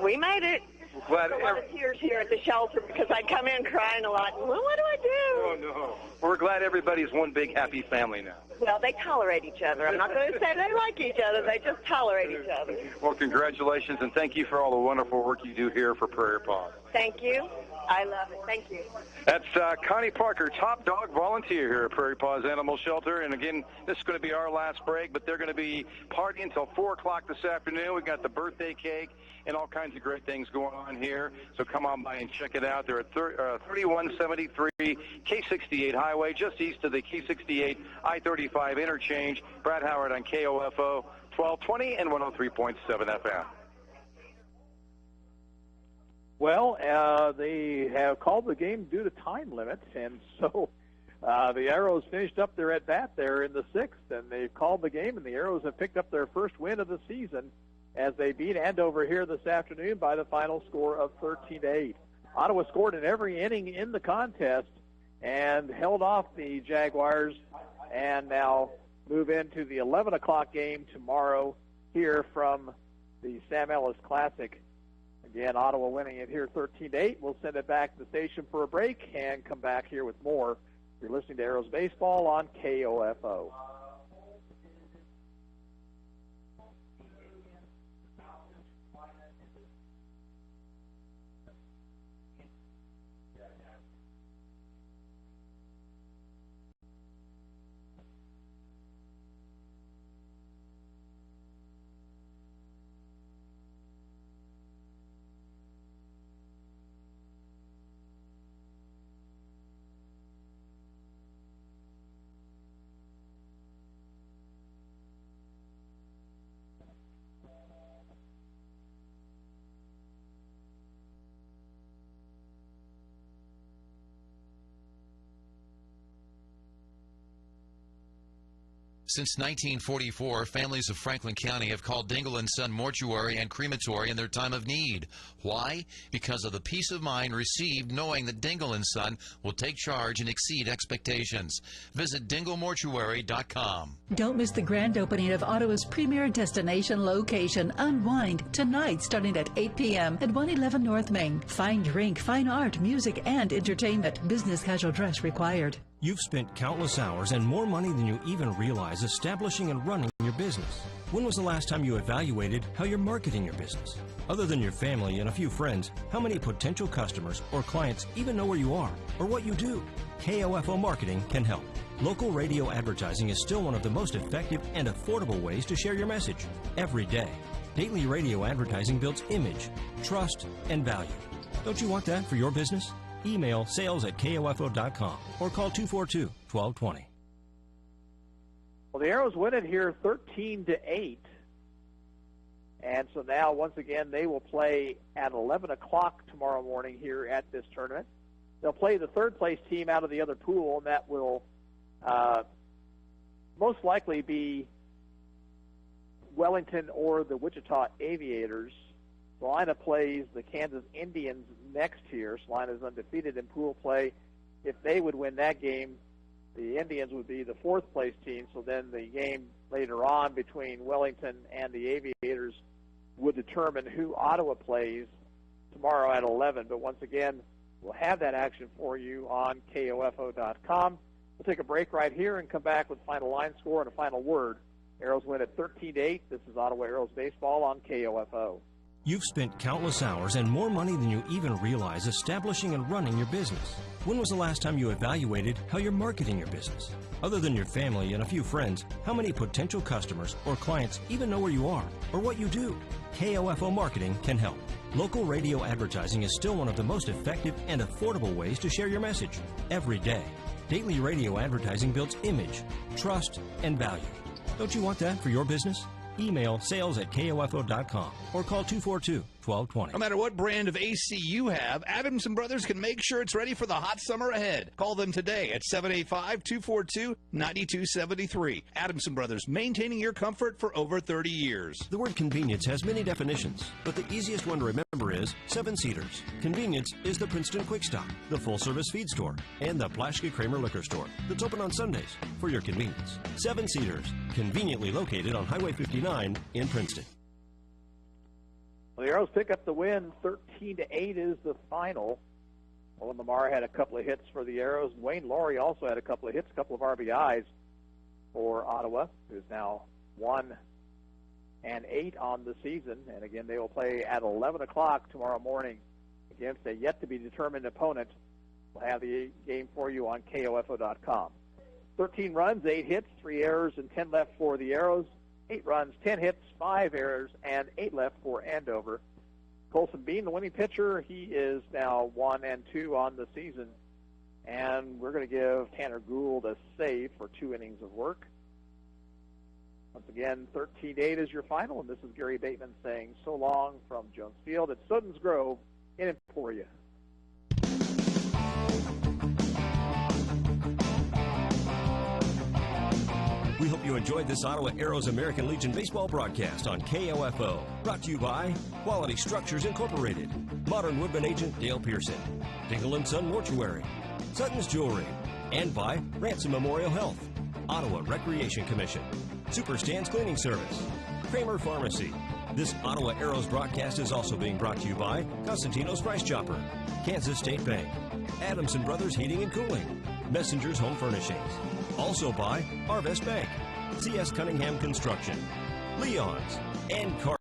[SPEAKER 13] we made it.
[SPEAKER 4] Glad
[SPEAKER 13] a lot of tears here at the shelter because I come in crying a lot. Well, what do I do?
[SPEAKER 4] Oh, no. We're glad everybody's one big happy family now.
[SPEAKER 13] Well, they tolerate each other. I'm not going to say they like each other. They just tolerate each other.
[SPEAKER 4] Well, congratulations, and thank you for all the wonderful work you do here for Prairie Paws.
[SPEAKER 13] Thank you. I love it. Thank you.
[SPEAKER 4] That's Connie Parker, top dog volunteer here at Prairie Paws Animal Shelter. And again, this is going to be our last break, but they're going to be partying until 4 o'clock this afternoon. We've got the birthday cake and all kinds of great things going on here. So come on by and check it out. They're at 3173 K68 Highway, just east of the K68 I-35 interchange. Brad Howard on KOFO 1220 and 103.7 FM.
[SPEAKER 1] Well, they have called the game due to time limit, and so the Arrows finished up their at-bat there in the 6th, and they called the game, and the Arrows have picked up their first win of the season as they beat Andover here this afternoon by the final score of 13-8. Ottawa scored in every inning in the contest and held off the Jaguars, and now move into the 11 o'clock game tomorrow here from the Sam Ellis Classic. Again, Ottawa winning it here 13-8. We'll send it back to the station for a break and come back here with more. You're listening to Arrows Baseball on KOFO.
[SPEAKER 3] Since 1944, families of Franklin County have called Dingle & Son Mortuary and Crematory in their time of need. Why? Because of the peace of mind received knowing that Dingle & Son will take charge and exceed expectations. Visit dinglemortuary.com.
[SPEAKER 9] Don't miss the grand opening of Ottawa's premier destination location, Unwind, tonight starting at 8 p.m. at 111 North Main. Fine drink, fine art, music, and entertainment. Business casual dress required.
[SPEAKER 2] You've spent countless hours and more money than you even realize establishing and running your business. When was the last time you evaluated how you're marketing your business? Other than your family and a few friends, how many potential customers or clients even know where you are or what you do? KOFO Marketing can help. Local radio advertising is still one of the most effective and affordable ways to share your message every day. Daily radio advertising builds image, trust, and value. Don't you want that for your business? Email sales@kofo.com or call 242-1220.
[SPEAKER 1] Well, the Arrows win it here 13-8. And so now, once again, they will play at 11 o'clock tomorrow morning here at this tournament. They'll play the third-place team out of the other pool, and that will most likely be Wellington or the Wichita Aviators. Salina plays the Kansas Indians next here. Salina is undefeated in pool play. If they would win that game, the Indians would be the fourth-place team, so then the game later on between Wellington and the Aviators would determine who Ottawa plays tomorrow at 11. But once again, we'll have that action for you on KOFO.com. We'll take a break right here and come back with final line score and a final word. Arrows win at 13-8. This is Ottawa Arrows Baseball on KOFO.
[SPEAKER 2] You've spent countless hours and more money than you even realize establishing and running your business. When was the last time you evaluated how you're marketing your business? Other than your family and a few friends, how many potential customers or clients even know where you are or what you do? KOFO Marketing can help. Local radio advertising is still one of the most effective and affordable ways to share your message every day. Daily radio advertising builds image, trust, and value. Don't you want that for your business? Email sales@kofo.com or call 242-1220.
[SPEAKER 19] No matter what brand of AC you have, Adams & Brothers can make sure it's ready for the hot summer ahead. Call them today at 785-242-9273. Adams & Brothers, maintaining your comfort for over 30 years.
[SPEAKER 2] The word convenience has many definitions, but the easiest one to remember is 7 Cedars. Convenience is the Princeton Quick Stop, the full-service feed store, and the Plaschke Kramer Liquor Store that's open on Sundays for your convenience. 7 Cedars, conveniently located on Highway 59 in Princeton.
[SPEAKER 1] Well, the Arrows pick up the win. 13-8 is the final. Owen Lamar had a couple of hits for the Arrows. Wayne Laurie also had a couple of hits, a couple of RBIs for Ottawa, who's now 1-8 on the season. And again, they will play at 11 o'clock tomorrow morning against a yet-to-be-determined opponent. We'll have the game for you on KOFO.com. 13 runs, 8 hits, 3 errors, and 10 left for the Arrows. 8 runs, 10 hits, 5 errors, and 8 left for Andover. Colson Bean, the winning pitcher, he is now 1-2 on the season. And we're going to give Tanner Gould a save for 2 innings of work. Once again, 13-8 is your final, and this is Gary Bateman saying so long from Jones Field at Sutton's Grove in Emporia.
[SPEAKER 2] We hope you enjoyed this Ottawa Arrows American Legion baseball broadcast on KOFO. Brought to you by Quality Structures Incorporated, Modern Woodman Agent Dale Pearson, Dingle & Son Mortuary, Sutton's Jewelry, and by Ransom Memorial Health, Ottawa Recreation Commission, Super Stands Cleaning Service, Kramer Pharmacy. This Ottawa Arrows broadcast is also being brought to you by Costantino's Price Chopper, Kansas State Bank, Adams & Brothers Heating and Cooling, Messenger's Home Furnishings. Also by Harvest Bank, C.S. Cunningham Construction, Leon's, and Car.